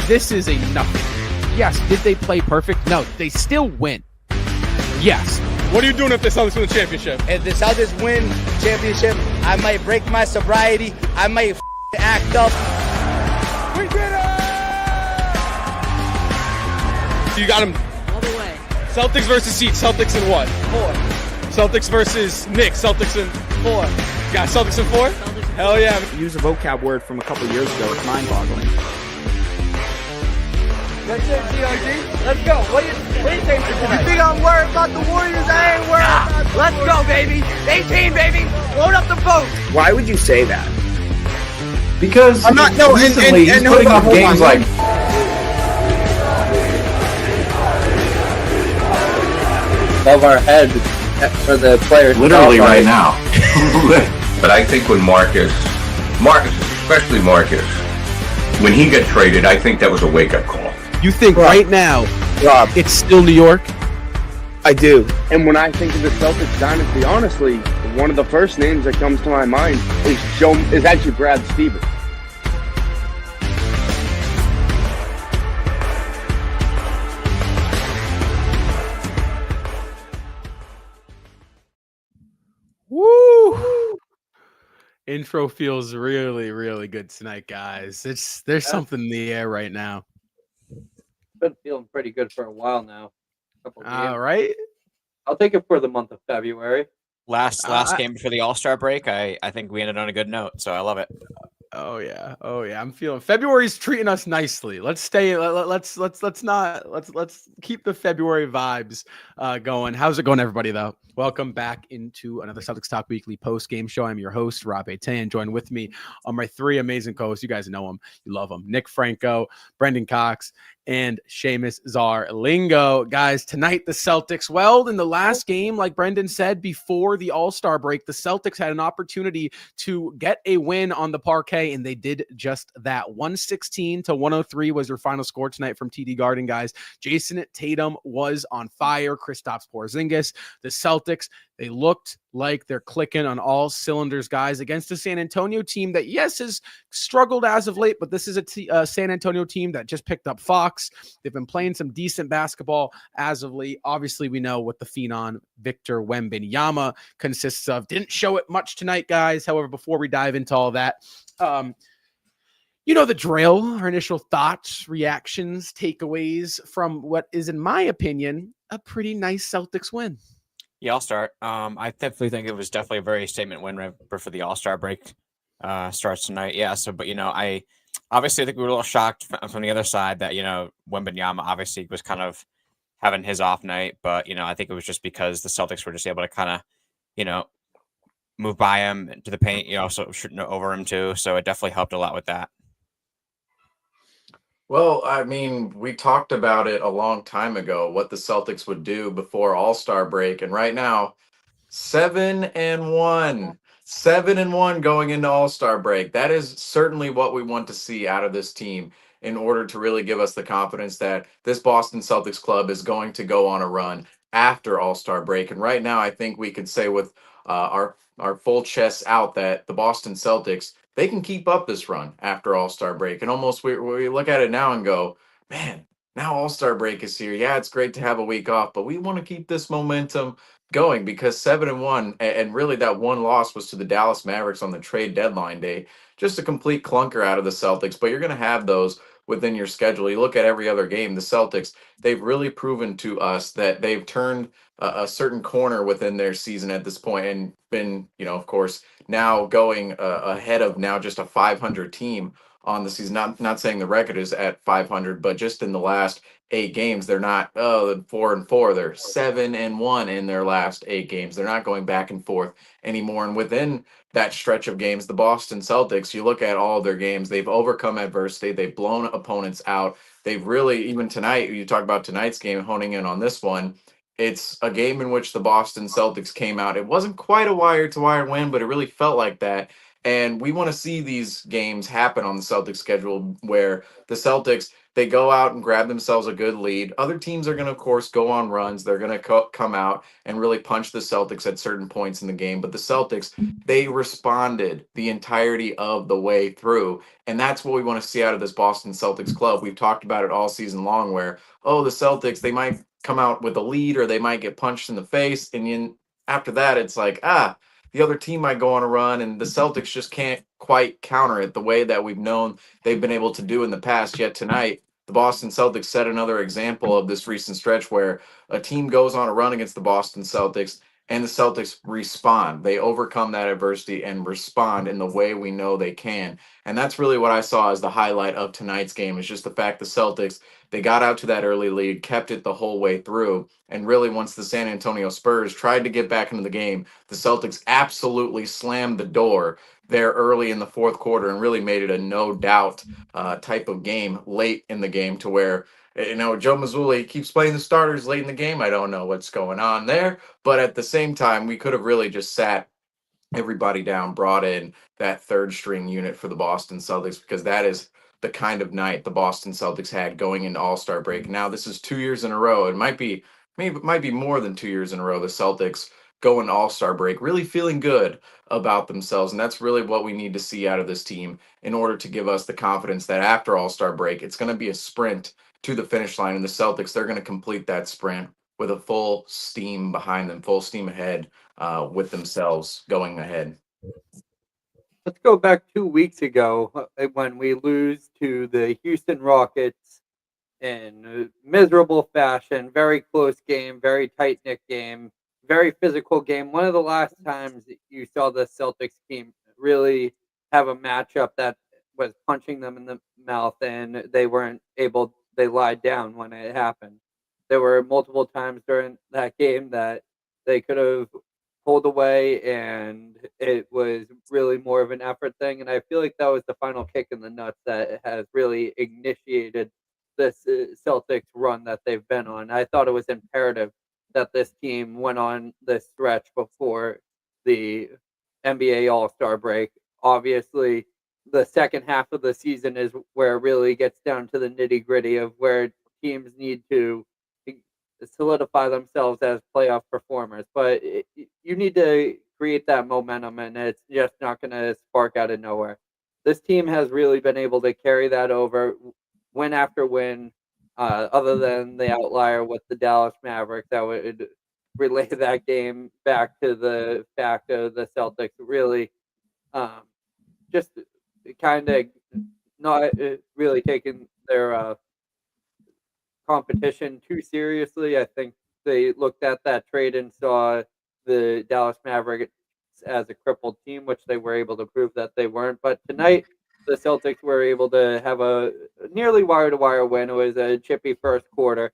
this is a nothing. Yes, did they play perfect? No, they still win. Yes. What are you doing if the Celtics win the championship? If the Celtics win championship, I might break my sobriety. I might act up. We did it! You got him. All the way. Celtics versus Heat. Celtics in what? 4. Celtics versus Knicks. Celtics in 4. Got Celtics in 4? Hell yeah. Use a vocab word from a couple years ago. It's mind-boggling. That's it, DRG. Let's go. What do you think for tonight? You think I'm worried about the Warriors? I ain't worried about the Let's go, baby. 18, baby. Load up the boat. Why would you say that? Because I'm not no recently he's putting up games like above our head for the players. literally right now. But I think when Marcus, especially Marcus, when he got traded, I think that was a wake-up call. You think right now, Rob, it's still New York? I do. And when I think of the Celtics dynasty, honestly, one of the first names that comes to my mind is actually Brad Stevens. Woo! Intro feels really, really good tonight, guys. There's something in the air right now. Been feeling pretty good for a while now. All right. I'll take it for the month of February. Last game before the All-Star break, I think we ended on a good note, so I love it. Oh yeah. I'm feeling February's treating us nicely. Let's stay. Let's keep the February vibes going. How's it going, everybody? Though, welcome back into another Celtics Talk Weekly post game show. I'm your host, Rob Atan. Joined with me are my 3 amazing co-hosts. You guys know them, you love them. Nick Franco, Brendan Cox, and Seamus Zarlingo. Guys, tonight the Celtics, well, in the last game, like Brendan said, before the All-Star break, the Celtics had an opportunity to get a win on the parquet, and they did just that. 116-103 was their final score tonight from TD Garden, guys. Jason Tatum was on fire. Kristaps Porzingis. The Celtics, they looked like they're clicking on all cylinders, guys, against the San Antonio team that, yes, has struggled as of late, but this is a San Antonio team that just picked up Fox. They've been playing some decent basketball as of late. Obviously, we know what the phenom Victor Wembanyama consists of. Didn't show it much tonight, guys. However, before we dive into all that, you know the drill, our initial thoughts, reactions, takeaways from what is, in my opinion, a pretty nice Celtics win. Yeah, I'll start. I definitely think it was definitely a very statement win right before the All-Star break starts tonight. Yeah, but, I obviously think we were a little shocked from the other side that, Wembanyama obviously was kind of having his off night. But, I think it was just because the Celtics were just able to kind of, move by him to the paint, so shooting over him too. So it definitely helped a lot with that. Well, I mean, we talked about it a long time ago, what the Celtics would do before All-Star break. And right now, 7-1. 7-1 going into All-Star break. That is certainly what we want to see out of this team in order to really give us the confidence that this Boston Celtics club is going to go on a run after All-Star break. And right now, I think we could say with our full chests out that the Boston Celtics, they can keep up this run after All-Star break. And almost we look at it now and go, man, now All-Star break is here. Yeah, it's great to have a week off, but we want to keep this momentum going because 7-1, and really that one loss was to the Dallas Mavericks on the trade deadline day. Just a complete clunker out of the Celtics, but you're going to have those within your schedule. You look at every other game, the Celtics, they've really proven to us that they've turned a certain corner within their season at this point and been, of course, now going ahead of now just a 500 team on the season. Not saying the record is at 500, but just in the last 8 games, they're not 4-4. They're 7-1 in their last 8 games. They're not going back and forth anymore. And within that stretch of games, the Boston Celtics, you look at all of their games, they've overcome adversity. They've blown opponents out. They've really, even tonight, you talk about tonight's game, honing in on this one, it's a game in which the Boston Celtics came out. It wasn't quite a wire-to-wire win, but it really felt like that. And we want to see these games happen on the Celtics schedule where the Celtics, They go out and grab themselves a good lead. Other teams are going to, of course, go on runs. They're going to come out and really punch the Celtics at certain points in the game. But the Celtics, they responded the entirety of the way through. And that's what we want to see out of this Boston Celtics club. We've talked about it all season long where, oh, the Celtics, they might come out with a lead or they might get punched in the face. And then after that, it's like, the other team might go on a run and the Celtics just can't quite counter it the way that we've known they've been able to do in the past. Yet tonight, the Boston Celtics set another example of this recent stretch where a team goes on a run against the Boston Celtics and the Celtics respond. They overcome that adversity and respond in the way we know they can. And that's really what I saw as the highlight of tonight's game is just the fact the Celtics, they got out to that early lead, kept it the whole way through. And really, once the San Antonio Spurs tried to get back into the game, the Celtics absolutely slammed the door there early in the fourth quarter and really made it a no doubt type of game late in the game to where, Joe Mazzulla keeps playing the starters late in the game. I don't know what's going on there. But at the same time, we could have really just sat everybody down, brought in that third string unit for the Boston Celtics, because that is the kind of night the Boston Celtics had going into All-Star break. Now, this is 2 years in a row. It might be more than 2 years in a row. The Celtics go into All-Star break really feeling good about themselves. And that's really what we need to see out of this team in order to give us the confidence that after All-Star break, it's going to be a sprint to the finish line. And the Celtics, they're going to complete that sprint with a full steam behind them, full steam ahead with themselves going ahead. Let's go back 2 weeks ago when we lose to the Houston Rockets in miserable fashion. Very close game, very tight-knit game, very physical game. One of the last times you saw the Celtics team really have a matchup that was punching them in the mouth, and they weren't able. They lied down when it happened. There were multiple times during that game that they could have pulled away, and it was really more of an effort thing. And I feel like that was the final kick in the nuts that has really initiated this Celtics run that they've been on. I thought it was imperative that this team went on this stretch before the NBA All-Star break. Obviously, the second half of the season is where it really gets down to the nitty-gritty of where teams need to solidify themselves as playoff performers. But you need to create that momentum, and it's just not going to spark out of nowhere. This team has really been able to carry that over win after win, other than the outlier with the Dallas Mavericks that would relay that game back to the fact of the Celtics really just kind of not really taking their competition too seriously. I think they looked at that trade and saw the Dallas Mavericks as a crippled team, which they were able to prove that they weren't. But tonight, the Celtics were able to have a nearly wire-to-wire win. It was a chippy first quarter,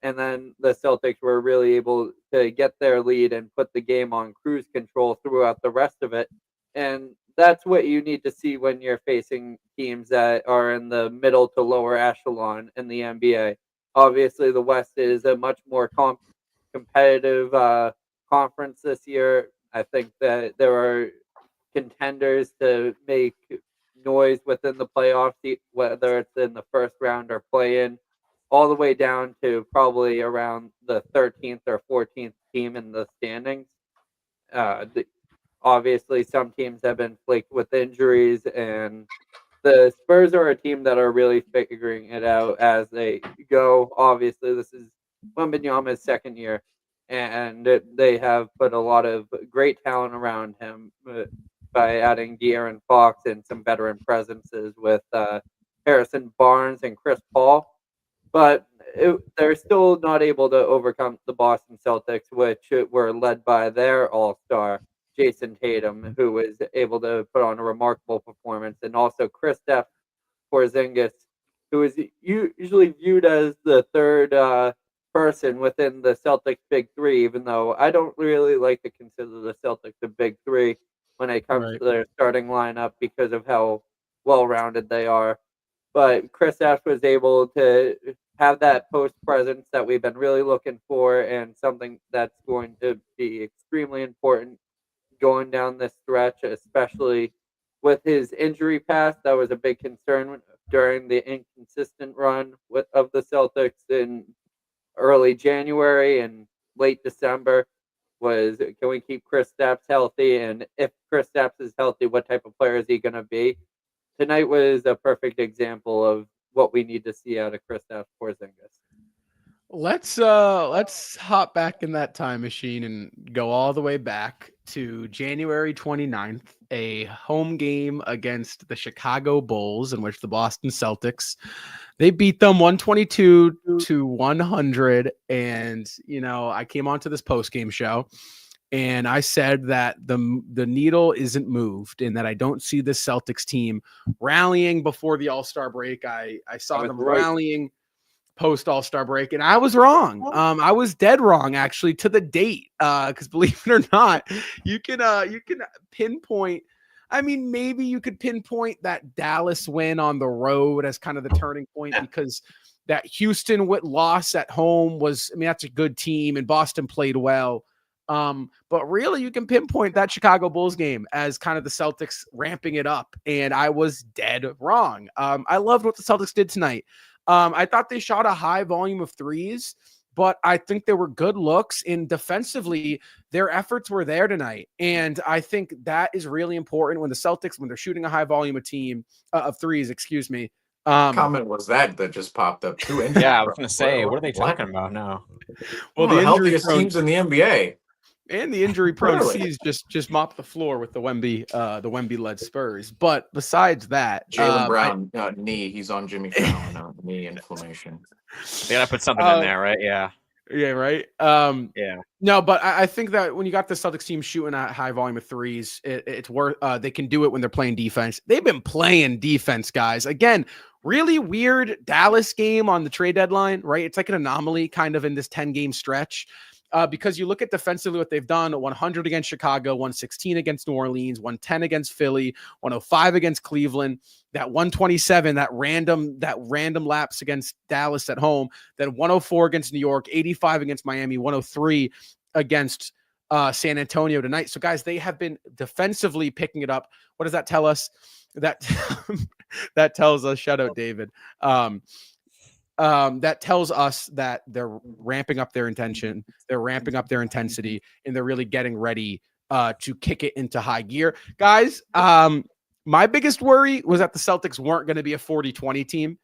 and then the Celtics were really able to get their lead and put the game on cruise control throughout the rest of it. And that's what you need to see when you're facing teams that are in the middle to lower echelon in the NBA. Obviously, the West is a much more competitive conference this year. I think that there are contenders to make noise within the playoffs, whether it's in the first round or play-in, all the way down to probably around the 13th or 14th team in the standings. Obviously, some teams have been plagued with injuries, and the Spurs are a team that are really figuring it out as they go. Obviously, this is Wembanyama's second year, and they have put a lot of great talent around him by adding De'Aaron Fox and some veteran presences with Harrison Barnes and Chris Paul. But they're still not able to overcome the Boston Celtics, which were led by their all-star, Jason Tatum, who was able to put on a remarkable performance, and also Kristaps Porzingis, who is usually viewed as the third person within the Celtics big three, even though I don't really like to consider the Celtics a big three when it comes to their starting lineup because of how well-rounded they are. But Kristaps was able to have that post presence that we've been really looking for, and something that's going to be extremely important going down this stretch, especially with his injury past, that was a big concern during the inconsistent run of the Celtics in early January and late December. Was can we keep Kristaps healthy? And if Kristaps is healthy, what type of player is he going to be? Tonight was a perfect example of what we need to see out of Kristaps Porzingis. Let's hop back in that time machine and go all the way back to January 29th, a home game against the Chicago Bulls in which the Boston Celtics, they beat them 122 to 100. And, I came onto this post-game show and I said that the needle isn't moved and that I don't see the Celtics team rallying before the All-Star break. I saw them rallying post All-Star break, and I was wrong. I was dead wrong actually to the date. Because believe it or not, you can pinpoint. I mean, maybe you could pinpoint that Dallas win on the road as kind of the turning point because that Houston loss at home was. I mean, that's a good team, and Boston played well. But really, you can pinpoint that Chicago Bulls game as kind of the Celtics ramping it up, and I was dead wrong. I loved what the Celtics did tonight. I thought they shot a high volume of threes, but I think they were good looks. And defensively, their efforts were there tonight. And I think that is really important when the Celtics, when they're shooting a high volume of threes, excuse me. Comment was that just popped up too. Yeah, I was going to say, what are they talking about now? Well, the healthiest teams in the NBA. And the injury-prone C's just mopped the floor with the Wemby-led Spurs. But besides that, Jaylen Brown knee. He's on Jimmy Fallon knee inflammation. They gotta put something in there, right? Yeah. Yeah. Right. Yeah. No, but I think that when you got the Celtics team shooting a high volume of threes, it's worth. They can do it when they're playing defense. They've been playing defense, guys. Again, really weird Dallas game on the trade deadline. Right. It's like an anomaly, kind of in this 10-game stretch. Because you look at defensively what they've done: 100 against Chicago, 116 against New Orleans, 110 against Philly, 105 against Cleveland, that 127, that random lapse against Dallas at home, then 104 against New York, 85 against Miami, 103 against San Antonio tonight. So guys, they have been defensively picking it up. What does that tell us? That tells us, shout out David. That tells us that they're ramping up their intention, they're ramping up their intensity, and they're really getting ready to kick it into high gear. Guys, my biggest worry was that the Celtics weren't going to be a 40-20 team.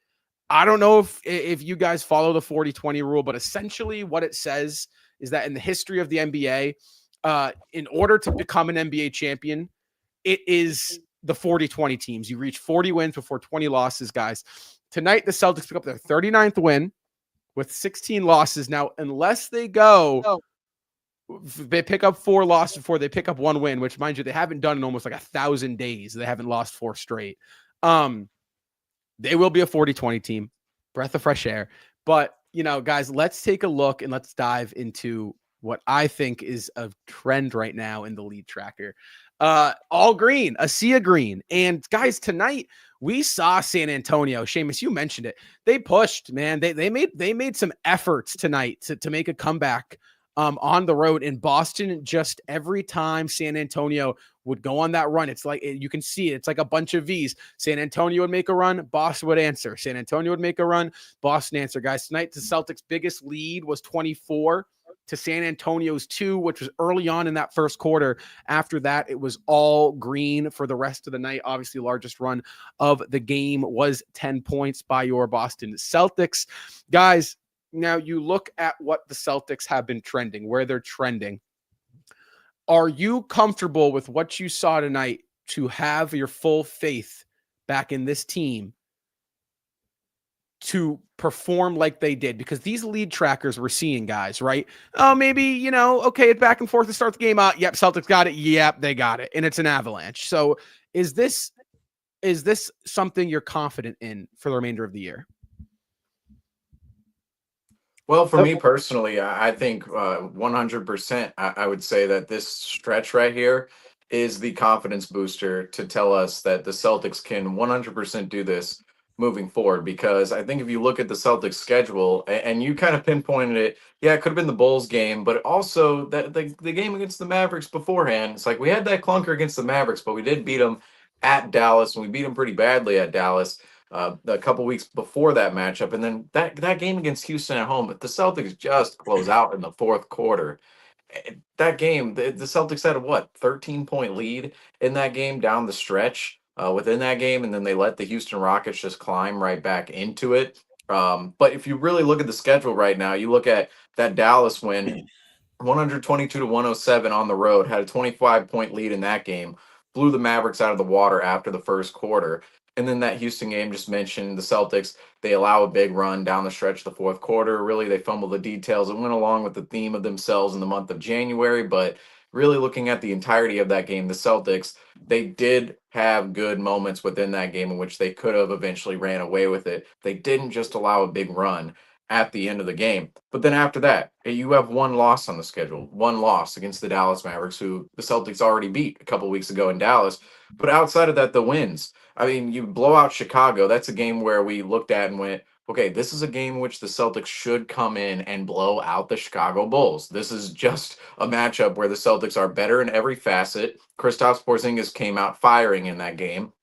I don't know if you guys follow the 40-20 rule, but essentially what it says is that in the history of the NBA, in order to become an NBA champion, it is the 40-20 teams. You reach 40 wins before 20 losses, guys. Tonight, the Celtics pick up their 39th win with 16 losses. Now, unless they pick up 4 losses before they pick up 1 win, which, mind you, they haven't done in almost like 1,000 days. They haven't lost 4 straight. They will be a 40-20 team. Breath of fresh air. But, guys, let's take a look and let's dive into what I think is a trend right now in the lead tracker. All green, a sea of green. And guys, tonight we saw San Antonio. Seamus, you mentioned it. They pushed, man. They made some efforts tonight to make a comeback on the road. In Boston, just every time San Antonio would go on that run, it's like you can see it. It's like a bunch of V's. San Antonio would make a run, Boston would answer. San Antonio would make a run, Boston answer. Guys, tonight the Celtics' biggest lead was 24 to San Antonio's 2, which was early on in that first quarter. After that, it was all green for the rest of the night. Obviously, largest run of the game was 10 points by your Boston Celtics. Guys, now you look at what the Celtics have been trending, where they're trending. Are you comfortable with what you saw tonight to have your full faith back in this team to perform like they did? Because these lead trackers we're seeing, guys, right? Oh, maybe, okay, it's back and forth to start the game out. Yep, Celtics got it. Yep, they got it. And it's an avalanche. So is this something you're confident in for the remainder of the year? Well, for me personally, I think 100%, I would say that this stretch right here is the confidence booster to tell us that the Celtics can 100% do this moving forward. Because I think if you look at the Celtics schedule and you kind of pinpointed it, yeah, it could have been the Bulls game, but also the game against the Mavericks beforehand. It's like we had that clunker against the Mavericks, but we did beat them at Dallas, and we beat them pretty badly at Dallas a couple weeks before that matchup. And then that game against Houston at home, the Celtics just close out in the fourth quarter. That game, the Celtics had a 13-point lead in that game down the stretch within that game, and then they let the Houston Rockets just climb right back into it. But if you really look at the schedule right now, you look at that Dallas win, 122 to 107 on the road, had a 25-point lead in that game, blew the Mavericks out of the water after the first quarter. And then that Houston game just mentioned, the Celtics, they allow a big run down the stretch of the fourth quarter. Really, they fumble the details. It went along with the theme of themselves in the month of January, but really looking at the entirety of that game, the Celtics, they did have good moments within that game in which they could have eventually ran away with it. They didn't just allow a big run at the end of the game. But then after that, you have one loss on the schedule, one loss against the Dallas Mavericks, who the Celtics already beat a couple weeks ago in Dallas. But outside of that, the wins. I mean, you blow out Chicago. That's a game where we looked at and went, okay, this is a game in which the Celtics should come in and blow out the Chicago Bulls. This is just a matchup where the Celtics are better in every facet. Kristaps Porzingis came out firing in that game.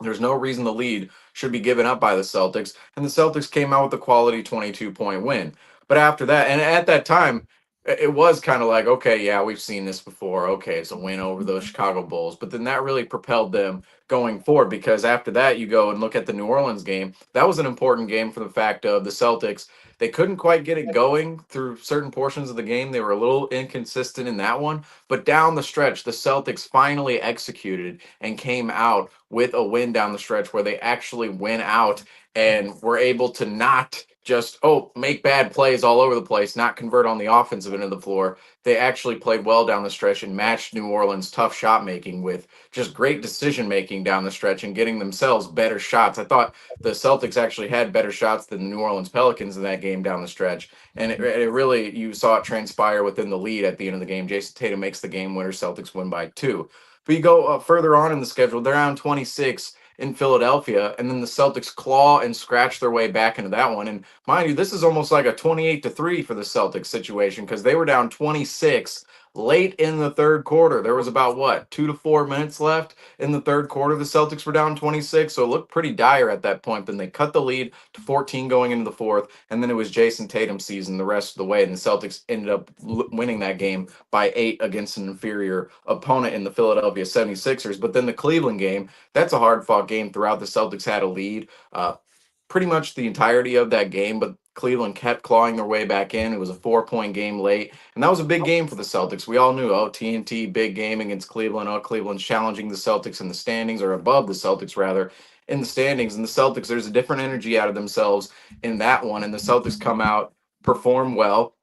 There's no reason the lead should be given up by the Celtics, and the Celtics came out with a quality 22-point win. But after that, and at that time, it was kind of like, okay, yeah, we've seen this before. Okay, it's a win over the Chicago Bulls. But then that really propelled them going forward, because after that, you go and look at the New Orleans game. That was an important game for the fact of the Celtics. They couldn't quite get it going through certain portions of the game. They were a little inconsistent in that one. But down the stretch, the Celtics finally executed and came out with a win down the stretch where they actually went out and were able to not just make bad plays all over the place, not convert on the offensive end of the floor. They actually played well down the stretch and matched New Orleans' tough shot making with just great decision making down the stretch and getting themselves better shots. I thought the Celtics actually had better shots than the New Orleans Pelicans in that game down the stretch, and it really, you saw it transpire within the lead at the end of the game. Jason Tatum makes the game winner. Celtics win by 2. But you go further on in the schedule, they're on 26 in Philadelphia, and then the Celtics claw and scratch their way back into that one. And mind you, this is almost like a 28-3 for the Celtics situation, because they were down 26 late in the third quarter. There was about 2 to 4 minutes left in the third quarter. The Celtics were down 26, so it looked pretty dire at that point. Then they cut the lead to 14 going into the fourth, and then it was Jason Tatum season the rest of the way, and the Celtics ended up winning that game by 8 against an inferior opponent in the Philadelphia 76ers. But then the Cleveland game, that's a hard-fought game throughout. The Celtics had a lead pretty much the entirety of that game, but Cleveland kept clawing their way back in. It was a 4-point game late, and that was a big game for the Celtics. We all knew, TNT, big game against Cleveland. Cleveland's challenging the Celtics in the standings, or above the Celtics, rather, in the standings. And the Celtics, there's a different energy out of themselves in that one, and the Celtics come out, perform well,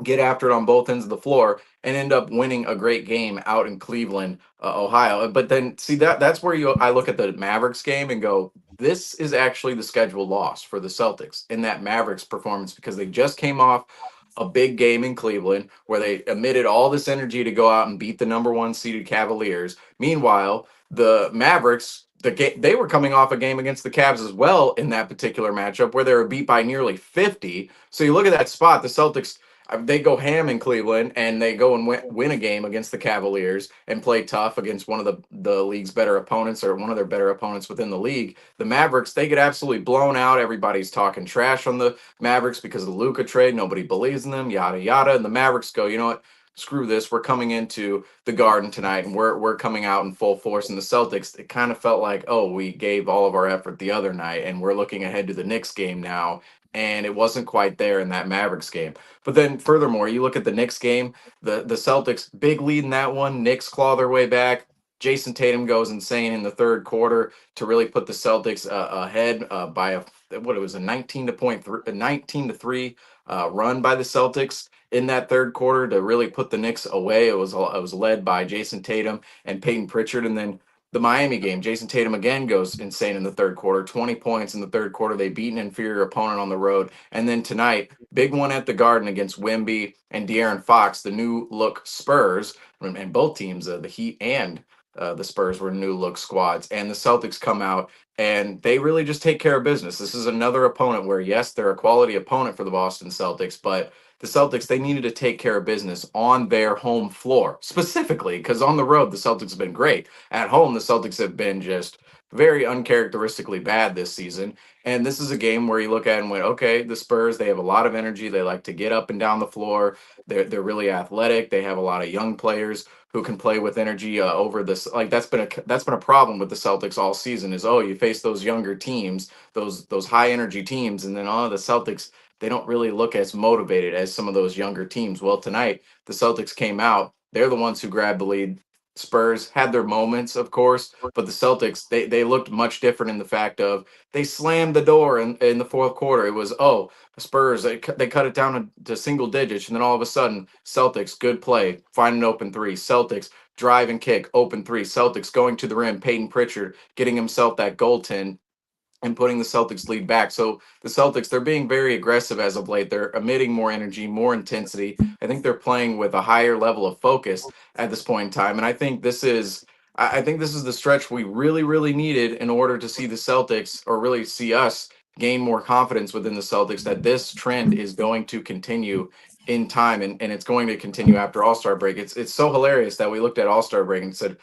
get after it on both ends of the floor, and end up winning a great game out in Cleveland, Ohio. But then, see, that's where I look at the Mavericks game and go, this is actually the scheduled loss for the Celtics in that Mavericks performance, because they just came off a big game in Cleveland where they emitted all this energy to go out and beat the number 1 seeded Cavaliers. Meanwhile, the Mavericks, they were coming off a game against the Cavs as well in that particular matchup where they were beat by nearly 50. So you look at that spot, the Celtics, they go ham in Cleveland, and they go and win a game against the Cavaliers and play tough against one of the league's better opponents, or one of their better opponents within the league. The Mavericks, they get absolutely blown out. Everybody's talking trash on the Mavericks because of the Luka trade. Nobody believes in them, yada, yada. And the Mavericks go, you know what? Screw this. We're coming into the Garden tonight, and we're coming out in full force. And the Celtics, it kind of felt like, we gave all of our effort the other night, and we're looking ahead to the Knicks game now. And it wasn't quite there in that Mavericks game. But then furthermore, you look at the Knicks game, the Celtics, big lead in that one. Knicks claw their way back. Jason Tatum goes insane in the third quarter to really put the Celtics ahead by a 19 to 3 run by the Celtics in that third quarter to really put the Knicks away. It was led by Jason Tatum and Peyton Pritchard. And then the Miami game, Jason Tatum again goes insane in the third quarter, 20 points in the third quarter. They beat an inferior opponent on the road. And then tonight, big one at the Garden against Wemby and De'Aaron Fox, the new look Spurs, and both teams, the Heat and the Spurs, were new look squads. And the Celtics come out and they really just take care of business. This is another opponent where, yes, they're a quality opponent for the Boston Celtics, but the Celtics, they needed to take care of business on their home floor, specifically because on the road, the Celtics have been great. At home, the Celtics have been just very uncharacteristically bad this season. And this is a game where you look at it and went, okay, the Spurs, they have a lot of energy. They like to get up and down the floor. They're really athletic. They have a lot of young players who can play with energy over this. Like that's been a problem with the Celtics all season is, oh, you face those younger teams, those high energy teams, and then the Celtics, they don't really look as motivated as some of those younger teams. Well, tonight the Celtics came out. They're the ones who grabbed the lead. Spurs had their moments, of course, but the Celtics, they looked much different in the fact of they slammed the door in the fourth quarter. It was, oh, the Spurs, they cut it down to single digits, and then all of a sudden, Celtics, good play, find an open three. Celtics, drive and kick, open three. Celtics going to the rim, Peyton Pritchard getting himself that goaltend and putting the Celtics lead back. So the Celtics, they're being very aggressive as of late. They're emitting more energy, more intensity. I think they're playing with a higher level of focus at this point in time. And I think this is the stretch we really, really needed in order to see the Celtics, or really see us gain more confidence within the Celtics, that this trend is going to continue in time, and it's going to continue after All-Star break. It's so hilarious that we looked at All-Star break and said,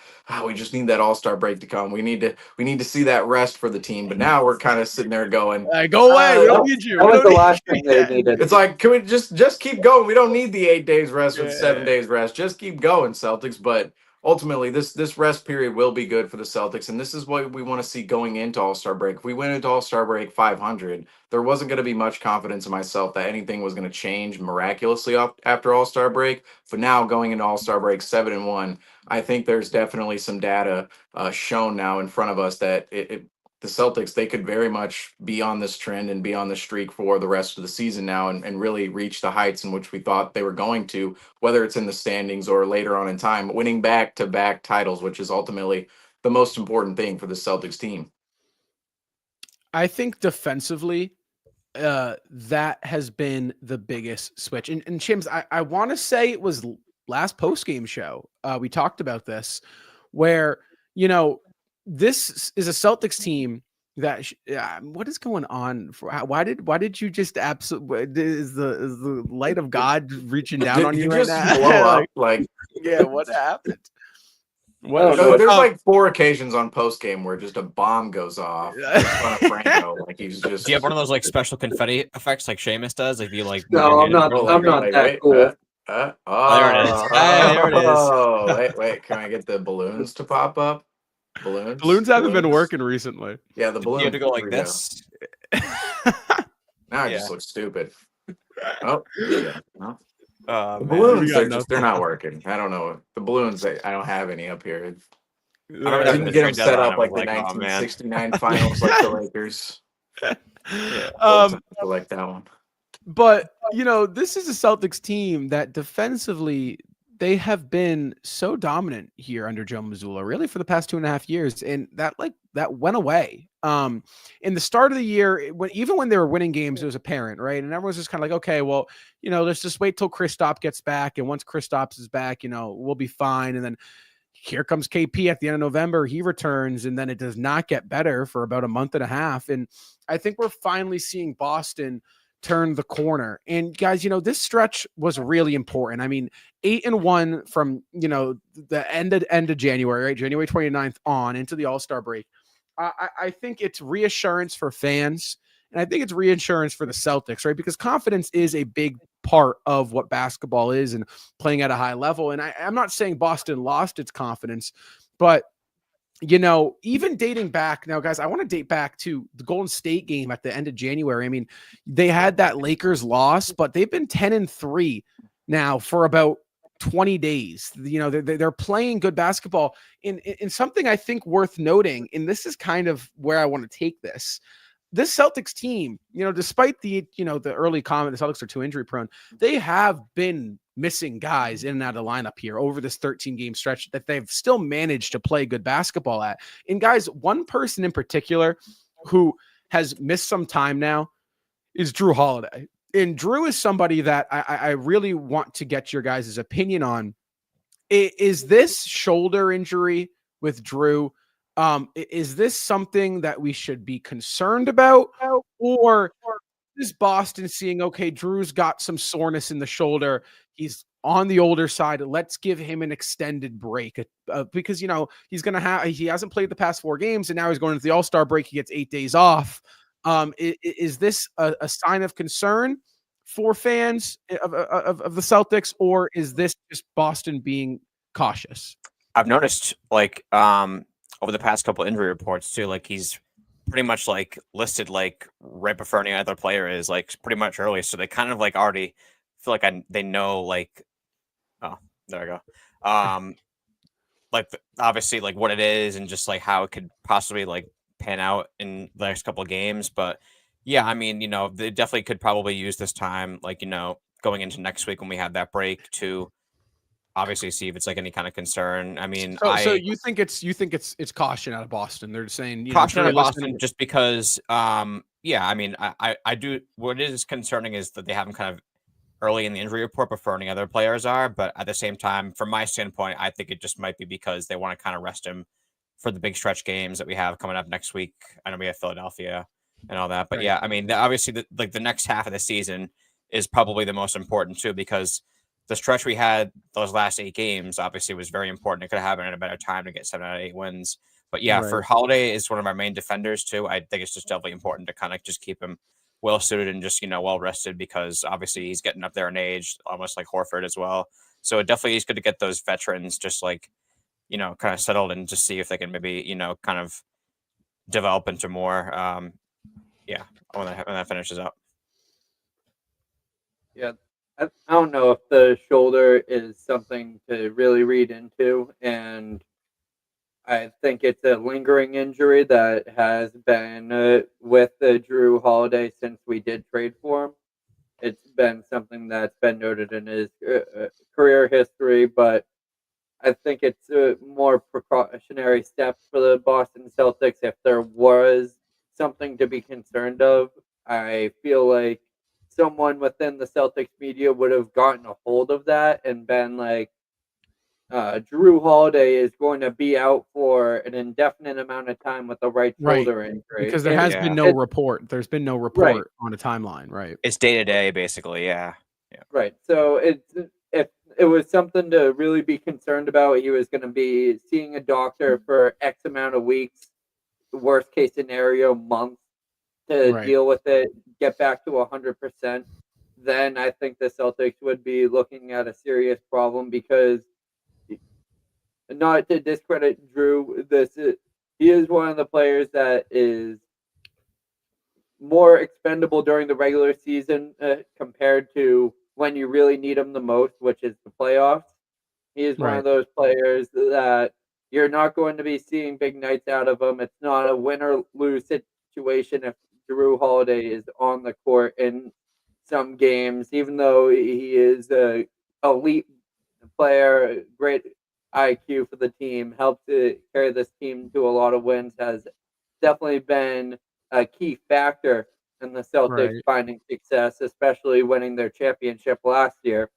we just need that All-Star break to come. We need to see that rest for the team. But now we're kind of sitting there going, go away. We don't need you. That We was don't the need last you. thing they needed. it's like, can we just keep going? We don't need the 8 days rest or the 7 days rest. Just keep going, Celtics. But ultimately, this rest period will be good for the Celtics, and this is what we want to see going into All-Star break. If we went into All-Star break 500, there wasn't going to be much confidence in myself that anything was going to change miraculously after All-Star break. But now going into All-Star break 7-1, I think there's definitely some data shown now in front of us that the Celtics, they could very much be on this trend and be on the streak for the rest of the season now, and really reach the heights in which we thought they were going to, whether it's in the standings or later on in time, winning back-to-back titles, which is ultimately the most important thing for the Celtics team. I think defensively, that has been the biggest switch. And Chims, I want to say it was last post-game show. We talked about this, where, this is a Celtics team that what is going on? Why did you just absolutely, is the light of God reaching down on you right now? Blow up, like yeah, what happened? There's like 4 occasions on post game where just a bomb goes off in front of Franco. Like he's just. Do you have one of those like special confetti effects like Seamus does? Like you like. No, I'm not that cool. There it is. There it is. Oh, wait. Can I get the balloons to pop up? Balloons haven't been working recently. Yeah, the balloons. You have to go like this. Now I just look stupid. Oh, yeah. No. The Man, balloons, they're not working. I don't know. The balloons, I don't have any up here. I didn't get them set up like the 1969 finals, like the Lakers. Like that one. But, this is a Celtics team that defensively, they have been so dominant here under Joe Mazzulla, really for the past 2.5 years. And that went away. In the start of the year, even when they were winning games, it was apparent, right? And everyone's just kind of like, okay, well, let's just wait till Kristaps gets back. And once Kristaps is back, we'll be fine. And then here comes KP at the end of November. He returns, and then it does not get better for about a month and a half. And I think we're finally seeing Boston turn the corner. And guys, this stretch was really important. I mean, 8-1 from, the end of January, right? January 29th on into the All-Star break. I think it's reassurance for fans, and I think it's reassurance for the Celtics, right? Because confidence is a big part of what basketball is and playing at a high level. And I'm not saying Boston lost its confidence, but even dating back now, guys, I want to date back to the Golden State game at the end of January. I mean, they had that Lakers loss, but they've been 10-3 now for about 20 days. They're playing good basketball. In something I think worth noting, and this is kind of where I want to take this. This Celtics team, despite the early comment, the Celtics are too injury prone, they have been missing guys in and out of the lineup here over this 13-game stretch that they've still managed to play good basketball at. And guys, one person in particular who has missed some time now is Drew Holiday. And Drew is somebody that I really want to get your guys' opinion on. Is this shoulder injury with Drew, is this something that we should be concerned about, or is is Boston seeing, okay, Drew's got some soreness in the shoulder. He's on the older side. Let's give him an extended break because, he's going to he hasn't played the past 4 games and now he's going into the All-Star break. He gets 8 days off. Is this a sign of concern for fans of the Celtics, or is this just Boston being cautious? I've noticed over the past couple injury reports too, like he's pretty much like listed like right before any other player is like pretty much early. So they kind of like already feel like they know like, oh, there I go. Obviously like what it is and just like how it could possibly like pan out in the next couple of games. But yeah, I mean, they definitely could probably use this time, like, going into next week when we have that break to obviously see if it's like any kind of concern. I mean, so you think it's caution out of Boston? They're saying caution out of Boston just because, yeah, I mean, I do. What is concerning is that they have him kind of early in the injury report before any other players are. But at the same time, from my standpoint, I think it just might be because they want to kind of rest him for the big stretch games that we have coming up next week. I know we have Philadelphia and all that, but Right. yeah, I mean, obviously, the next half of the season is probably the most important too, because the stretch we had those last 8 games obviously was very important. It could have happened at a better time to get 7 out of 8 wins. But yeah, for Right. Holiday is one of our main defenders too. I think it's just definitely important to kind of just keep him well suited and just well rested, because obviously he's getting up there in age, almost like Horford as well. So it definitely is good to get those veterans just like kind of settled and just see if they can maybe kind of develop into more. Yeah, when that finishes up. Yeah, I don't know if the shoulder is something to really read into, and I think it's a lingering injury that has been with Drew Holiday since we did trade for him. It's been something that's been noted in his career history, but I think it's a more precautionary step for the Boston Celtics. If there was something to be concerned of, I feel like someone within the Celtics media would have gotten a hold of that and been like, Drew Holiday is going to be out for an indefinite amount of time with a right shoulder injury. Because there And has been no report. There's been no report on a timeline, right? It's day to day, basically. Yeah. Right. So if it was something to really be concerned about, he was going to be seeing a doctor for X amount of weeks, worst case scenario, months to deal with it, get back to 100%. Then I think the Celtics would be looking at a serious problem, because not to discredit Drew, he is one of the players that is more expendable during the regular season compared to when you really need him the most, which is the playoffs. He is one of those players that you're not going to be seeing big nights out of him. It's not a win or lose situation if Drew Holiday is on the court in some games, even though he is a elite player, great IQ for the team, helped to carry this team to a lot of wins, has definitely been a key factor in the Celtics finding success, especially winning their championship last year.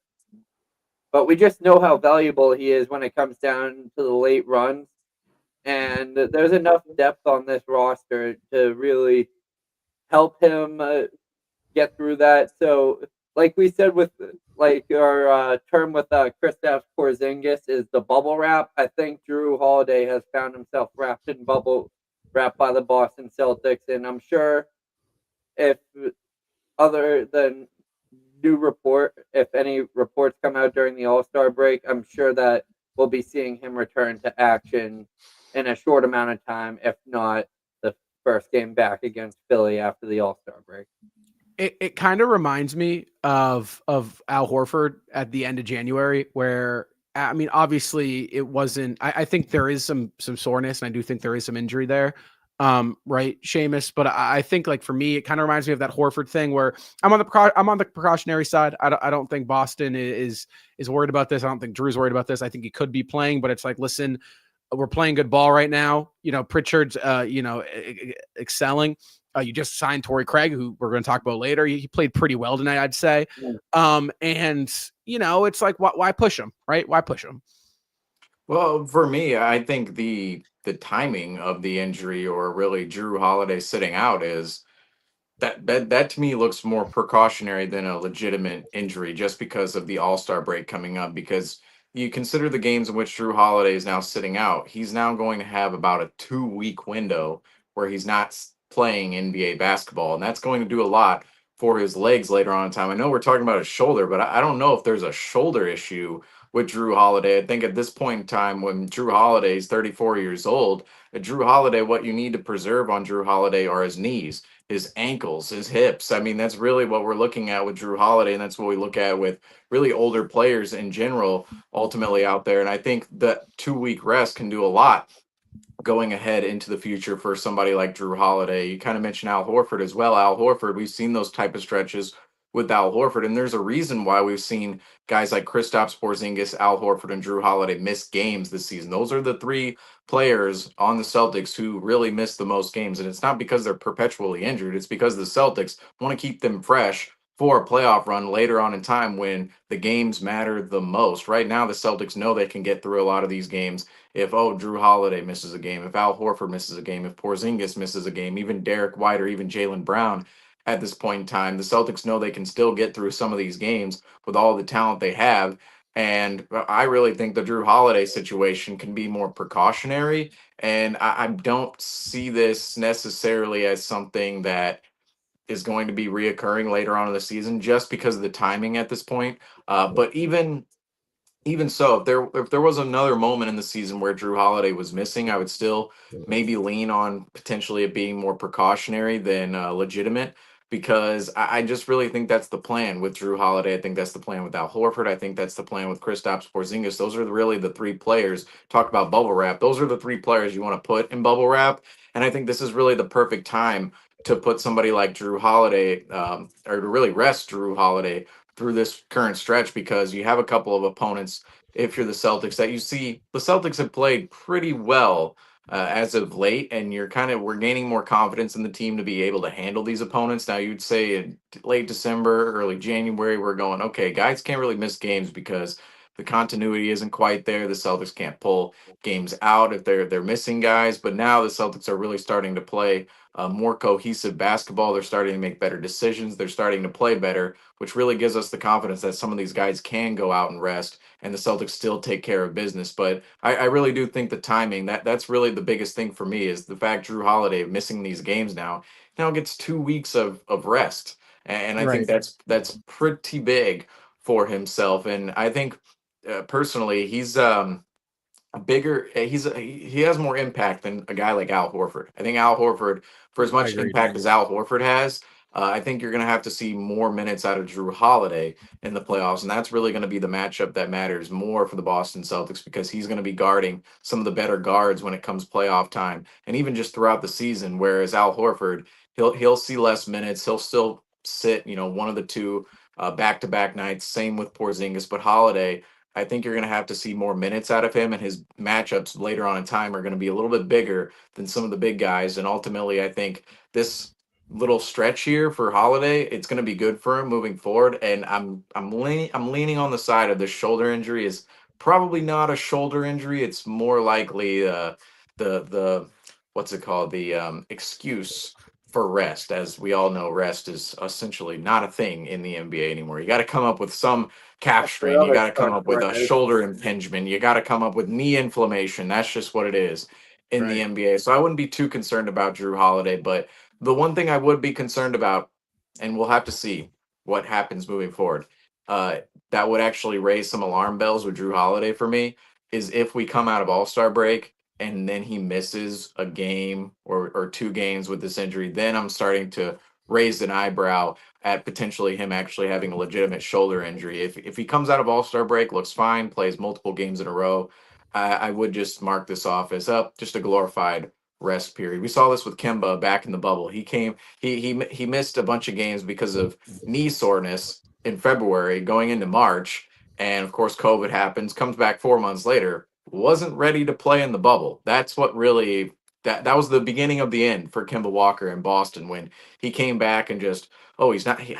But we just know how valuable he is when it comes down to the late runs. And there's enough depth on this roster to really help him get through that. So, like we said with our term with Kristaps Porzingis is the bubble wrap. I think Drew Holiday has found himself wrapped in bubble wrap by the Boston Celtics, and I'm sure if other than if any reports come out during the All-Star break, I'm sure that we'll be seeing him return to action in a short amount of time, if not the first game back against Philly after the All-Star break. It kind of reminds me of Al Horford at the end of January, where, I mean, obviously it wasn't, I think there is some soreness, and I do think there is some injury there. Right, Seamus, but I think, like, for me, it kind of reminds me of that Horford thing where I'm on the precautionary side. I don't think Boston is worried about this. I don't think Drew's worried about this. I think he could be playing, but it's like, listen, we're playing good ball right now. Pritchard's excelling. You just signed Torrey Craig, who we're going to talk about later. He played pretty well tonight, I'd say. And it's like, why push him, right? Why push him? Well, for me, I think the timing of the injury, or really Drew Holiday sitting out, is That to me looks more precautionary than a legitimate injury, just because of the All-Star break coming up. Because you consider the games in which Drew Holiday is now sitting out, he's now going to have about a 2-week window where he's not playing NBA basketball, and that's going to do a lot for his legs later on in time. I know we're talking about his shoulder, but I don't know if there's a shoulder issue with Drew Holiday. I think at this point in time, when Drew Holiday is 34 years old, Drew Holiday, what you need to preserve on Drew Holiday are his knees, his ankles, his hips. I mean, that's really what we're looking at with Drew Holiday, and that's what we look at with really older players in general, ultimately out there. And I think that 2-week rest can do a lot going ahead into the future for somebody like Drew Holiday. You kind of mentioned Al Horford as well. Al Horford, we've seen those type of stretches with Al Horford, and there's a reason why we've seen guys like Kristaps Porzingis, Al Horford, and Drew Holiday miss games this season. Those are the three players on the Celtics who really miss the most games, and it's not because they're perpetually injured. It's because the Celtics want to keep them fresh for a playoff run later on in time when the games matter the most. Right now, the Celtics know they can get through a lot of these games if Drew Holiday misses a game, if Al Horford misses a game, if Porzingis misses a game, even Derek White or even Jaylen Brown at this point in time, the Celtics know they can still get through some of these games with all the talent they have. And I really think the Drew Holiday situation can be more precautionary. And I don't see this necessarily as something that is going to be reoccurring later on in the season just because of the timing at this point. But even so, if there was another moment in the season where Drew Holiday was missing, I would still maybe lean on potentially it being more precautionary than legitimate, because I just really think that's the plan with Drew Holiday. I think that's the plan with Al Horford. I think that's the plan with Kristaps Porzingis. Those are really the three players. Talk about bubble wrap. Those are the three players you want to put in bubble wrap, and I think this is really the perfect time to put somebody like Drew Holiday, or to really rest Drew Holiday through this current stretch, because you have a couple of opponents, if you're the Celtics, that you see the Celtics have played pretty well as of late, and we're gaining more confidence in the team to be able to handle these opponents. Now, you'd say in late December, early January, we're going, okay, guys can't really miss games because the continuity isn't quite there. The Celtics can't pull games out if they're missing guys. But now the Celtics are really starting to play more cohesive basketball. They're starting to make better decisions. They're starting to play better, which really gives us the confidence that some of these guys can go out and rest, and the Celtics still take care of business. But I really do think the timing, that's really the biggest thing for me, is the fact Drew Holiday missing these games now gets 2 weeks of rest. And I think Right. that's pretty big for himself. And I think personally, he's bigger. He has more impact than a guy like Al Horford. I think Al Horford, for as I much agree. impact as Al Horford has, I think you're going to have to see more minutes out of Drew Holiday in the playoffs, and that's really going to be the matchup that matters more for the Boston Celtics, because he's going to be guarding some of the better guards when it comes playoff time, and even just throughout the season. Whereas Al Horford, he'll see less minutes. He'll still sit, one of the two back-to-back nights. Same with Porzingis, but Holiday, I think you're going to have to see more minutes out of him, and his matchups later on in time are going to be a little bit bigger than some of the big guys. And ultimately, I think this little stretch here for Holiday, it's going to be good for him moving forward. And I'm leaning on the side of the shoulder injury is probably not a shoulder injury. It's more likely the what's it called, the excuse for rest. As we all know, rest is essentially not a thing in the NBA anymore. You got to come up with some calf strain. You got to come up with a shoulder impingement. You got to come up with knee inflammation. That's just what it is in the Right. NBA. So I wouldn't be too concerned about Drew Holiday. But the one thing I would be concerned about, and we'll have to see what happens moving forward, uh, that would actually raise some alarm bells with Drew Holiday for me, is if we come out of All-Star break and then he misses a game or two games with this injury. Then I'm starting to raise an eyebrow at potentially him actually having a legitimate shoulder injury. If he comes out of All-Star break, looks fine, plays multiple games in a row, I would just mark this off as up, just a glorified rest period. We saw this with Kemba back in the bubble. He missed a bunch of games because of knee soreness in February going into March, and of course COVID happens, comes back 4 months later, wasn't ready to play in the bubble. That's what really, that was the beginning of the end for Kemba Walker in Boston, when he came back and just,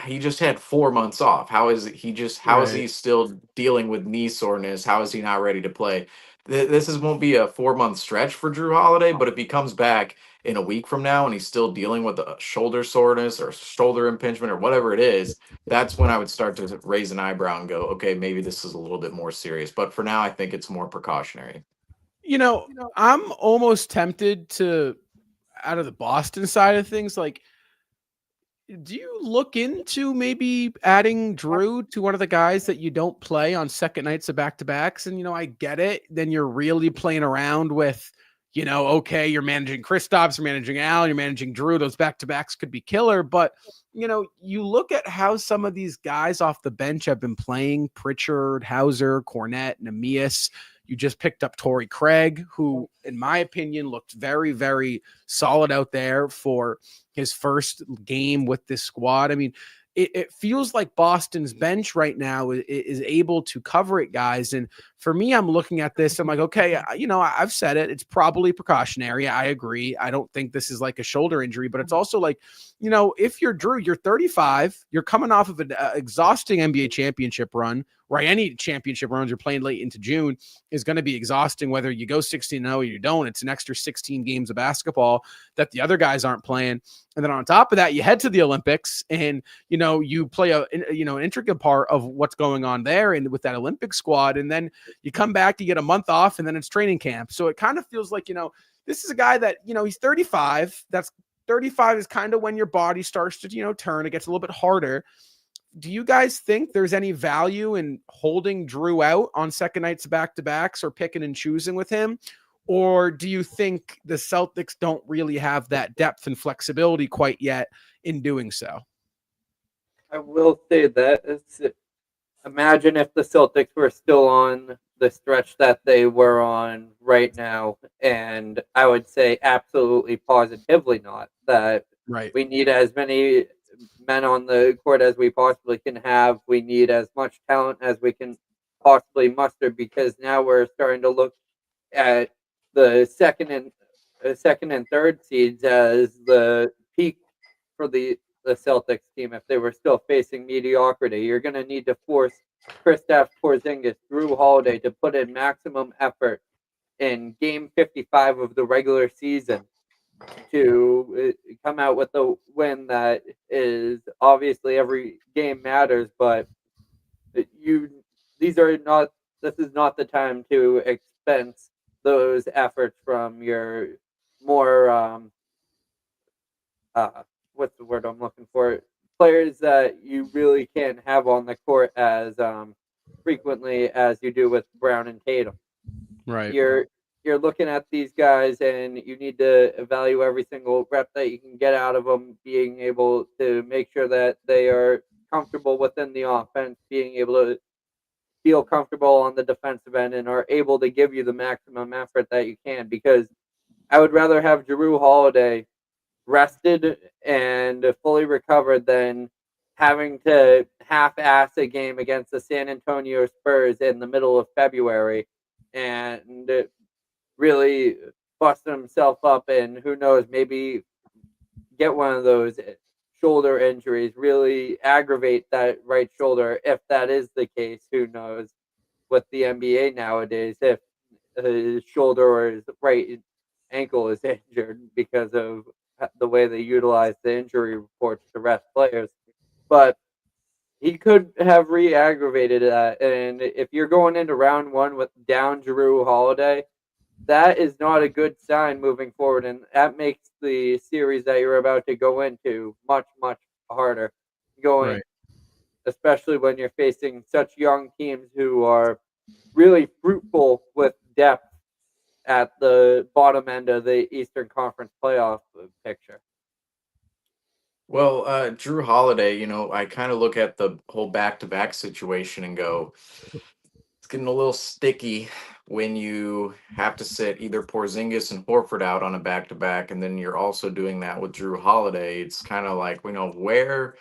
he just had 4 months off. How is he Right. still dealing with knee soreness? How is he not ready to play? won't be a 4 month stretch for Drew Holiday, but if he comes back in a week from now and he's still dealing with a shoulder soreness or shoulder impingement or whatever it is, that's when I would start to raise an eyebrow and go, okay, maybe this is a little bit more serious. But for now, I think it's more precautionary. I'm almost tempted to, out of the Boston side of things, like, do you look into maybe adding Drew to one of the guys that you don't play on second nights of back-to-backs? And, I get it. Then you're really playing around with, okay, you're managing Kristaps, you're managing Al, you're managing Drew. Those back-to-backs could be killer. But, you look at how some of these guys off the bench have been playing: Pritchard, Hauser, Cornette, Nemias. You just picked up Torrey Craig, who, in my opinion, looked very, very solid out there for his first game with this squad. I mean, it feels like Boston's bench right now is able to cover it, guys. And for me, I'm looking at this. I'm like, okay, I've said it. It's probably precautionary. I agree. I don't think this is like a shoulder injury, but it's also like, if you're Drew, you're 35, you're coming off of an exhausting NBA championship run, right? Any championship runs you're playing late into June is going to be exhausting, whether you go 16-0 or you don't. It's an extra 16 games of basketball that the other guys aren't playing. And then on top of that, you head to the Olympics and, you play an intricate part of what's going on there and with that Olympic squad. And then you come back, you get a month off, and then it's training camp. So it kind of feels like, this is a guy that, he's 35. That's 35 is kind of when your body starts to, turn. It gets a little bit harder. Do you guys think there's any value in holding Drew out on second nights back-to-backs or picking and choosing with him? Or do you think the Celtics don't really have that depth and flexibility quite yet in doing so? I will say that imagine if the Celtics were still on the stretch that they were on right now, and I would say absolutely positively not. That Right. We need as many men on the court as we possibly can have. We need as much talent as we can possibly muster, because now we're starting to look at the second and third seeds as the peak for the Celtics team. If they were still facing mediocrity, you're going to need to force Kristaps Porzingis, Drew Holiday to put in maximum effort in Game 55 of the regular season to come out with a win that is obviously every game matters, but this is not the time to expense those efforts from your more what's the word I'm looking for? Players that you really can't have on the court as frequently as you do with Brown and Tatum. Right. You're looking at these guys, and you need to evaluate every single rep that you can get out of them, being able to make sure that they are comfortable within the offense, being able to feel comfortable on the defensive end, and are able to give you the maximum effort that you can. Because I would rather have Drew Holiday rested and fully recovered than having to half-ass a game against the San Antonio Spurs in the middle of February and really bust himself up, and who knows, maybe get one of those shoulder injuries, really aggravate that right shoulder. If that is the case, who knows with the NBA nowadays, if his shoulder or his right ankle is injured because of the way they utilize the injury reports to rest players. But he could have re-aggravated that, and if you're going into round one with down Drew Holiday, that is not a good sign moving forward, and that makes the series that you're about to go into much, much harder going, Right. especially when you're facing such young teams who are really fruitful with depth at the bottom end of the Eastern Conference playoff picture. Well, Drew Holiday, I kind of look at the whole back-to-back situation and go, it's getting a little sticky when you have to sit either Porzingis and Horford out on a back-to-back, and then you're also doing that with Drew Holiday. It's kind of like, where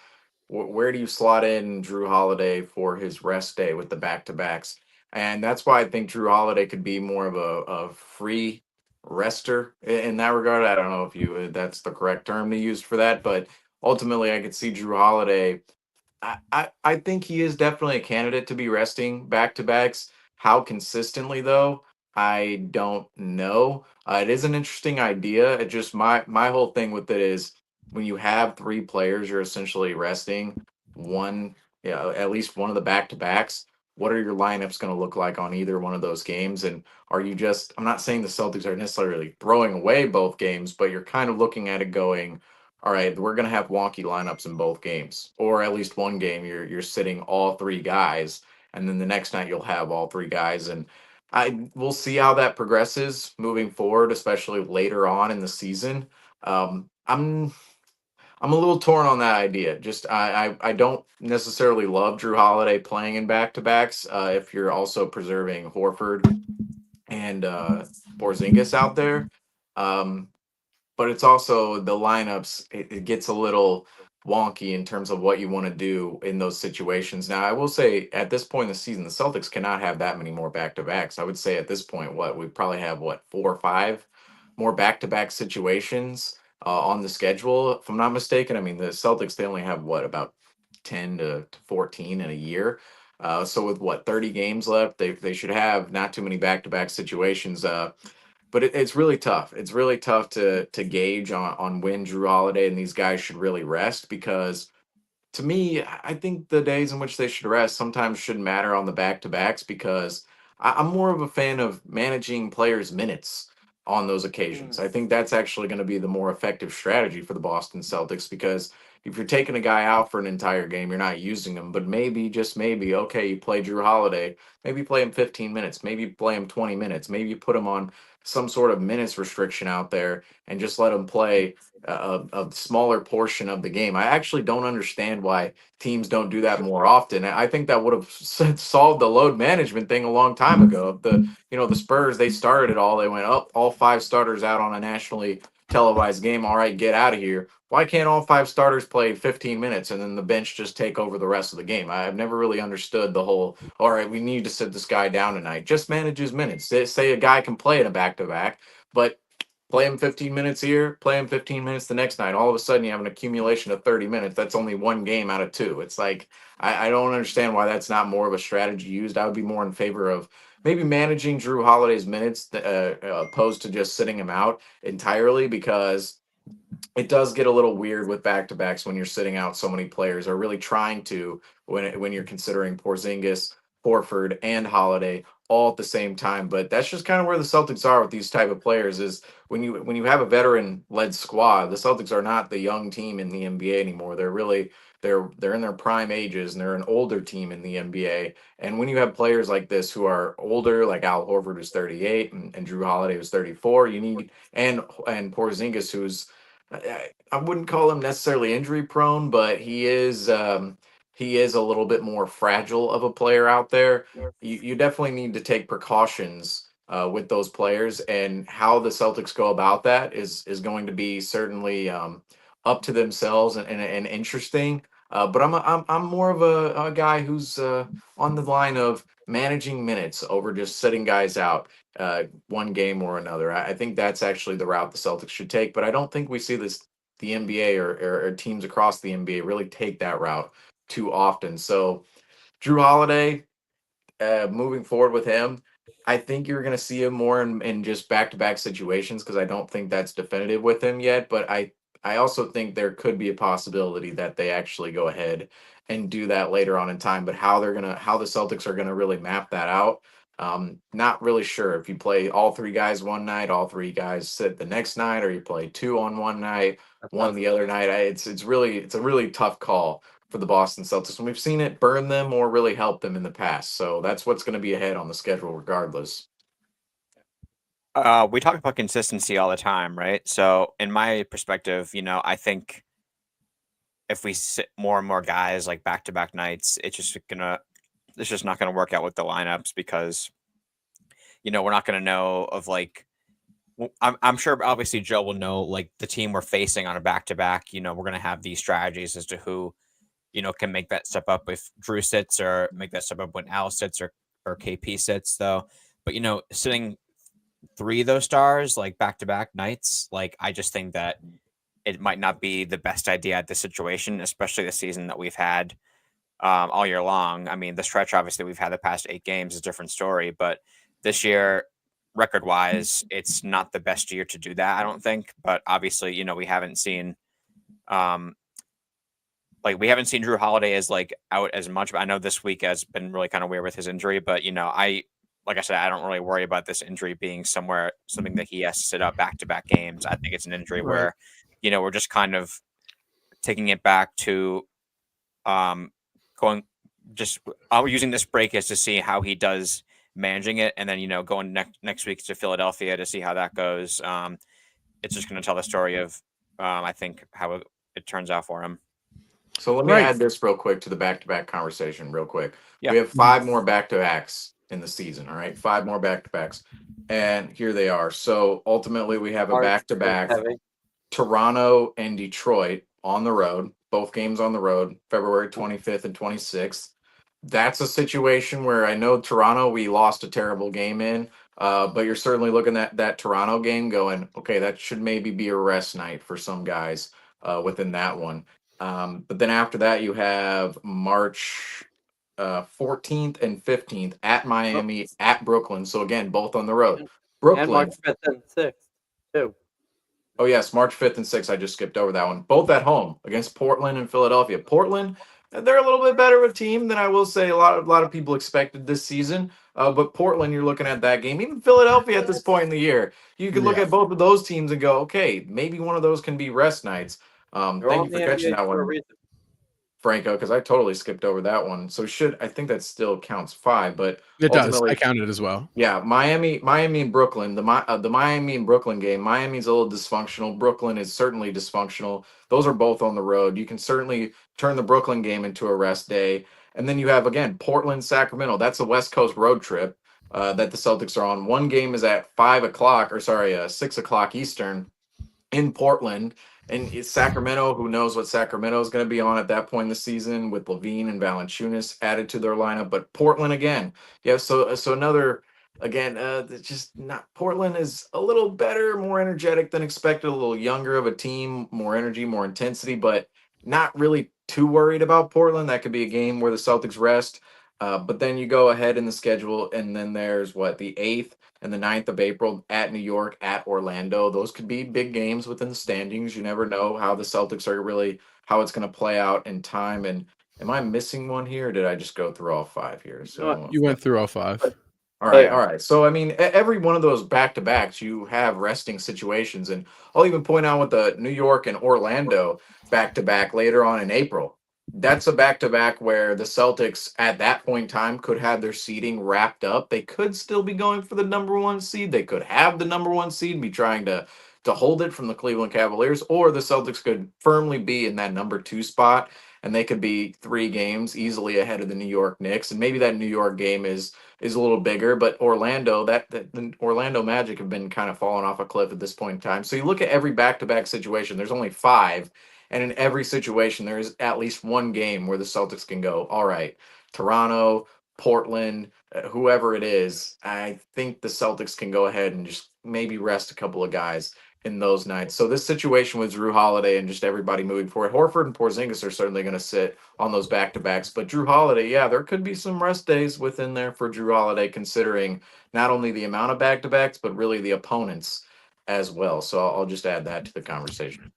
do you slot in Drew Holiday for his rest day with the back-to-backs? And that's why I think Drew Holiday could be more of a free rester in that regard. I don't know if that's the correct term to use for that, but ultimately I could see Drew Holiday. I think he is definitely a candidate to be resting back-to-backs. How consistently, though, I don't know. It is an interesting idea. It just my whole thing with it is when you have three players, you're essentially resting one, yeah, at least one of the back to backs. What are your lineups going to look like on either one of those games? And are you just? I'm not saying the Celtics are necessarily throwing away both games, but you're kind of looking at it going, all right, we're going to have wonky lineups in both games, or at least one game you're sitting all three guys, and then the next night you'll have all three guys and I will see how that progresses moving forward, especially later on in the season. I'm a little torn on that idea. Just I don't necessarily love Drew Holiday playing in back to backs. If you're also preserving Horford and Porzingis out there, um, but it's also the lineups. It gets a little wonky in terms of what you want to do in those situations. Now, I will say at this point in the season, the Celtics cannot have that many more back to backs. I would say at this point, what we probably have 4 or 5 more back to back situations on the schedule. If I'm not mistaken, I mean the Celtics they only have about 10 to 14 in a year. So with 30 games left, they should have not too many back to back situations. But it's really tough. It's really tough to gauge on when Drew Holiday and these guys should really rest because to me, I think the days in which they should rest sometimes shouldn't matter on the back to backs because I'm more of a fan of managing players' minutes on those occasions. I think that's actually going to be the more effective strategy for the Boston Celtics because if you're taking a guy out for an entire game, you're not using him, but maybe, just maybe, okay, you play Drew Holiday, maybe play him 15 minutes, maybe play him 20 minutes, maybe you put him on some sort of minutes restriction out there and just let him play a smaller portion of the game. I actually don't understand why teams don't do that more often. I think that would have solved the load management thing a long time ago. The Spurs, they started it all. They went up all 5 starters out on a nationally televised game. All right, get out of here. Why can't all 5 starters play 15 minutes and then the bench just take over the rest of the game? I've never really understood the whole, all right, we need to sit this guy down tonight. Just manage his minutes. Say a guy can play in a back to back, but play him 15 minutes here, play him 15 minutes the next night. All of a sudden, you have an accumulation of 30 minutes. That's only one game out of 2. It's like, I don't understand why that's not more of a strategy used. I would be more in favor of maybe managing Drew Holiday's minutes opposed to just sitting him out entirely because it does get a little weird with back to backs when you're sitting out so many players or really trying to when you're considering Porzingis, Horford, and Holiday all at the same time. But that's just kind of where the Celtics are with these type of players is when you have a veteran led squad, the Celtics are not the young team in the NBA anymore. They're in their prime ages and they're an older team in the NBA. And when you have players like this who are older, like Al Horford who's 38 and Drew Holiday who's 34, you need and Porzingis who's I wouldn't call him necessarily injury prone, but he is a little bit more fragile of a player out there. You definitely need to take precautions with those players, and how the Celtics go about that is going to be certainly up to themselves and interesting. But I'm more of a guy who's on the line of managing minutes over just sitting guys out one game or another. I think that's actually the route the Celtics should take. But I don't think we see the NBA or teams across the NBA really take that route too often. So Drew Holiday, moving forward with him, I think you're going to see him more in just back-to-back situations because I don't think that's definitive with him yet. But I also think there could be a possibility that they actually go ahead and do that later on in time. But how the Celtics are gonna really map that out, not really sure. If you play all 3 guys one night, all 3 guys sit the next night, or you play 2 on one night, one the other night, it's a really tough call for the Boston Celtics, and we've seen it burn them or really help them in the past. So that's what's going to be ahead on the schedule, regardless. We talk about consistency all the time, right? So, in my perspective, I think if we sit more and more guys like back to back nights, it's just not gonna work out with the lineups because we're not gonna know of like. I'm sure obviously Joe will know like the team we're facing on a back to back. We're gonna have these strategies as to who can make that step up if Drew sits or make that step up when Al sits or KP sits though. But sitting 3 of those stars like back to back nights, like I just think that it might not be the best idea at this situation, especially the season that we've had all year long. I mean, the stretch obviously we've had the past 8 games is a different story, but this year record-wise, it's not the best year to do that, I don't think. But obviously, you know, we haven't seen Drew Holiday as out as much. But I know this week has been really kind of weird with his injury. But you know, like I said, I don't really worry about this injury being something that he has to sit out back-to-back games. I think it's an injury where, you know, we're just kind of taking it back to using this break as to see how he does managing it, and then, you know, going next week to Philadelphia to see how that goes. It's just going to tell the story of I think how it turns out for him. So let me add this real quick to the back-to-back conversation real quick. Yeah. We have 5 more back-to-backs in the season, all right? 5 more back-to-backs. And here they are. So ultimately we have a back-to-back, Toronto and Detroit on the road, both games on the road, February 25th and 26th. That's a situation where I know Toronto, we lost a terrible game in, but you're certainly looking at that Toronto game going, okay, that should maybe be a rest night for some guys within that one. But then after that, you have March 14th and 15th at Miami, at Brooklyn. So again, both on the road. Brooklyn. And March 5th and 6th, too. Oh, yes, March 5th and 6th. I just skipped over that one. Both at home against Portland and Philadelphia. Portland, they're a little bit better of a team than I will say a lot of people expected this season. But Portland, you're looking at that game. Even Philadelphia at this point in the year, you could look at both of those teams and go, okay, maybe one of those can be rest nights. Thank you for catching that one, Franco, because I totally skipped over that one. So I think that still counts 5, but it does. I counted as well. Yeah, Miami and Brooklyn. The Miami and Brooklyn game. Miami's a little dysfunctional. Brooklyn is certainly dysfunctional. Those are both on the road. You can certainly turn the Brooklyn game into a rest day. And then you have, again, Portland, Sacramento. That's a West Coast road trip that the Celtics are on. One game is at 6 o'clock Eastern in Portland. And it's Sacramento. Who knows what Sacramento is going to be on at that point in the season with Levine and Valanciunas added to their lineup. But Portland again, so another again, just not Portland is a little better, more energetic than expected, a little younger of a team, more energy, more intensity, but not really too worried about Portland. That could be a game where the Celtics rest. But then you go ahead in the schedule, and then there's the 8th and the 9th of April at New York, at Orlando. Those could be big games within the standings. You never know how the Celtics are how it's going to play out in time. And am I missing one here? Or did I just go through all 5 here? So you went through all 5. All right. So, I mean, every one of those back-to-backs, you have resting situations. And I'll even point out with the New York and Orlando back-to-back later on in April. That's a back-to-back where the Celtics at that point in time could have their seeding wrapped up. They could still be going for the number 1 seed. They could have the number 1 seed, be trying to hold it from the Cleveland Cavaliers, or the Celtics could firmly be in that number 2 spot, and they could be 3 games easily ahead of the New York Knicks. And maybe that New York game is a little bigger, but Orlando, the Orlando Magic have been kind of falling off a cliff at this point in time. So you look at every back-to-back situation, there's only 5. And in every situation, there is at least one game where the Celtics can go, all right, Toronto, Portland, whoever it is, I think the Celtics can go ahead and just maybe rest a couple of guys in those nights. So this situation with Drew Holiday and just everybody moving forward, Horford and Porzingis are certainly going to sit on those back-to-backs. But Drew Holiday, there could be some rest days within there for Drew Holiday, considering not only the amount of back-to-backs, but really the opponents as well. So I'll just add that to the conversation.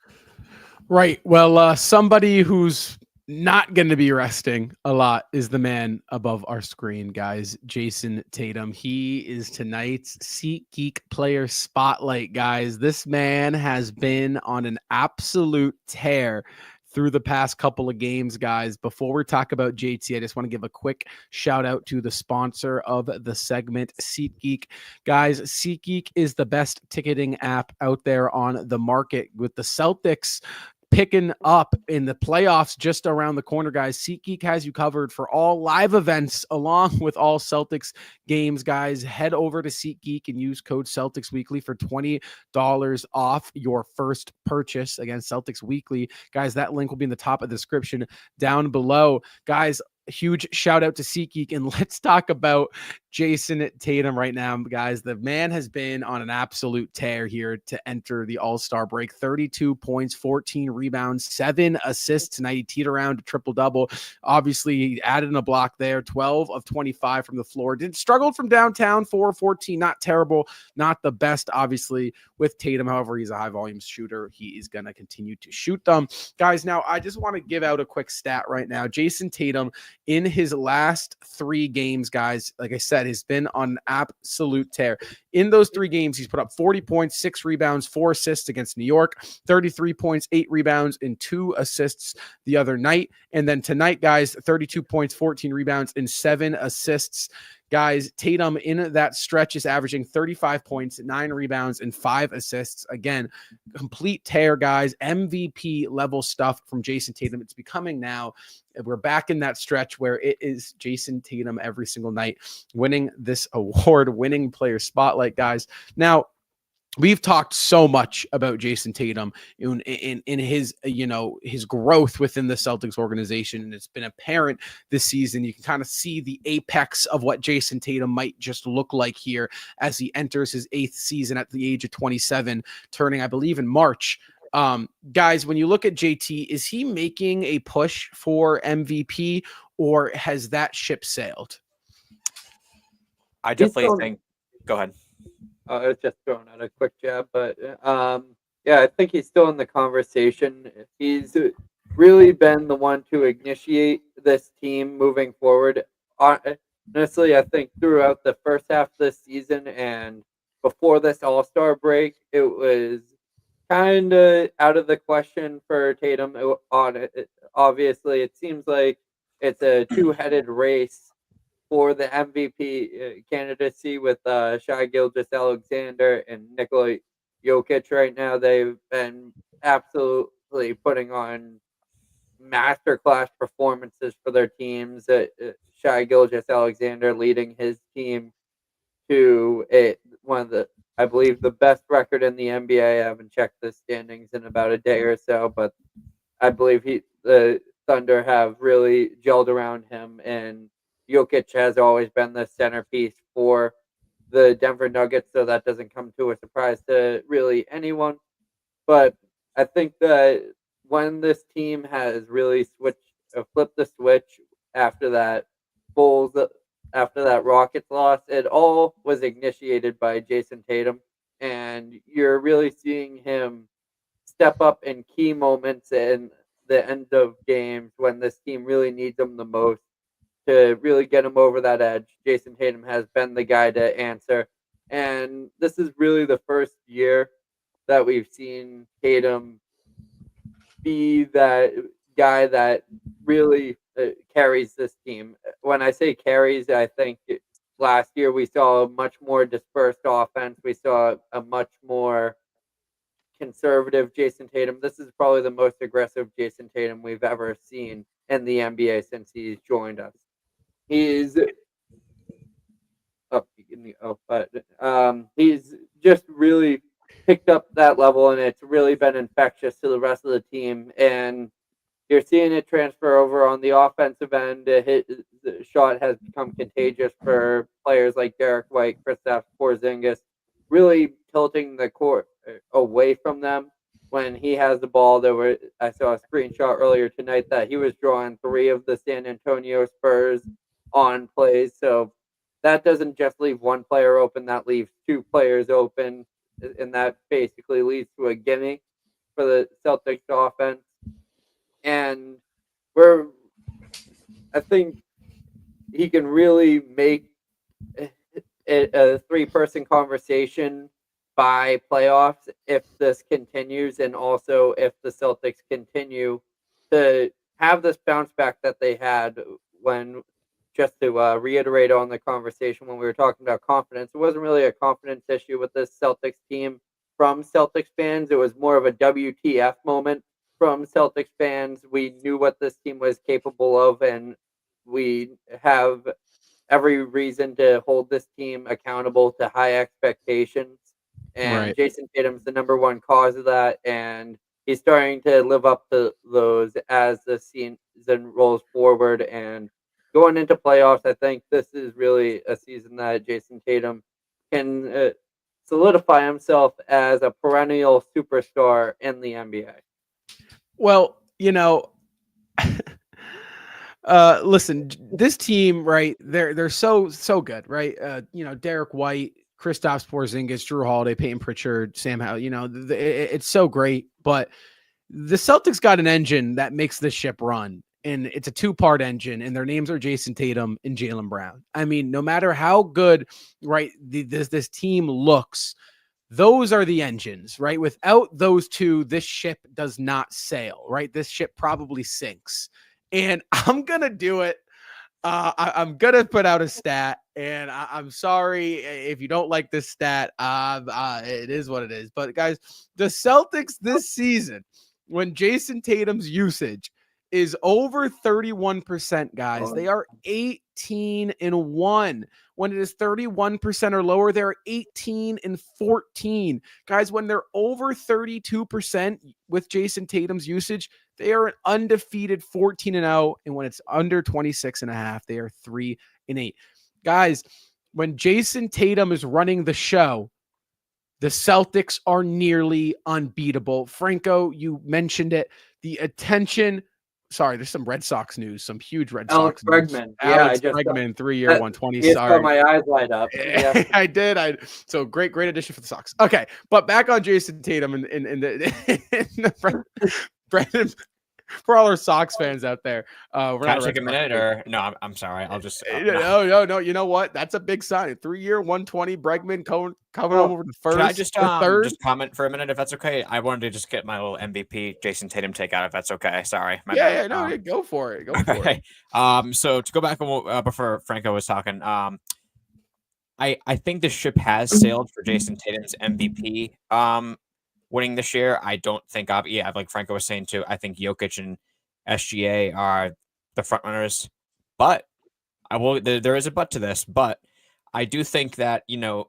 Right. Well, somebody who's not going to be resting a lot is the man above our screen, guys, Jason Tatum. He is tonight's SeatGeek player spotlight, guys. This man has been on an absolute tear through the past couple of games, guys. Before we talk about JT, I just want to give a quick shout out to the sponsor of the segment, SeatGeek. Guys, SeatGeek is the best ticketing app out there on the market. With the Celtics picking up in the playoffs just around the corner, guys, SeatGeek has you covered for all live events along with all Celtics games, guys. Head over to SeatGeek and use code Celtics Weekly for $20 off your first purchase. Again, Celtics Weekly, guys, that link will be in the top of the description down below. Guys, huge shout out to SeatGeek, and let's talk about Jason Tatum right now, guys. The man has been on an absolute tear here to enter the All-Star break. 32 points, 14 rebounds, 7 assists tonight. He teetered around a triple-double. Obviously, he added in a block there, 12 of 25 from the floor. Struggled from downtown, 4 of 14. Not terrible, not the best, obviously, with Tatum. However, he's a high-volume shooter. He is going to continue to shoot them. Guys, now I just want to give out a quick stat right now. Jason Tatum, in his last 3 games, guys, like I said, has been on an absolute tear. In those 3 games, he's put up 40 points, 6 rebounds, 4 assists against New York, 33 points, 8 rebounds, and 2 assists the other night. And then tonight, guys, 32 points, 14 rebounds, and 7 assists. Guys, Tatum in that stretch is averaging 35 points, 9 rebounds, and 5 assists. Again, complete tear, guys. MVP level stuff from Jason Tatum. It's becoming now, we're back in that stretch where it is Jason Tatum every single night winning this award, winning player spotlight, guys. Now, we've talked so much about Jason Tatum in his, his growth within the Celtics organization. And it's been apparent this season. You can kind of see the apex of what Jason Tatum might just look like here as he enters his 8th season at the age of 27, turning, I believe, in March. Guys, when you look at JT, is he making a push for MVP, or has that ship sailed? I definitely think, go ahead. I was just throwing out a quick jab, but yeah, I think he's still in the conversation. He's really been the one to initiate this team moving forward. Honestly, I think throughout the first half of this season and before this All-Star break, it was kind of out of the question for Tatum. Obviously, it seems like it's a two-headed race for the MVP candidacy with Shai Gilgeous-Alexander and Nikola Jokic right now. They've been absolutely putting on masterclass performances for their teams. Shai Gilgeous-Alexander leading his team to one of the, I believe, the best record in the NBA. I haven't checked the standings in about a day or so, but I believe the Thunder have really gelled around him, and Jokic has always been the centerpiece for the Denver Nuggets, so that doesn't come to a surprise to really anyone. But I think that when this team has really flipped the switch after that Rockets loss, it all was initiated by Jason Tatum, and you're really seeing him step up in key moments in the end of games when this team really needs him the most to really get him over that edge. Jason Tatum has been the guy to answer, and this is really the first year that we've seen Tatum be that guy that really carries this team. When I say carries, I think last year we saw a much more dispersed offense. We saw a much more conservative Jason Tatum. This is probably the most aggressive Jason Tatum we've ever seen in the NBA since he's joined us. He's he's just really picked up that level, and it's really been infectious to the rest of the team. And you're seeing it transfer over on the offensive end. The shot has become contagious for players like Derek White, Kristaps Porzingis, really tilting the court away from them when he has the ball. I saw a screenshot earlier tonight that he was drawing 3 of the San Antonio Spurs on plays. So that doesn't just leave one player open, that leaves 2 players open, and that basically leads to a gimme for the Celtics offense. And I think he can really make it a 3-person conversation by playoffs if this continues, and also if the Celtics continue to have this bounce back that they had when, just to reiterate on the conversation when we were talking about confidence, it wasn't really a confidence issue with this Celtics team from Celtics fans. It was more of a WTF moment from Celtics fans. We knew what this team was capable of, and we have every reason to hold this team accountable to high expectations. And Right. Jason Tatum's the number one cause of that, and he's starting to live up to those as the season rolls forward. And going into playoffs, I think this is really a season that Jason Tatum can solidify himself as a perennial superstar in the NBA. Well, listen, this team, right? They're so good, right? Derek White, Kristaps Porzingis, Drew Holiday, Peyton Pritchard, Sam Howell. It's so great, but the Celtics got an engine that makes this ship run, and it's a two-part engine, and their names are Jason Tatum and Jaylen Brown. I mean, no matter how good, right, this team looks, those are the engines, right? Without those two, this ship does not sail, right? This ship probably sinks. And I'm going to do it. I'm going to put out a stat, and I'm sorry if you don't like this stat. It is what it is. But, guys, the Celtics this season, when Jason Tatum's usage is over 31%, guys, they are 18-1. When it is 31% or lower, they're 18-14. Guys, when they're over 32% with Jason Tatum's usage, they are an undefeated 14-0. And when it's under 26.5, they are 3-8. Guys, when Jason Tatum is running the show, the Celtics are nearly unbeatable. Franco, you mentioned it. The attention. Sorry, there's some Red Sox news, some huge Red Alex Sox Bregman. news. Yeah, Alex Bregman, 3-year, 120. Sorry. My eyes light up. Yeah. I did. So great addition for the Sox. Okay, but back on Jason Tatum and Brandon. For all our Sox fans out there, we're Can I not take a minute, or no? I'm sorry. I'll just no. You know what? That's a big sign. 3-year, 120. Bregman coming over the first. Can I just third? just comment for a minute if that's okay? I wanted to just get my little MVP Jason Tatum take out if that's okay. Sorry. Go for it. It. So to go back before Franco was talking, I think the ship has sailed for Jason Tatum's MVP winning this year. I don't think like Franco was saying too, I think Jokic and SGA are the front runners, but there is a but to this, but I do think that, with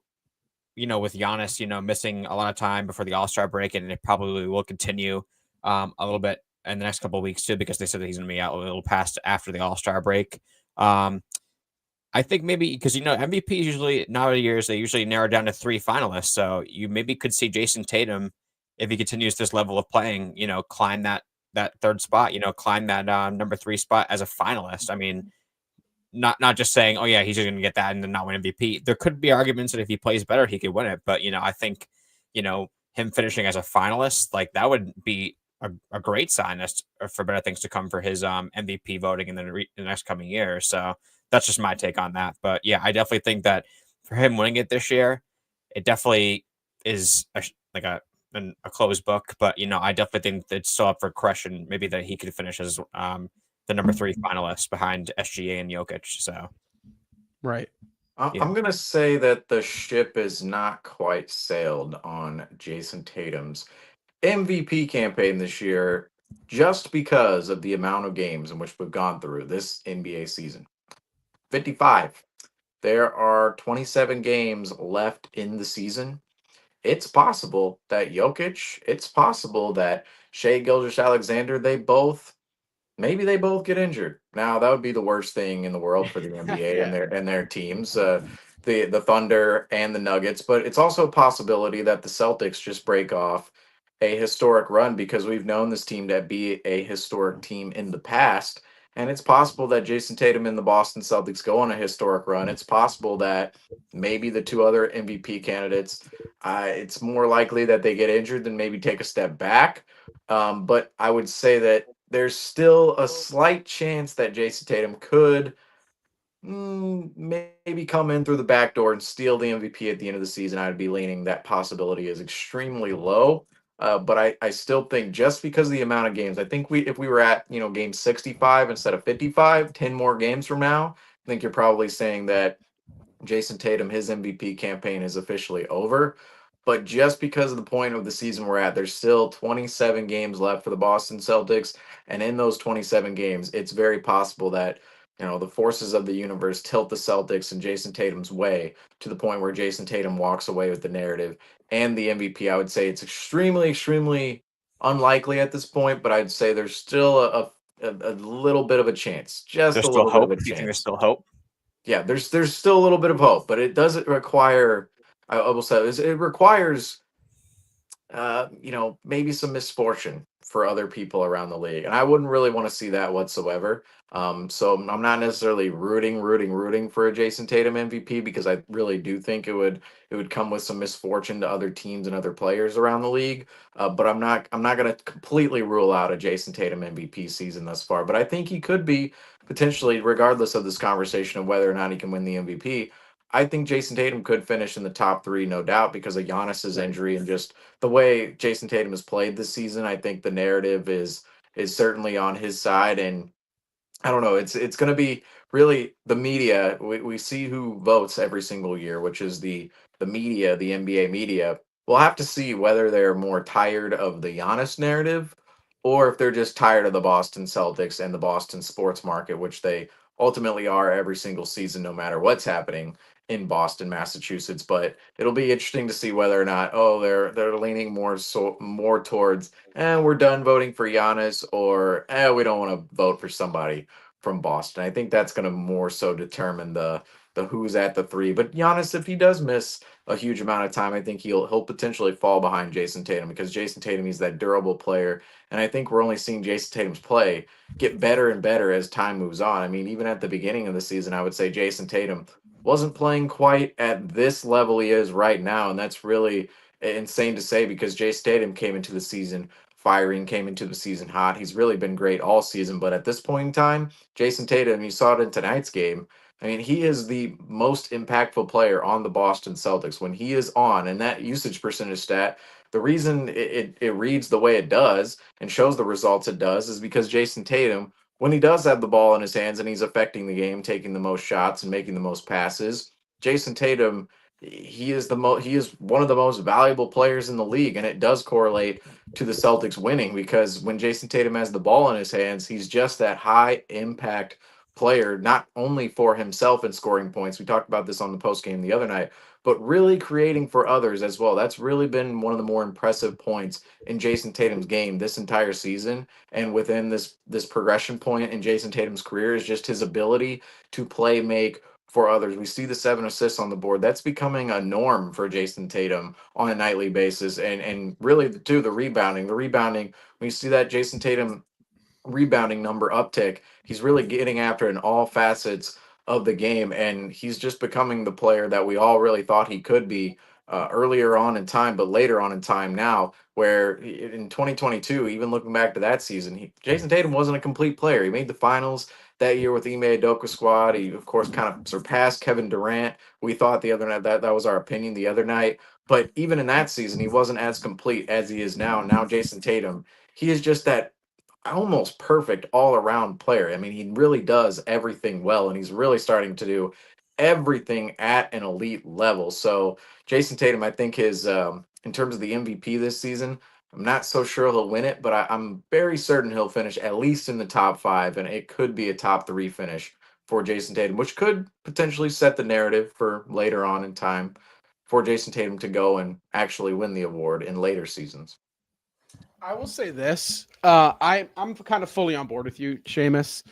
Giannis, missing a lot of time before the All-Star break, and it probably will continue a little bit in the next couple of weeks too, because they said that he's going to be out a little past after the All-Star break. I think maybe because, MVP usually nowadays, they usually narrow down to 3 finalists. So you maybe could see Jason Tatum, if he continues this level of playing, climb that third spot, climb that number 3 spot as a finalist. I mean, not just saying, oh yeah, he's just going to get that and then not win MVP. There could be arguments that if he plays better, he could win it. But, I think, him finishing as a finalist, like that would be a great sign for better things to come for his MVP voting in the next coming year. So that's just my take on that. But yeah, I definitely think that for him winning it this year, it definitely is a closed book. But, I definitely think it's still up for question. Maybe that he could finish as the number 3 finalist behind SGA and Jokic. So, right. I'm going to say that the ship is not quite sailed on Jason Tatum's MVP campaign this year, just because of the amount of games in which we've gone through this NBA season. 55. There are 27 games left in the season. It's possible that Jokic, it's possible that Shai Gilgeous-Alexander, maybe they both get injured. Now that would be the worst thing in the world for the NBA Yeah. and their teams, the Thunder and the Nuggets. But it's also a possibility that the Celtics just break off a historic run, because we've known this team to be a historic team in the past. And it's possible that Jason Tatum and the Boston Celtics go on a historic run. It's possible that maybe the 2 other MVP candidates, it's more likely that they get injured than maybe take a step back. But I would say that there's still a slight chance that Jason Tatum could maybe come in through the back door and steal the MVP at the end of the season. I'd be leaning that possibility is extremely low. But I still think, just because of the amount of games, I think if we were at, game 65 instead of 55, 10 more games from now, I think you're probably saying that Jason Tatum, his MVP campaign is officially over. But just because of the point of the season we're at, there's still 27 games left for the Boston Celtics. And in those 27 games, it's very possible that, the forces of the universe tilt the Celtics and Jason Tatum's way, to the point where Jason Tatum walks away with the narrative and the MVP. I would say it's extremely, extremely unlikely at this point, but I'd say there's still a little bit of a chance, just There's a still little bit of hope. a Do you think there's chance. still hope? Yeah, there's still a little bit of hope, but it doesn't require. I will say this, it requires maybe some misfortune for other people around the league. And I wouldn't really want to see that whatsoever. So I'm not necessarily rooting for a Jason Tatum MVP because I really do think it would come with some misfortune to other teams and other players around the league. But I'm not going to completely rule out a Jason Tatum MVP season thus far. But I think he could be potentially, regardless of this conversation of whether or not he can win the MVP. I think Jason Tatum could finish in the top three, no doubt, because of Giannis's injury and just the way Jason Tatum has played this season. I think the narrative is certainly on his side, and I don't know. It's going to be really the media. We see who votes every single year, which is the media, the NBA media. We'll have to see whether they're more tired of the Giannis narrative or if they're just tired of the Boston Celtics and the Boston sports market, which they ultimately are every single season, no matter what's happening in Boston, Massachusetts. But it'll be interesting to see whether or not they're leaning more towards we're done voting for Giannis, or we don't want to vote for somebody from Boston. I think that's going to more so determine the who's at the three. But Giannis, if he does miss a huge amount of time, I think he'll potentially fall behind Jason Tatum because Jason Tatum, he's that durable player, and I think we're only seeing Jason Tatum's play get better and better as time moves on. I mean, even at the beginning of the season, I would say Jason Tatum wasn't playing quite at this level he is right now, and that's really insane to say because Jason Tatum came into the season firing, came into the season hot. He's really been great all season, but at this point in time, Jason Tatum, you saw it in tonight's game. I mean, he is the most impactful player on the Boston Celtics when he is on, and that usage percentage stat. The reason it reads the way it does and shows the results it does is because Jason Tatum, when he does have the ball in his hands and he's affecting the game, taking the most shots and making the most passes, Jason Tatum, he is one of the most valuable players in the league, and it does correlate to the Celtics winning because when Jason Tatum has the ball in his hands, he's just that high impact player, not only for himself in scoring points. We talked about this on the post game the other night, but really creating for others as well. That's really been one of the more impressive points in Jason Tatum's game this entire season. And within this progression point in Jason Tatum's career is just his ability to play make for others. We see the 7 assists on the board. That's becoming a norm for Jason Tatum on a nightly basis. And really too the rebounding. When you see that Jason Tatum rebounding number uptick, he's really getting after in all facets of the game, and he's just becoming the player that we all really thought he could be earlier on in time, but later on in time now, where in 2022, even looking back to that season, Jason Tatum wasn't a complete player. He made the finals that year with Ime Udoka squad. He, of course, kind of surpassed Kevin Durant. We thought the other night that was our opinion the other night. But even in that season, he wasn't as complete as he is now. Now, Jason Tatum, he is just that almost perfect all around player. I mean, he really does everything well, and he's really starting to do everything at an elite level. So, Jason Tatum, I think his in terms of the MVP this season, I'm not so sure he'll win it, but I'm very certain he'll finish at least in the top five, and it could be a top three finish for Jason Tatum, which could potentially set the narrative for later on in time for Jason Tatum to go and actually win the award in later seasons. I will say this. I'm kind of fully on board with you, Seamus.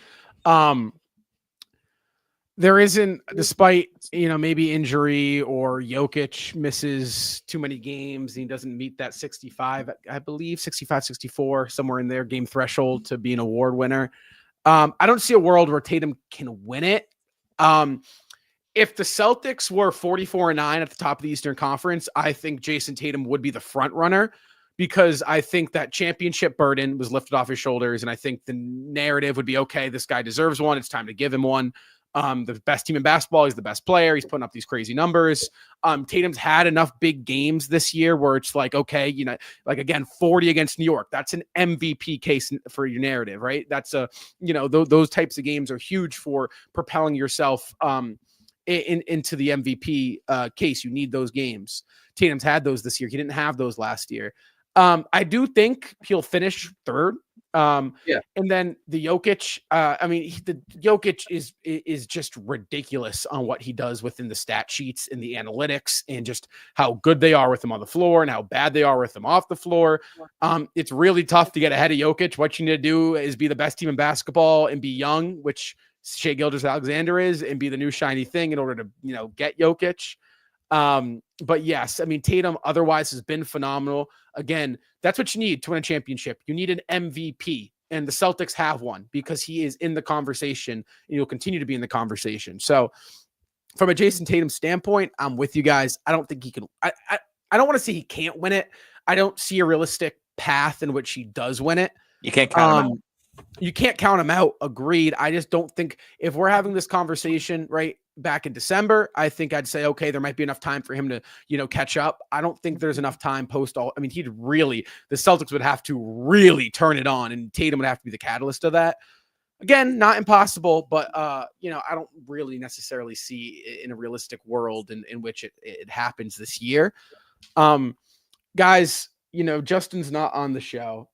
There isn't, despite, maybe injury or Jokic misses too many games, he doesn't meet that 65, I believe 65, 64, somewhere in there game threshold to be an award winner. I don't see a world where Tatum can win it. If the Celtics were 44-9 at the top of the Eastern Conference, I think Jason Tatum would be the front runner, because I think that championship burden was lifted off his shoulders. And I think the narrative would be, okay, this guy deserves one. It's time to give him one. The best team in basketball. He's the best player. He's putting up these crazy numbers. Tatum's had enough big games this year where it's like, okay, like again, 40 against New York. That's an MVP case for your narrative, right? That's those types of games are huge for propelling yourself into the MVP case. You need those games. Tatum's had those this year. He didn't have those last year. I do think he'll finish third. Yeah. And then the Jokic, the Jokic is just ridiculous on what he does within the stat sheets and the analytics and just how good they are with him on the floor and how bad they are with him off the floor. It's really tough to get ahead of Jokic. What you need to do is be the best team in basketball and be young, which Shai Gilgeous-Alexander is, and be the new shiny thing in order to, get Jokic. But yes, I mean, Tatum otherwise has been phenomenal. Again, that's what you need to win a championship. You need an MVP, and the Celtics have one because he is in the conversation and he'll continue to be in the conversation. So from a Jason Tatum standpoint, I'm with you guys. I don't think he can, I don't want to say he can't win it. I don't see a realistic path in which he does win it. You can't count him out. You can't count him out. Agreed. I just don't think if we're having this conversation right back in December, I think I'd say, okay, there might be enough time for him to, catch up. I don't think there's enough time post all. I mean, the Celtics would have to really turn it on and Tatum would have to be the catalyst of that. Again, not impossible, but, I don't really necessarily see in a realistic world in which it happens this year. Guys, Justin's not on the show.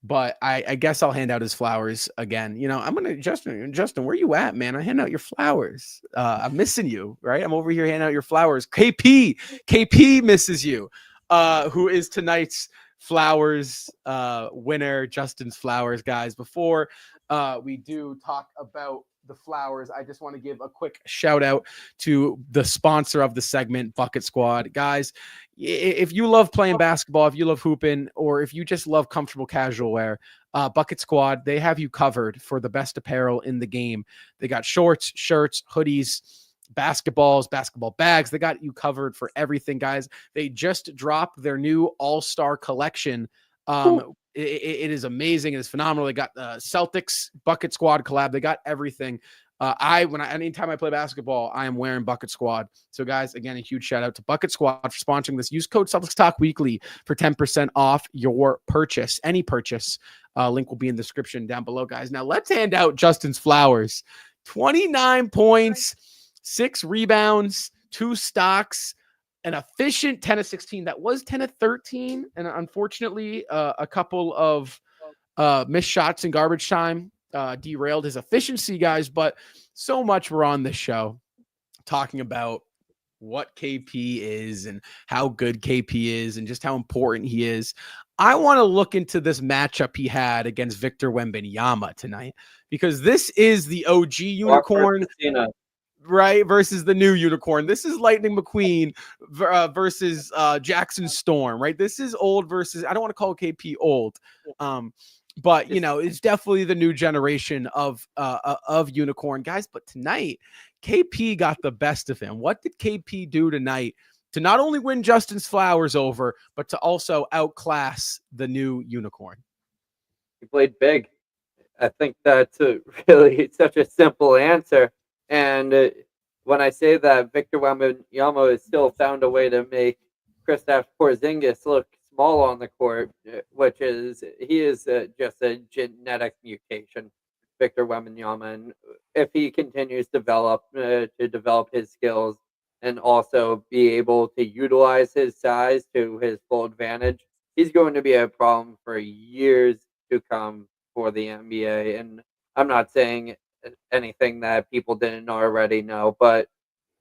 But I guess I'll hand out his flowers again. I'm going to, Justin, where you at, man? I hand out your flowers. I'm missing you, right? I'm over here handing out your flowers. KP misses you, who is tonight's flowers winner, Justin's flowers, guys. Before we do talk about the flowers, I just want to give a quick shout out to the sponsor of the segment, Bucket Squad. Guys, if you love playing basketball, if you love hooping, or if you just love comfortable casual wear, Bucket Squad, they have you covered for the best apparel in the game. They got shorts, shirts, hoodies, basketballs, basketball bags. They got you covered for everything, guys. They just dropped their new all-star collection. It is amazing. It is phenomenal. They got the Celtics Bucket Squad collab. They got everything. Anytime I play basketball, I am wearing Bucket Squad. So guys, again, a huge shout out to Bucket Squad for sponsoring this. Use code Celtics Talk Weekly for 10% off your purchase, any purchase. Link will be in the description down below, guys. Now let's hand out Justin's flowers. 29 points, 6 rebounds, 2 stocks, an efficient 10 of 16. That was 10 of 13. And unfortunately, a couple of missed shots in garbage time derailed his efficiency, guys. But so much we're on this show talking about what KP is and how good KP is and just how important he is. I want to look into this matchup he had against Victor Wembanyama tonight, because this is the OG unicorn, right, versus the new unicorn. This is Lightning McQueen versus Jackson Storm, right? This is old versus, I don't want to call KP old, but it's definitely the new generation of unicorn, guys. But tonight, KP got the best of him. What did KP do tonight to not only win Justin's flowers over, but to also outclass the new unicorn? He played big. I think that's really such a simple answer. And when I say that, Victor Wembanyama has still found a way to make Kristaps Porzingis look small on the court, which is he is just a genetic mutation, Victor Wembanyama. And if he continues to develop his skills and also be able to utilize his size to his full advantage, he's going to be a problem for years to come for the NBA. And I'm not saying anything that people didn't already know, but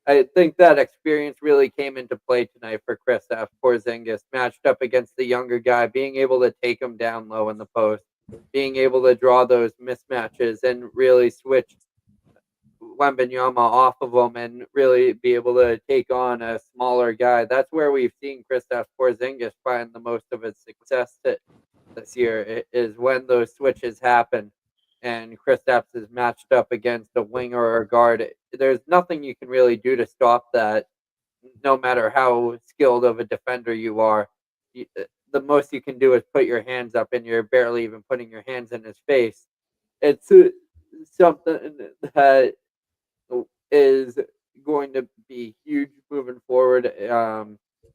I think that experience really came into play tonight for Kristaps Porzingis, matched up against the younger guy, being able to take him down low in the post, being able to draw those mismatches and really switch Wembanyama off of him and really be able to take on a smaller guy. That's where we've seen Kristaps Porzingis find the most of his success this year, is when those switches happen and Kristaps is matched up against a winger or a guard. There's nothing you can really do to stop that, no matter how skilled of a defender you are. The most you can do is put your hands up, and you're barely even putting your hands in his face. It's something that is going to be huge moving forward.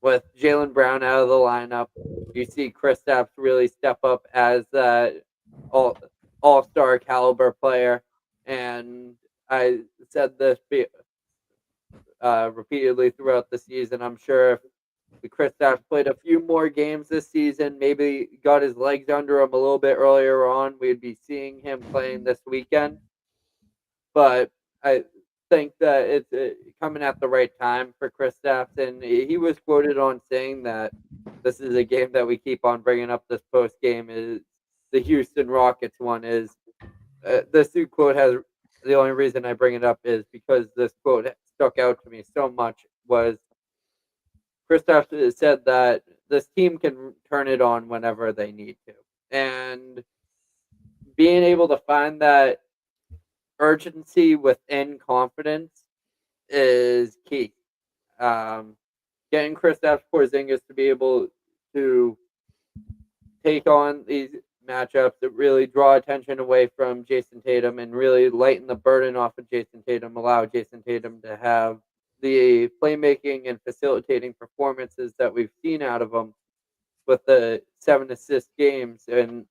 With Jaylen Brown out of the lineup, you see Kristaps really step up as that all-star caliber player. And I said this repeatedly throughout the season. I'm sure if Kristaps played a few more games this season, maybe got his legs under him a little bit earlier on, we'd be seeing him playing this weekend. But I think that it's coming at the right time for Kristaps, and he was quoted on saying that this is a game that we keep on bringing up this post game is the Houston Rockets one is this quote has the only reason I bring it up is because this quote stuck out to me so much was Kristaps said that this team can turn it on whenever they need to, and being able to find that urgency within confidence is key. Getting Kristaps Porzingis to be able to take on these matchups that really draw attention away from Jason Tatum and really lighten the burden off of Jason Tatum, allow Jason Tatum to have the playmaking and facilitating performances that we've seen out of him with the 7 assist games and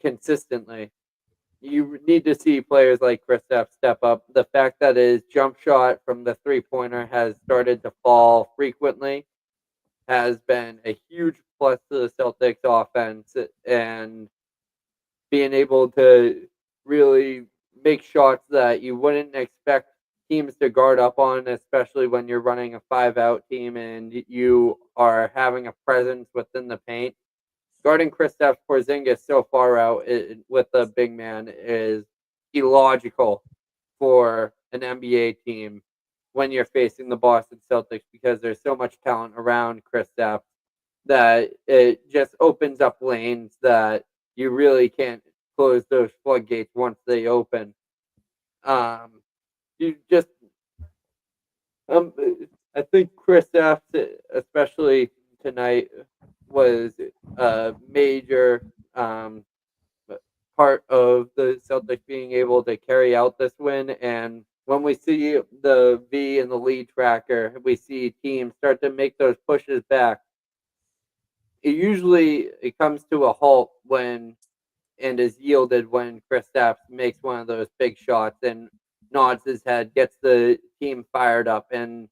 consistently. You need to see players like Kristaps step up. The fact that his jump shot from the three-pointer has started to fall frequently has been a huge plus to the Celtics offense, and being able to really make shots that you wouldn't expect teams to guard up on, especially when you're running a 5-out team and you are having a presence within the paint. Guarding Kristaps Porzingis so far out with the big man is illogical for an NBA team when you're facing the Boston Celtics because there's so much talent around Kristaps that it just opens up lanes that you really can't close those floodgates once they open. You just, I think Kristaps, especially tonight, was a major part of the Celtics being able to carry out this win. And when we see the V and the lead tracker, we see teams start to make those pushes back. It comes to a halt when and is yielded when Kristaps makes one of those big shots and nods his head, gets the team fired up, and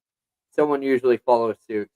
someone usually follows suit.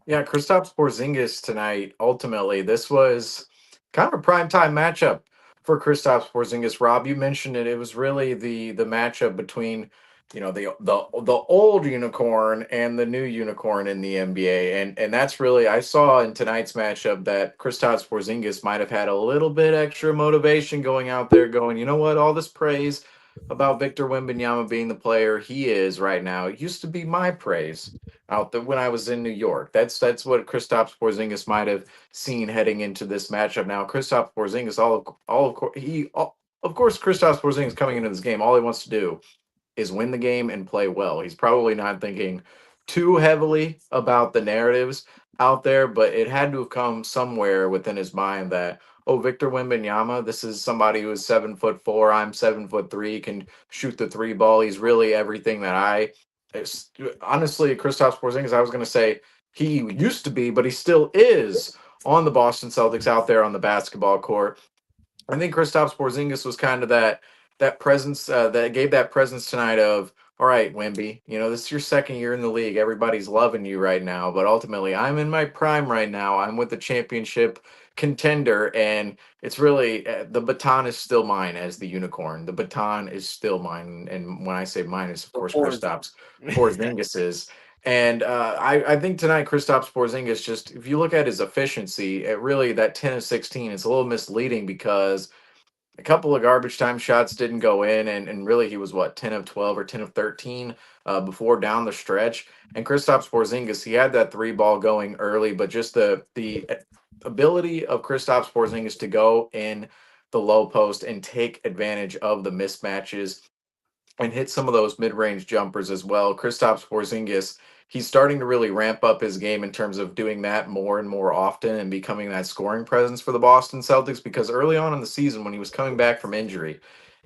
Yeah, Kristaps Porzingis tonight. Ultimately, this was kind of a primetime matchup for Kristaps Porzingis. Rob, you mentioned it. It was really the matchup between the old unicorn and the new unicorn in the NBA, and that's really I saw in tonight's matchup that Kristaps Porzingis might have had a little bit extra motivation going out there, going, you know what, all this praise about Victor Wembanyama being the player he is right now, it used to be my praise out there when I was in New York. That's what Kristaps Porzingis might have seen heading into this matchup. Now, Kristaps Porzingis, of course, Kristaps Porzingis coming into this game, all he wants to do is win the game and play well. He's probably not thinking too heavily about the narratives out there, but it had to have come somewhere within his mind that, oh, Victor Wembanyama, this is somebody who is 7'4". I'm 7'3", can shoot the three ball. He's really everything that honestly, Kristaps Porzingis, I was going to say he used to be, but he still is on the Boston Celtics out there on the basketball court. I think Kristaps Porzingis was kind of that presence that gave that presence tonight of, all right, Wemby, this is your second year in the league. Everybody's loving you right now, but ultimately I'm in my prime right now. I'm with the championship contender, and it's really the baton is still mine as the unicorn. The baton is still mine, and when I say mine, it's of course Kristaps Porzingis's. And I think tonight Kristaps Porzingis, just if you look at his efficiency, it really that 10 of 16, it's a little misleading because a couple of garbage time shots didn't go in, and really he was 10 of 12 or 10 of 13 before down the stretch. And Kristaps Porzingis, he had that three ball going early, but just the ability of Kristaps Porzingis to go in the low post and take advantage of the mismatches and hit some of those mid-range jumpers as well. Kristaps Porzingis, he's starting to really ramp up his game in terms of doing that more and more often and becoming that scoring presence for the Boston Celtics, because early on in the season when he was coming back from injury,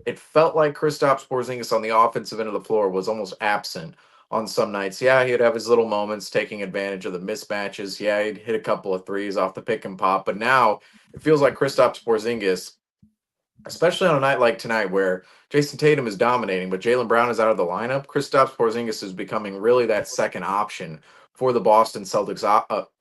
it felt like Kristaps Porzingis on the offensive end of the floor was almost absent on some nights. Yeah, he'd have his little moments taking advantage of the mismatches. Yeah, he'd hit a couple of threes off the pick and pop, but now it feels like Kristaps Porzingis especially on a night like tonight where Jason Tatum is dominating, but Jaylen Brown is out of the lineup. Kristaps Porzingis is becoming really that second option for the Boston Celtics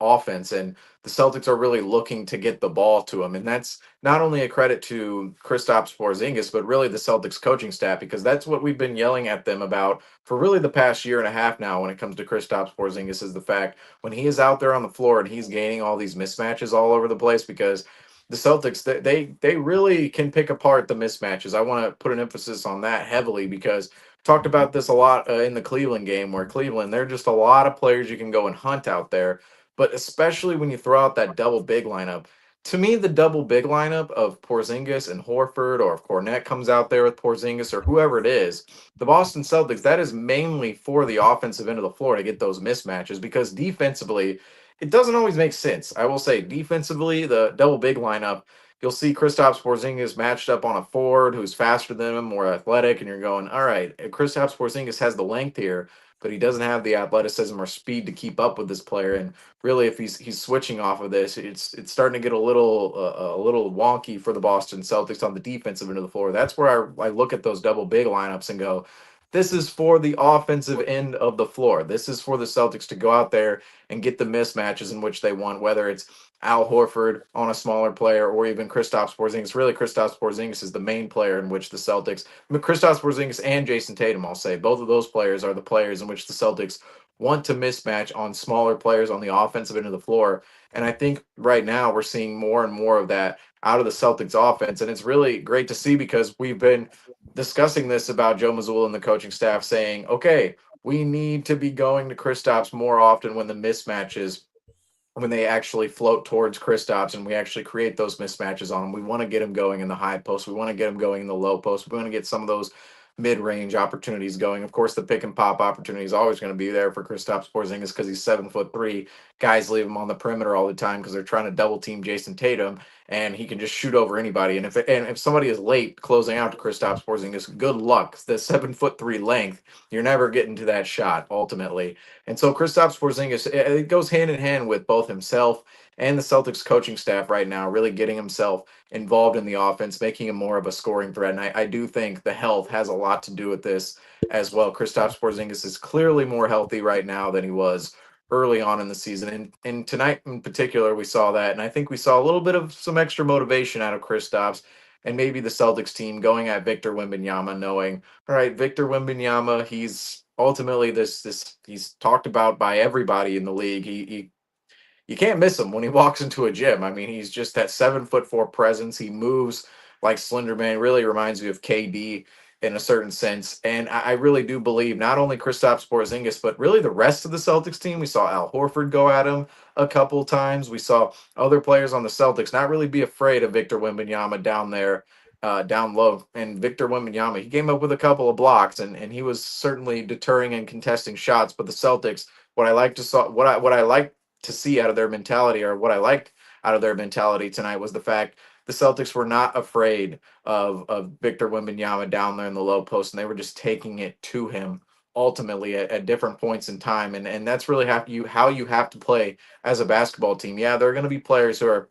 offense, and the Celtics are really looking to get the ball to him, and that's not only a credit to Kristaps Porzingis, but really the Celtics coaching staff, because that's what we've been yelling at them about for really the past year and a half now when it comes to Kristaps Porzingis, is the fact when he is out there on the floor and he's gaining all these mismatches all over the place, because the Celtics, they really can pick apart the mismatches. I want to put an emphasis on that heavily because talked about this a lot in the Cleveland game, where Cleveland, there are just a lot of players you can go and hunt out there, but especially when you throw out that double big lineup. To me, the double big lineup of Porzingis and Horford, or if Cornette comes out there with Porzingis or whoever it is, the Boston Celtics, that is mainly for the offensive end of the floor to get those mismatches, because defensively, it doesn't always make sense. I will say defensively, the double big lineup, you'll see Kristaps Porzingis matched up on a forward who's faster than him, more athletic, and you're going, all right, Kristaps Porzingis has the length here, but he doesn't have the athleticism or speed to keep up with this player. And really, if he's switching off of this, it's starting to get a little wonky for the Boston Celtics on the defensive end of the floor. That's where I look at those double big lineups and go, this is for the offensive end of the floor. This is for the Celtics to go out there and get the mismatches in which they want, whether it's Al Horford on a smaller player or even Kristaps Porzingis. Really, Kristaps Porzingis is the main player in which the Celtics, Kristaps Porzingis and Jason Tatum, I'll say, both of those players are the players in which the Celtics want to mismatch on smaller players on the offensive end of the floor. And I think right now we're seeing more and more of that out of the Celtics offense. And it's really great to see, because we've been discussing this about Joe Mazzulla and the coaching staff, saying, okay, we need to be going to Kristaps more often when the mismatches, when they actually float towards Kristaps and we actually create those mismatches on him. We want to get him going in the high post. We want to get him going in the low post. We want to get some of those mid-range opportunities going. Of course, the pick and pop opportunity is always going to be there for Kristaps Porzingis because he's 7'3". Guys leave him on the perimeter all the time because they're trying to double team Jason Tatum, and he can just shoot over anybody. And if somebody is late closing out to Kristaps Porzingis, good luck. The 7'3" length, you're never getting to that shot ultimately. And so Kristaps Porzingis, it goes hand in hand with both himself and the Celtics coaching staff right now, really getting himself involved in the offense, making him more of a scoring threat. And I do think the health has a lot to do with this as well. Kristaps Porzingis is clearly more healthy right now than he was early on in the season. And tonight in particular, we saw that. And I think we saw a little bit of some extra motivation out of Kristaps and maybe the Celtics team going at Victor Wembanyama, knowing, all right, Victor Wembanyama, he's ultimately this he's talked about by everybody in the league. He you can't miss him when he walks into a gym. I mean, he's just that 7'4" presence. He moves like Slender Man. Really reminds me of KD in a certain sense. And I really do believe not only Kristaps Porzingis, but really the rest of the Celtics team. We saw Al Horford go at him a couple times. We saw other players on the Celtics not really be afraid of Victor Wembanyama down there, down low. And Victor Wembanyama, he came up with a couple of blocks, and he was certainly deterring and contesting shots. But the Celtics, what I like to see out of their mentality, or what I liked out of their mentality tonight, was the fact the Celtics were not afraid of Victor Wembanyama down there in the low post, and they were just taking it to him ultimately at different points in time. And that's really how you have to play as a basketball team. Yeah, there are going to be players who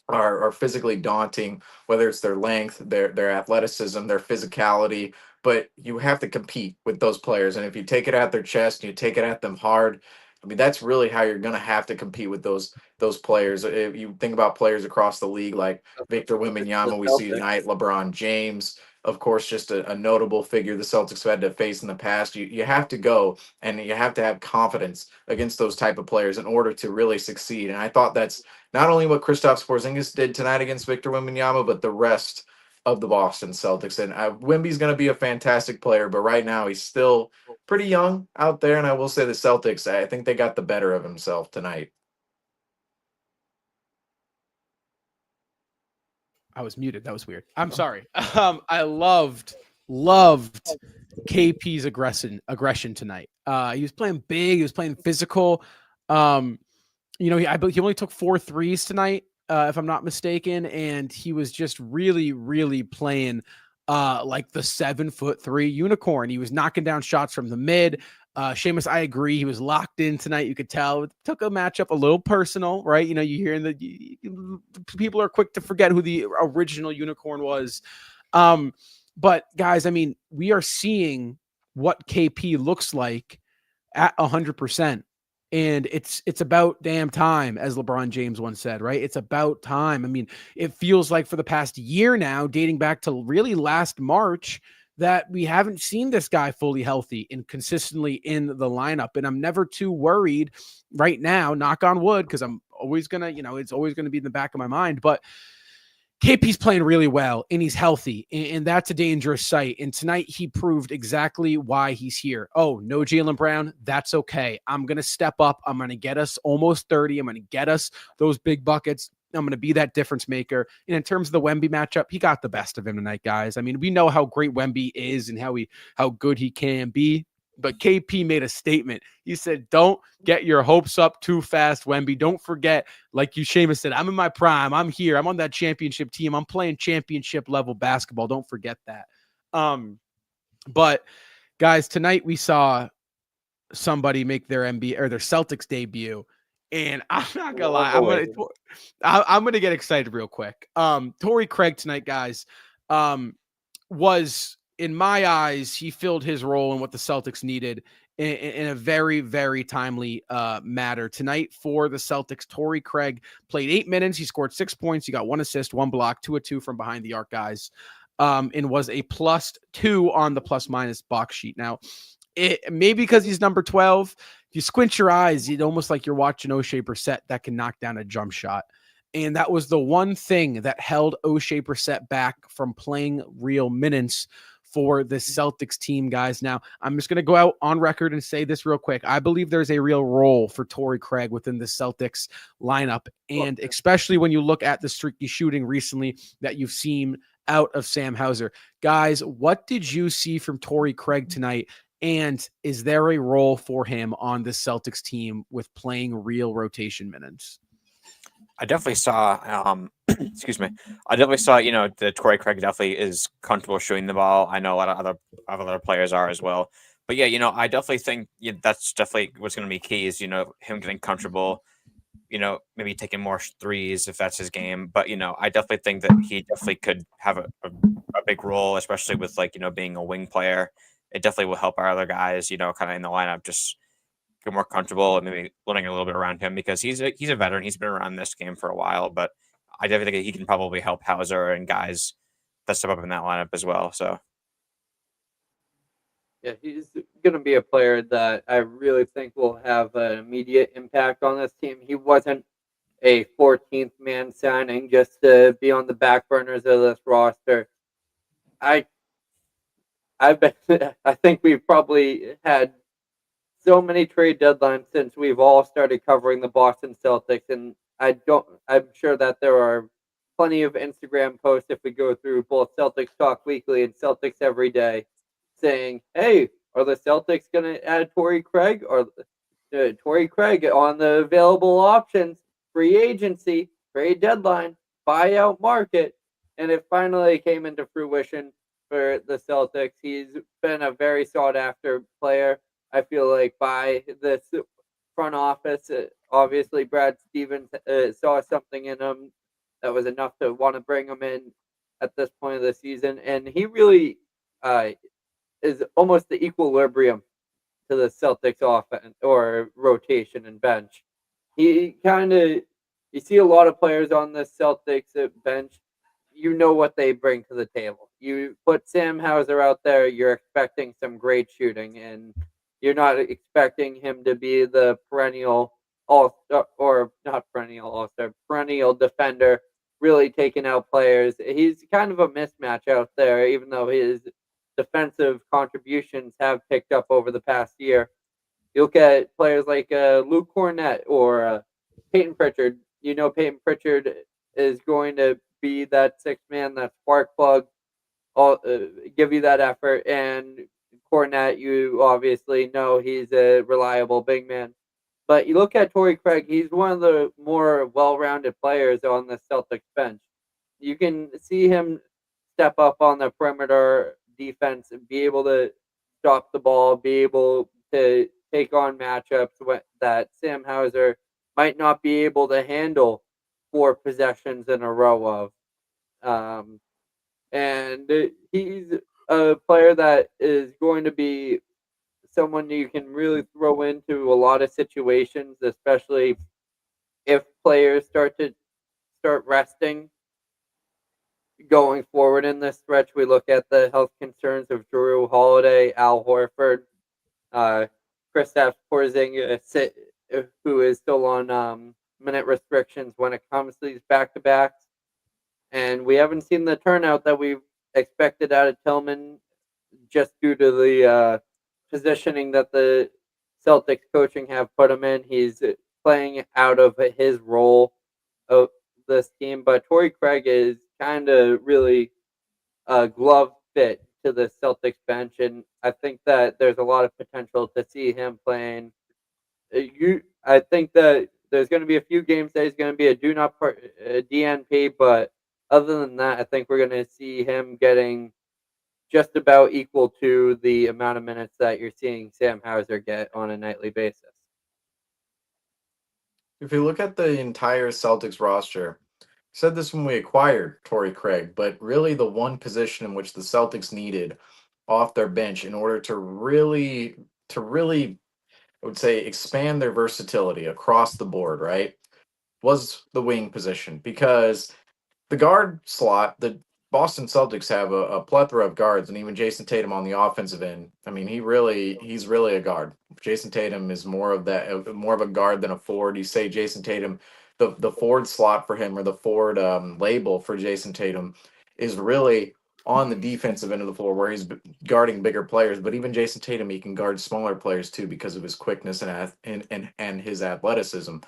are physically daunting, whether it's their length, their athleticism, their physicality, but you have to compete with those players. And if you take it at their chest and you take it at them hard, I mean, that's really how you're going to have to compete with those players. If you think about players across the league like Victor Wembanyama, we see tonight, LeBron James, of course, just a notable figure the Celtics have had to face in the past. You have to go and you have to have confidence against those type of players in order to really succeed. And I thought that's not only what Kristaps Porzingis did tonight against Victor Wembanyama, but the rest of the Boston Celtics. And Wemby's going to be a fantastic player, but right now he's still pretty young out there. And I will say the Celtics, I think they got the better of himself tonight. I was muted. That was weird. I'm sorry. I loved KP's aggression tonight. He was playing big. He was playing physical. He only took 4 threes tonight, if I'm not mistaken, and he was just really, really playing like the 7'3" unicorn. He was knocking down shots from the mid. Seamus, I agree. He was locked in tonight. You could tell. It took a matchup a little personal, right? You know, you hear people are quick to forget who the original unicorn was. But guys, I mean, we are seeing what KP looks like at 100%. And it's about damn time, as LeBron James once said, right? It's about time. I mean, it feels like for the past year now, dating back to really last March, that we haven't seen this guy fully healthy and consistently in the lineup. And I'm never too worried right now, knock on wood, because I'm always going to, it's always going to be in the back of my mind. But KP's playing really well and he's healthy, and that's a dangerous sight. And tonight he proved exactly why he's here. Oh, no Jaylen Brown. That's okay. I'm going to step up. I'm going to get us almost 30. I'm going to get us those big buckets. I'm going to be that difference maker. And in terms of the Wemby matchup, he got the best of him tonight, guys. I mean, we know how great Wemby is and how good he can be. But KP made a statement. He said, don't get your hopes up too fast, Wemby. Don't forget, like Seamus said, I'm in my prime. I'm here. I'm on that championship team. I'm playing championship level basketball. Don't forget that. But guys, tonight we saw somebody make their NBA or their Celtics debut. And I'm not gonna lie, I'm gonna get excited real quick. Torrey Craig tonight, guys, was, in my eyes, he filled his role in what the Celtics needed in a very, very timely matter. Tonight for the Celtics, Torrey Craig played 8 minutes. He scored 6 points. He got 1 assist, 1 block, 2 of 2 from behind the arc, guys, and was a +2 on the plus-minus box sheet. Now, maybe because he's number 12, if you squint your eyes, it's almost like you're watching O'Shea Brissett that can knock down a jump shot. And that was the one thing that held O'Shea Brissett back from playing real minutes for the Celtics team, guys. Now, I'm just going to go out on record and say this real quick. I believe there's a real role for Torrey Craig within the Celtics lineup, and especially when you look at the streaky shooting recently that you've seen out of Sam Hauser. Guys, what did you see from Torrey Craig tonight? And is there a role for him on the Celtics team with playing real rotation minutes? I definitely saw, excuse me. I definitely saw, that Torrey Craig definitely is comfortable shooting the ball. I know a lot of other players are as well. But yeah, I definitely think that's definitely what's going to be key is, him getting comfortable, maybe taking more threes if that's his game. But, I definitely think that he definitely could have a big role, especially with being a wing player. It definitely will help our other guys, kind of in the lineup, just get more comfortable and maybe learning a little bit around him because he's a veteran. He's been around this game for a while, but I definitely think he can probably help Hauser and guys that step up in that lineup as well. So, yeah, he's going to be a player that I really think will have an immediate impact on this team. He wasn't a 14th man signing just to be on the back burners of this roster. I think we've probably had so many trade deadlines since we've all started covering the Boston Celtics, and I'm sure that there are plenty of Instagram posts if we go through both Celtics Talk Weekly and Celtics Every Day saying, hey, are the Celtics going to add Torrey Craig? Or Torrey Craig on the available options, free agency, trade deadline, buyout market, and it finally came into fruition for the Celtics. He's been a very sought-after player, I feel like, by this front office. Obviously, Brad Stevens saw something in him that was enough to want to bring him in at this point of the season. And he really is almost the equilibrium to the Celtics offense or rotation and bench. You see a lot of players on the Celtics bench, what they bring to the table. You put Sam Hauser out there, you're expecting some great shooting, and you're not expecting him to be the perennial all-star, or not perennial all-star, perennial defender, really taking out players. He's kind of a mismatch out there, even though his defensive contributions have picked up over the past year. You look at players like Luke Cornett or Peyton Pritchard. Peyton Pritchard is going to be that sixth man, that spark plug, give you that effort. And Cornett, you obviously know he's a reliable big man. But you look at Torrey Craig, he's one of the more well-rounded players on the Celtics bench. You can see him step up on the perimeter defense and be able to stop the ball, be able to take on matchups that Sam Hauser might not be able to handle 4 possessions in a row of. And he's a player that is going to be someone you can really throw into a lot of situations, especially if players start resting going forward in this stretch. We look at the health concerns of Drew Holiday, Al Horford, Kristaps Porzingis, who is still on minute restrictions when it comes to these back-to-backs. And we haven't seen the turnout that we expected out of Tillman just due to the positioning that the Celtics coaching have put him in. He's playing out of his role of this team, but Torrey Craig is kind of really a glove fit to the Celtics bench, and I think that there's a lot of potential to see him playing. I think that there's going to be a few games that he's going to be a DNP, but other than that, I think we're going to see him getting just about equal to the amount of minutes that you're seeing Sam Hauser get on a nightly basis. If you look at the entire Celtics roster, I said this when we acquired Torrey Craig, but really the one position in which the Celtics needed off their bench in order to really, I would say, expand their versatility across the board, right, was the wing position. Because the guard slot, the Boston Celtics have a plethora of guards, and even Jason Tatum on the offensive end. I mean, he's really a guard. Jason Tatum is more of a guard than a forward. You say Jason Tatum, the forward slot for him, or the forward label for Jason Tatum, is really on the defensive end of the floor where he's guarding bigger players. But even Jason Tatum, he can guard smaller players too because of his quickness and his athleticism.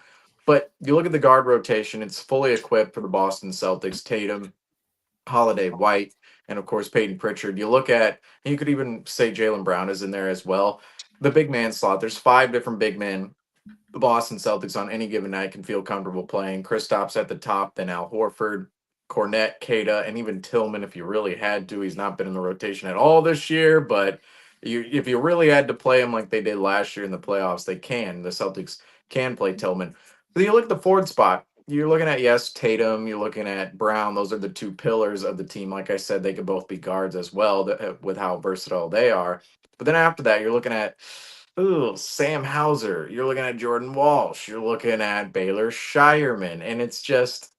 But you look at the guard rotation, it's fully equipped for the Boston Celtics. Tatum, Holiday, White, and of course Peyton Pritchard. You look at, and you could even say Jaylen Brown is in there as well. The big man slot, there's 5 different big men the Boston Celtics on any given night can feel comfortable playing. Kristaps at the top, then Al Horford, Cornette, Kada, and even Tillman if you really had to. He's not been in the rotation at all this year, but if you really had to play him like they did last year in the playoffs, they can. The Celtics can play Tillman. So you look at the forward spot. You're looking at, yes, Tatum. You're looking at Brown. Those are the 2 pillars of the team. Like I said, they could both be guards as well with how versatile they are. But then after that, you're looking at Sam Hauser. You're looking at Jordan Walsh. You're looking at Baylor Shireman. And it's just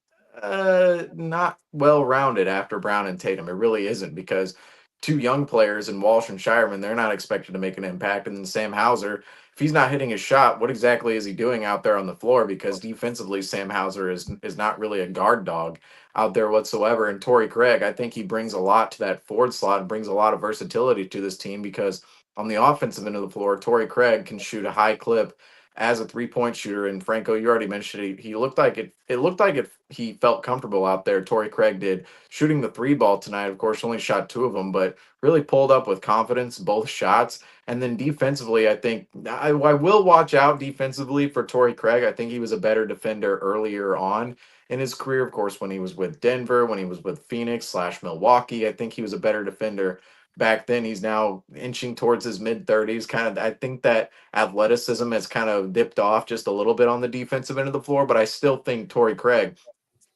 not well-rounded after Brown and Tatum. It really isn't, because 2 young players in Walsh and Shireman, they're not expected to make an impact. And then Sam Hauser, if he's not hitting his shot, what exactly is he doing out there on the floor? Because defensively, Sam Hauser is not really a guard dog out there whatsoever. And Torrey Craig, I think he brings a lot to that forward slot and brings a lot of versatility to this team, because on the offensive end of the floor, Torrey Craig can shoot a high clip as a 3-point shooter. And Franco, you already mentioned it. He looked like it. It looked like if he felt comfortable out there. Torrey Craig did, shooting the 3 ball tonight. Of course, only shot 2 of them, but really pulled up with confidence both shots. And then defensively, I think I will watch out defensively for Torrey Craig. I think he was a better defender earlier on in his career. Of course, when he was with Denver, when he was with Phoenix/Milwaukee, I think he was a better defender back then. He's now inching towards his mid-30s. Kind of, I think that athleticism has kind of dipped off just a little bit on the defensive end of the floor, but I still think Torrey Craig,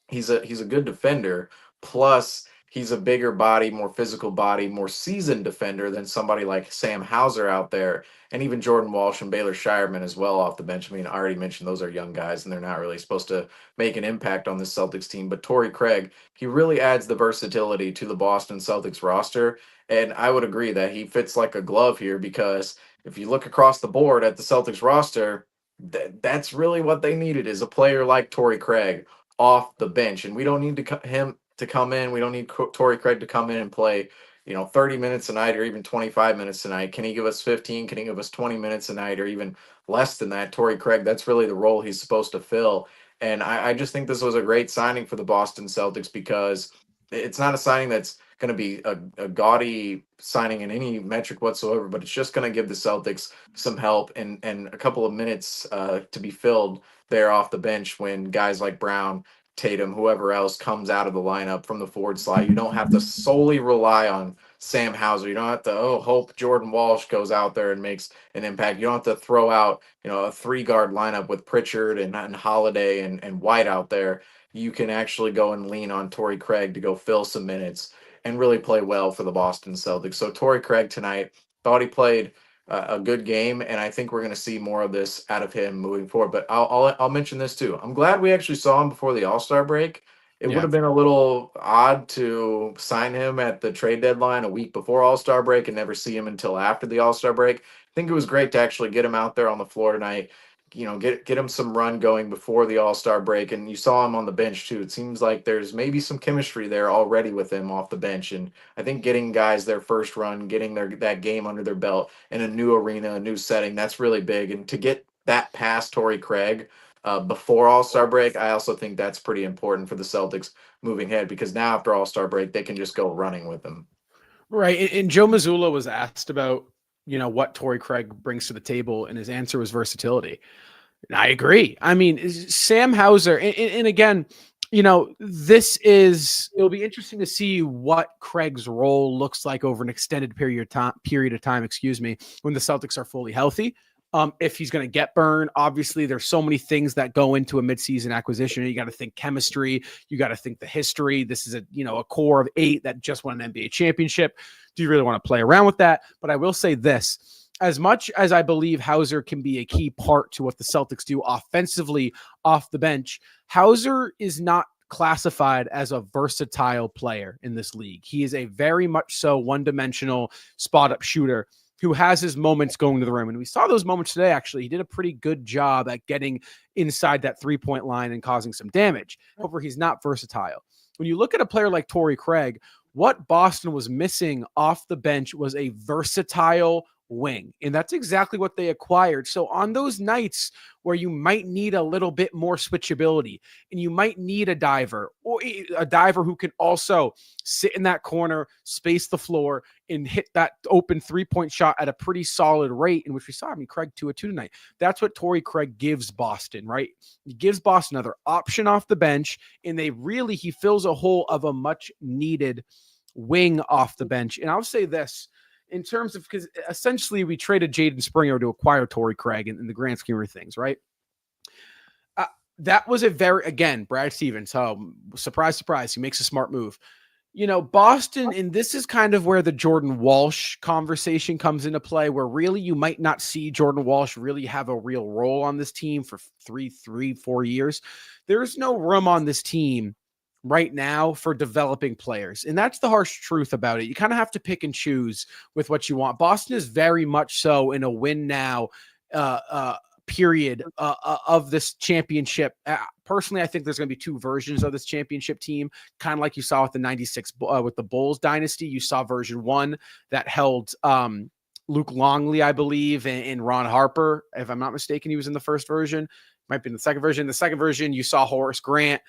he's a good defender. Plus, he's a bigger body, more physical body, more seasoned defender than somebody like Sam Hauser out there, and even Jordan Walsh and Baylor Shireman as well off the bench. I mean, I already mentioned those are young guys, and they're not really supposed to make an impact on this Celtics team. But Torrey Craig, he really adds the versatility to the Boston Celtics roster, and I would agree that he fits like a glove here, because if you look across the board at the Celtics roster, that's really what they needed, is a player like Torrey Craig off the bench. And we don't need him to come in. We don't need Torrey Craig to come in and play, 30 minutes a night or even 25 minutes a night. Can he give us 15? Can he give us 20 minutes a night or even less than that? Torrey Craig, that's really the role he's supposed to fill. And I just think this was a great signing for the Boston Celtics, because it's not a signing that's going to be a gaudy signing in any metric whatsoever, but it's just going to give the Celtics some help and a couple of minutes to be filled there off the bench when guys like Brown, Tatum, whoever else comes out of the lineup from the forward slot. You don't have to solely rely on Sam Hauser. You don't have to hope Jordan Walsh goes out there and makes an impact. You don't have to throw out, a 3-guard lineup with Pritchard and Holiday and White out there. You can actually go and lean on Torrey Craig to go fill some minutes and really play well for the Boston Celtics. So Torrey Craig tonight, thought he played a good game, and I think we're going to see more of this out of him moving forward. But I'll mention this too. I'm glad we actually saw him before the All-Star break. It would have been a little odd to sign him at the trade deadline a week before All-Star break and never see him until after the All-Star break. I think it was great to actually get him out there on the floor tonight. Get him some run going before the All-Star break, and you saw him on the bench too. It seems like there's maybe some chemistry there already with him off the bench, and I think getting guys their first run, getting that game under their belt in a new arena, a new setting, that's really big. And to get that past Torrey Craig before All-Star break, I also think that's pretty important for the Celtics moving ahead, because now after All-Star break, they can just go running with him. Right. And Joe Mazzulla was asked about, what Torrey Craig brings to the table, and his answer was versatility. And I agree. I mean, Sam Hauser, and again, it'll be interesting to see what Craig's role looks like over an extended period of time, when the Celtics are fully healthy. If he's going to get burned, obviously there's so many things that go into a midseason acquisition. You got to think chemistry. You got to think the history. This is a core of 8 that just won an NBA championship. Do you really want to play around with that? But I will say this, as much as I believe Hauser can be a key part to what the Celtics do offensively off the bench, Hauser is not classified as a versatile player in this league. He is a very much so one-dimensional spot-up shooter who has his moments going to the rim. And we saw those moments today, actually. He did a pretty good job at getting inside that three-point line and causing some damage. However, he's not versatile. When you look at a player like Torrey Craig, what Boston was missing off the bench was a versatile wing. And that's exactly what they acquired. So on those nights where you might need a little bit more switchability, and you might need a diver, or a diver who can also sit in that corner, space the floor, and hit that open 3-point shot at a pretty solid rate, in which we saw, Craig 2 of 2 tonight. That's what Torrey Craig gives Boston, right? He gives Boston another option off the bench, and he fills a hole of a much needed wing off the bench. And I'll say this, in terms of, because essentially we traded Jaden Springer to acquire Torrey Craig in the grand scheme of things, right? That was Brad Stevens. Surprise, he makes a smart move. Boston, and this is kind of where the Jordan Walsh conversation comes into play, where really you might not see Jordan Walsh really have a real role on this team for 4 years. There's no room on this team right now for developing players. And that's the harsh truth about it. You kind of have to pick and choose with what you want. Boston is very much so in a win now period of this championship. Personally, I think there's going to be 2 versions of this championship team, kind of like you saw with the 96 with the Bulls dynasty. You saw version 1 that held Luke Longley, I believe, and Ron Harper. If I'm not mistaken, he was in the first version. Might be in the second version. The second version, you saw Horace Grant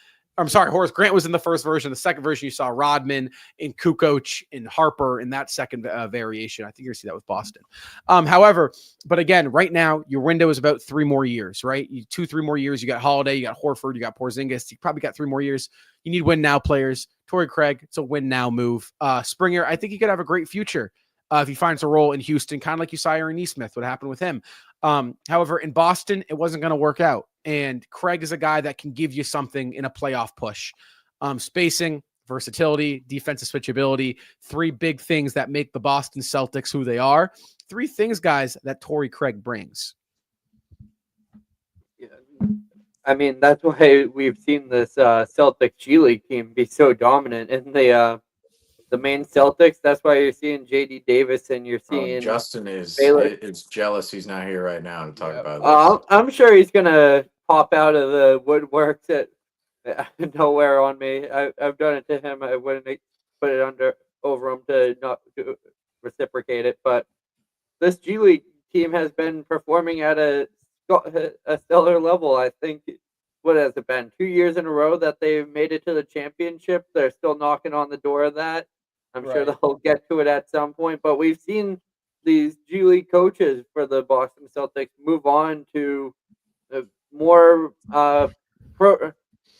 Horace Grant was in the first version. The second version, you saw Rodman and Kukoc and Harper in that second variation. I think you're going to see that with Boston. However, but again, right now, your window is about 3 more years, right? 2-3 more years. You got Holiday, you got Horford, you got Porzingis. You probably got 3 more years. You need win now players. Torrey Craig, it's a win now move. Springer, I think he could have a great future if he finds a role in Houston, kind of like you saw Aaron Nesmith, what happened with him. However, in Boston, it wasn't going to work out. And Craig is a guy that can give you something in a playoff push. Spacing, versatility, defensive switchability, 3 big things that make the Boston Celtics who they are. 3 things, guys, that Torrey Craig brings. Yeah. That's why we've seen this Celtic G League team be so dominant in the main Celtics. That's why you're seeing JD Davis and you're seeing Justin is jealous he's not here right now to talk about this. I'm sure he's gonna pop out of the woodworks at nowhere on me. I've done it to him. I wouldn't put it over him to not reciprocate it. But this G League team has been performing at a stellar level. I think, what has it been, 2 years in a row that they've made it to the championship? They're still knocking on the door of that. I'm sure they'll get to it at some point, but we've seen these G League coaches for the Boston Celtics move on to more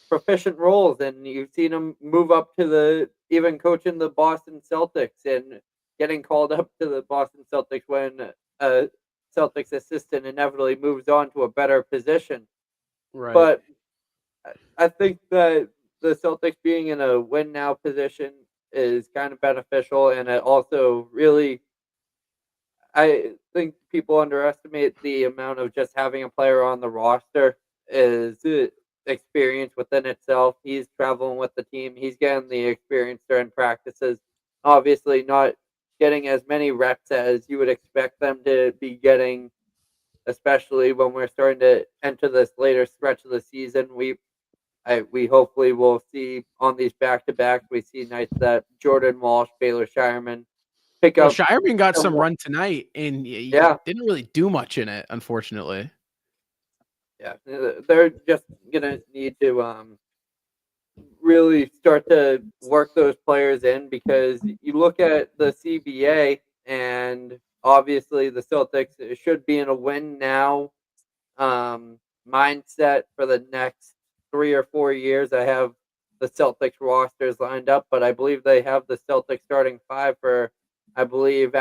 proficient roles, and you've seen him move up to even coaching the Boston Celtics and getting called up to the Boston Celtics when a Celtics assistant inevitably moves on to a better position. Right. But I think that the Celtics being in a win now position is kind of beneficial, and it also really, I think people underestimate the amount of just having a player on the roster is experience within itself. He's traveling with the team. He's getting the experience during practices. Obviously, not getting as many reps as you would expect them to be getting, especially when we're starting to enter this later stretch of the season. We hopefully will see on these back to backs. We see nights that Jordan Walsh, Baylor Shireman pick Well, up. Shireman got some somewhat- run tonight, and he Yeah. didn't really do much in it, unfortunately. Yeah, they're just gonna need to really start to work those players in, because you look at the CBA, and obviously the Celtics should be in a win now mindset for the next 3 or 4 years. I have the Celtics rosters lined up, but I believe they have the Celtics starting five for, I believe,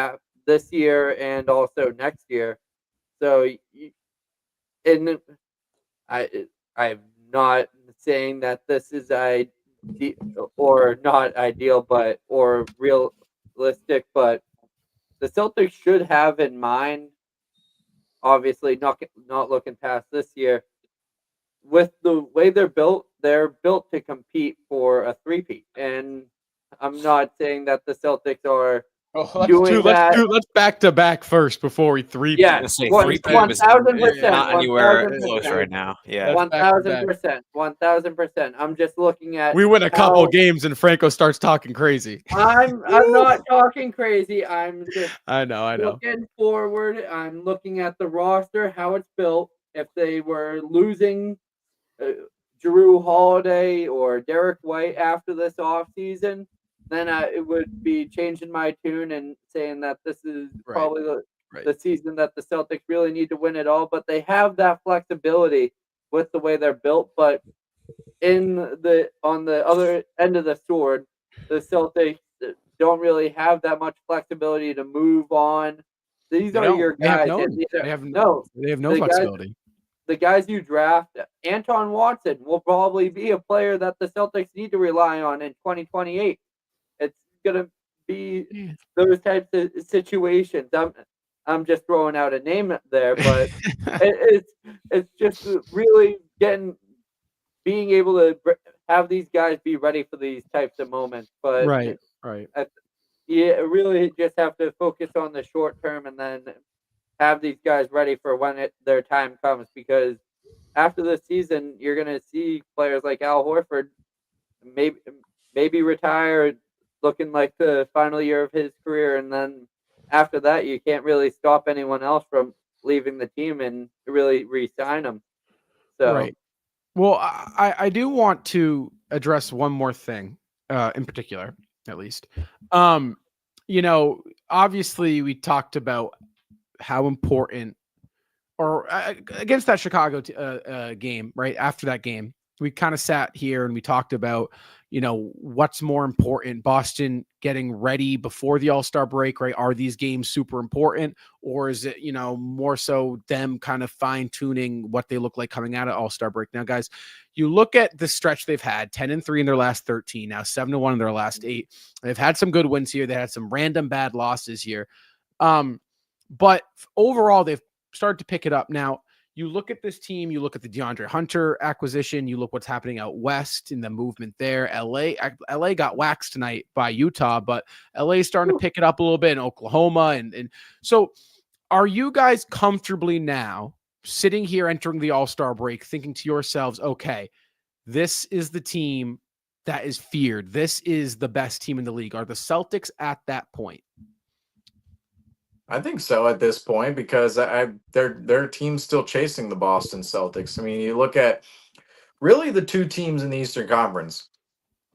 this year and also next year. So, and I'm not saying that this is or not ideal, but or realistic, but the Celtics should have in mind, obviously not looking past this year, with the way they're built to compete for a three-peat. And I'm not saying that the Celtics are doing that. Let's back to back first before we three-peat. Yeah, Let's say 1,000%. not anywhere 1,000%. close right now. Yeah. That's back to back. 1,000%. I'm just looking at. We win a couple how- games and Franco starts talking crazy. I'm not talking crazy. I'm just I know. looking forward. I'm looking at the roster, how it's built. If they were losing Drew Holiday or Derek White after this offseason, then it would be changing my tune and saying that this is probably the season that the Celtics really need to win it all. But they have that flexibility with the way they're built. But on the other end of the sword, the Celtics don't really have that much flexibility to move on. These are your guys. They have no flexibility. The guys you draft, Anton Watson will probably be a player that the Celtics need to rely on in 2028. It's gonna be those types of situations. I'm just throwing out a name there, but it's just really being able to have these guys be ready for these types of moments. But right. Really just have to focus on the short term and then have these guys ready for when their time comes, because after the season, you're going to see players like Al Horford maybe retire, looking like the final year of his career, and then after that, you can't really stop anyone else from leaving the team and really re-sign them. So, right. Well, I do want to address one more thing, in particular, at least. Obviously, we talked about how important, or against that Chicago game, right after that game, we kind of sat here and we talked about, what's more important, Boston getting ready before the All-Star break, right? Are these games super important, or is it, more so them kind of fine tuning what they look like coming out of All-Star break? Now, guys, you look at the stretch they've had, 10-3 in their last 13, now 7-1 in their last 8. They've had some good wins here. They had some random bad losses here. But overall, they've started to pick it up. Now, you look at this team, you look at the DeAndre Hunter acquisition, you look what's happening out west in the movement there. LA got waxed tonight by Utah, but LA is starting to pick it up a little bit in Oklahoma. And so are you guys comfortably now sitting here entering the All-Star break thinking to yourselves, okay, this is the team that is feared. This is the best team in the league. Are the Celtics at that point? I think so at this point, because their team's still chasing the Boston Celtics. I mean, you look at really the two teams in the Eastern Conference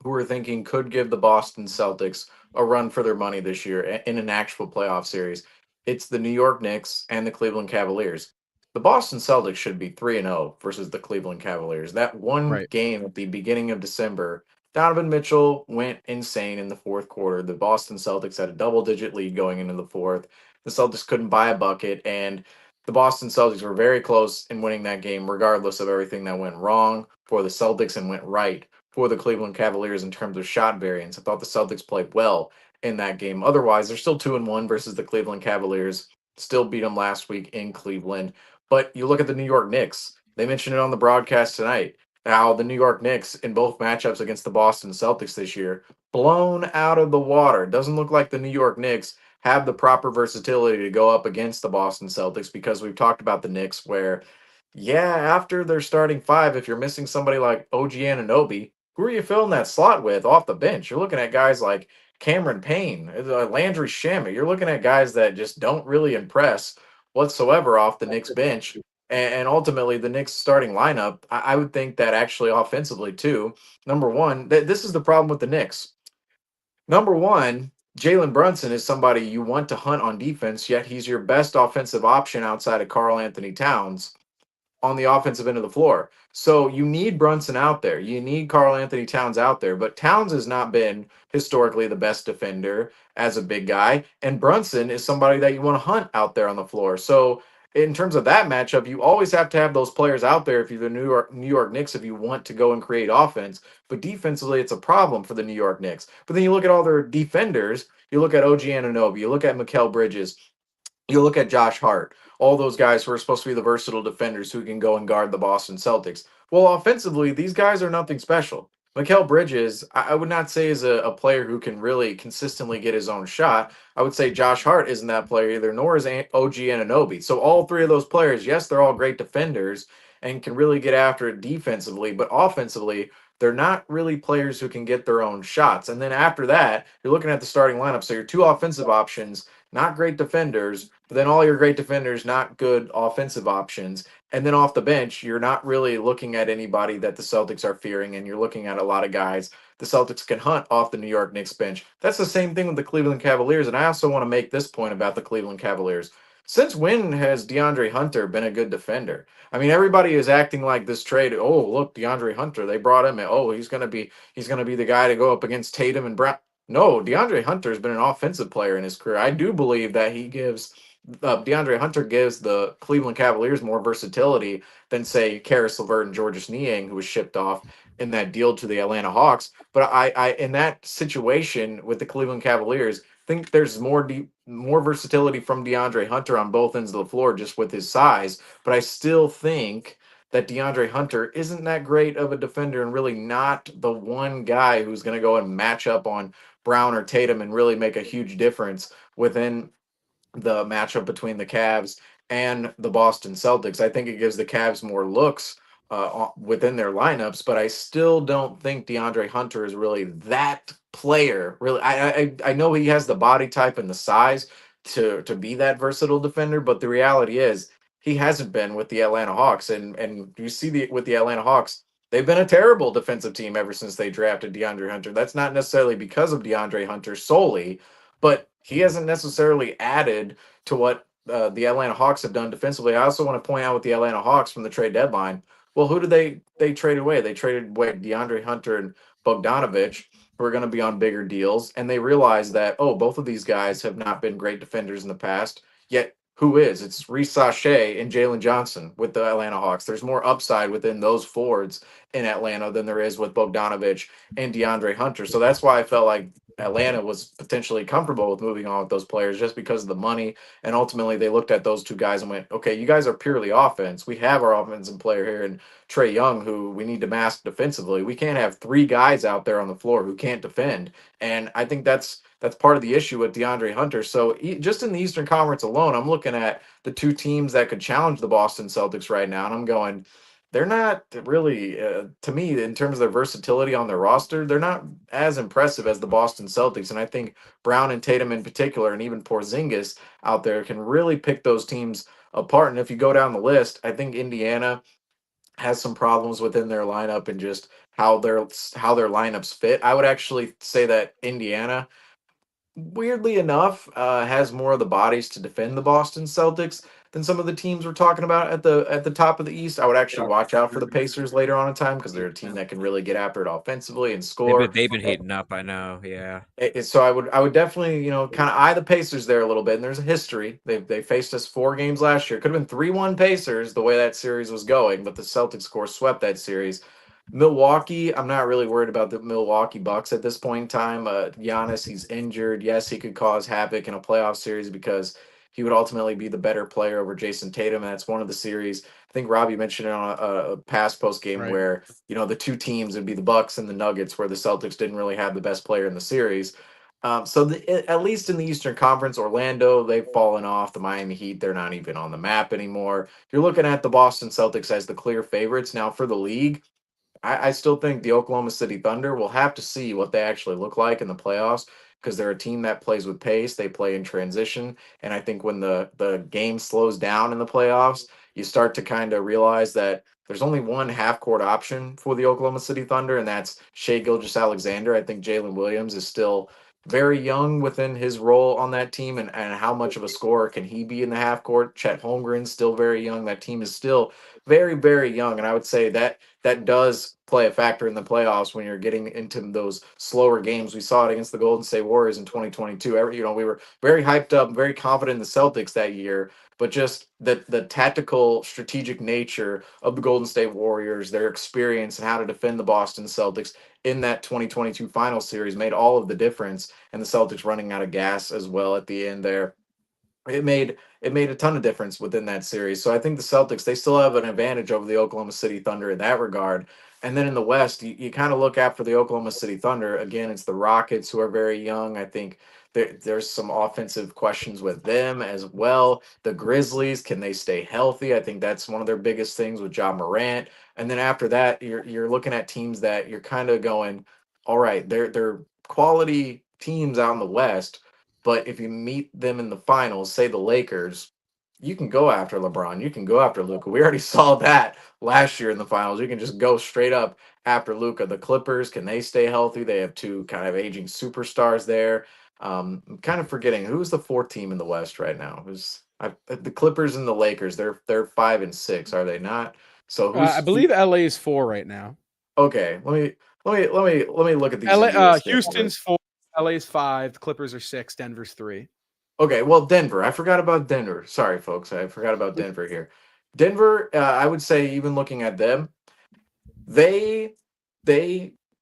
who are thinking could give the Boston Celtics a run for their money this year in an actual playoff series. It's the New York Knicks and the Cleveland Cavaliers. the Boston Celtics should be 3-0 versus the Cleveland Cavaliers. That one Right. game at the beginning of December, Donovan Mitchell went insane in the fourth quarter. The Boston Celtics had a double-digit lead going into the fourth. The Celtics couldn't buy a bucket, and the Boston Celtics were very close in winning that game, regardless of everything that went wrong for the Celtics and went right for the Cleveland Cavaliers in terms of shot variance. I thought the Celtics played well in that game. Otherwise, they're still 2-1 versus the Cleveland Cavaliers. Still beat them last week in Cleveland. But you look at the New York Knicks. They mentioned it on the broadcast tonight. How the New York Knicks in both matchups against the Boston Celtics this year, blown out of the water. Doesn't look like the New York Knicks have the proper versatility to go up against the Boston Celtics, because we've talked about the Knicks where, yeah, after their starting five, if you're missing somebody like OG Anunoby, who are you filling that slot with off the bench? You're looking at guys like Cameron Payne, Landry Shamet. You're looking at guys that just don't really impress whatsoever off the Knicks bench. And ultimately, the Knicks starting lineup, I would think that actually offensively, too, number one, this is the problem with the Knicks. Number one, Jalen Brunson is somebody you want to hunt on defense, yet he's your best offensive option outside of Karl Anthony Towns on the offensive end of the floor. So you need Brunson out there. You need Karl Anthony Towns out there. But Towns has not been historically the best defender as a big guy. And Brunson is somebody that you want to hunt out there on the floor. So in terms of that matchup, you always have to have those players out there if you're the New York Knicks, if you want to go and create offense. But defensively, it's a problem for the New York Knicks. But then you look at all their defenders. You look at OG Anunoby. You look at Mikal Bridges. You look at Josh Hart, all those guys who are supposed to be the versatile defenders who can go and guard the Boston Celtics. Well, offensively, these guys are nothing special. Mikal Bridges, I would not say is a player who can really consistently get his own shot. I would say Josh Hart isn't that player either, nor is OG Anunoby. So all three of those players, yes, they're all great defenders and can really get after it defensively, but offensively, they're not really players who can get their own shots. And then after that, you're looking at the starting lineup. So your two offensive options, not great defenders, but then all your great defenders, not good offensive options. And then off the bench, you're not really looking at anybody that the Celtics are fearing, and you're looking at a lot of guys the Celtics can hunt off the New York Knicks bench. That's the same thing with the Cleveland Cavaliers. And I also want to make this point about the Cleveland Cavaliers. Since when has DeAndre Hunter been a good defender? I mean, everybody is acting like this trade. Oh, look, DeAndre Hunter, they brought him in. Oh, he's gonna be the guy to go up against Tatum and Brown. No, DeAndre Hunter has been an offensive player in his career. I do believe that DeAndre Hunter gives the Cleveland Cavaliers more versatility than, say, Karis LeVert and Georges Niang, who was shipped off in that deal to the Atlanta Hawks. But I in that situation with the Cleveland Cavaliers, think there's more versatility from DeAndre Hunter on both ends of the floor just with his size. But I still think that DeAndre Hunter isn't that great of a defender and really not the one guy who's going to go and match up on Brown or Tatum and really make a huge difference within the matchup between the Cavs and the Boston Celtics. I think it gives the Cavs more looks within their lineups, but I still don't think DeAndre Hunter is really that player. Really, I know he has the body type and the size to be that versatile defender, but the reality is he hasn't been with the Atlanta Hawks, and you see with the Atlanta Hawks. They've been a terrible defensive team ever since they drafted DeAndre Hunter. That's not necessarily because of DeAndre Hunter solely, but he hasn't necessarily added to what the Atlanta Hawks have done defensively. I also want to point out with the Atlanta Hawks from the trade deadline. Well, who did they trade away? They traded away DeAndre Hunter and Bogdanovich, who are going to be on bigger deals, and they realized that both of these guys have not been great defenders in the past. Yet who is? It's Reece Sachet and Jalen Johnson with the Atlanta Hawks. There's more upside within those forwards in Atlanta than there is with Bogdanovich and DeAndre Hunter. So that's why I felt like Atlanta was potentially comfortable with moving on with those players just because of the money. And ultimately, they looked at those two guys and went, okay, you guys are purely offense. We have our offensive player here in Trae Young, who we need to mask defensively. We can't have three guys out there on the floor who can't defend. And I think that's part of the issue with DeAndre Hunter. So just in the Eastern Conference alone, I'm looking at the two teams that could challenge the Boston Celtics right now, and I'm going, they're not really, to me, in terms of their versatility on their roster, they're not as impressive as the Boston Celtics. And I think Brown and Tatum in particular, and even Porzingis out there, can really pick those teams apart. And if you go down the list, I think Indiana has some problems within their lineup and just how their lineups fit. I would actually say that Indiana weirdly enough, has more of the bodies to defend the Boston Celtics than some of the teams we're talking about at the top of the East. I would actually watch out for the Pacers later on in time because they're a team that can really get after it offensively and score. They've been heating up. I know. Yeah. So I would definitely kind of eye the Pacers there a little bit. And there's a history. They faced us 4 games last year. Could have been 3-1 Pacers the way that series was going, but the Celtics, of course, swept that series. Milwaukee, I'm not really worried about the Milwaukee Bucks at this point in time. Giannis, he's injured. Yes, he could cause havoc in a playoff series because he would ultimately be the better player over Jason Tatum. And that's one of the series. I think Robbie mentioned it on a past post game Right. where the two teams would be the Bucks and the Nuggets, where the Celtics didn't really have the best player in the series. At least in the Eastern Conference, Orlando, they've fallen off. The Miami Heat, they're not even on the map anymore. You're looking at the Boston Celtics as the clear favorites now for the league. I still think the Oklahoma City Thunder will have to see what they actually look like in the playoffs because they're a team that plays with pace. They play in transition. And I think when the game slows down in the playoffs, you start to kind of realize that there's only one half court option for the Oklahoma City Thunder, and that's Shea Gilgeous-Alexander. I think Jalen Williams is still very young within his role on that team, and how much of a scorer can he be in the half court? Chet Holmgren's still very young. That team is still very, very young. And I would say that does play a factor in the playoffs when you're getting into those slower games. We saw it against the Golden State Warriors in 2022. We were very hyped up, very confident in the Celtics that year, but just the tactical, strategic nature of the Golden State Warriors, their experience and how to defend the Boston Celtics in that 2022 final series made all of the difference. And the Celtics running out of gas as well at the end there. It made a ton of difference within that series. So I think the Celtics, they still have an advantage over the Oklahoma City Thunder in that regard. And then in the West, you kind of look after the Oklahoma City Thunder. Again, it's the Rockets who are very young. I think there's some offensive questions with them as well. The Grizzlies, can they stay healthy? I think that's one of their biggest things with Ja Morant. And then after that, you're looking at teams that you're kind of going, all right, they're quality teams out in the West. But if you meet them in the finals, say the Lakers, you can go after LeBron. You can go after Luka. We already saw that last year in the finals. You can just go straight up after Luka. The Clippers, can they stay healthy? They have two kind of aging superstars there. I'm kind of forgetting who's the fourth team in the West right now. The Clippers and the Lakers? They're 5 and 6, are they not? So I believe LA is 4 right now. Okay, let me look at these. NBA standings. Houston's 4, LA's 5, the Clippers are 6, Denver's 3. Okay, well, Denver. I forgot about Denver. Sorry, folks. I forgot about Denver here. Denver, I would say, even looking at them, they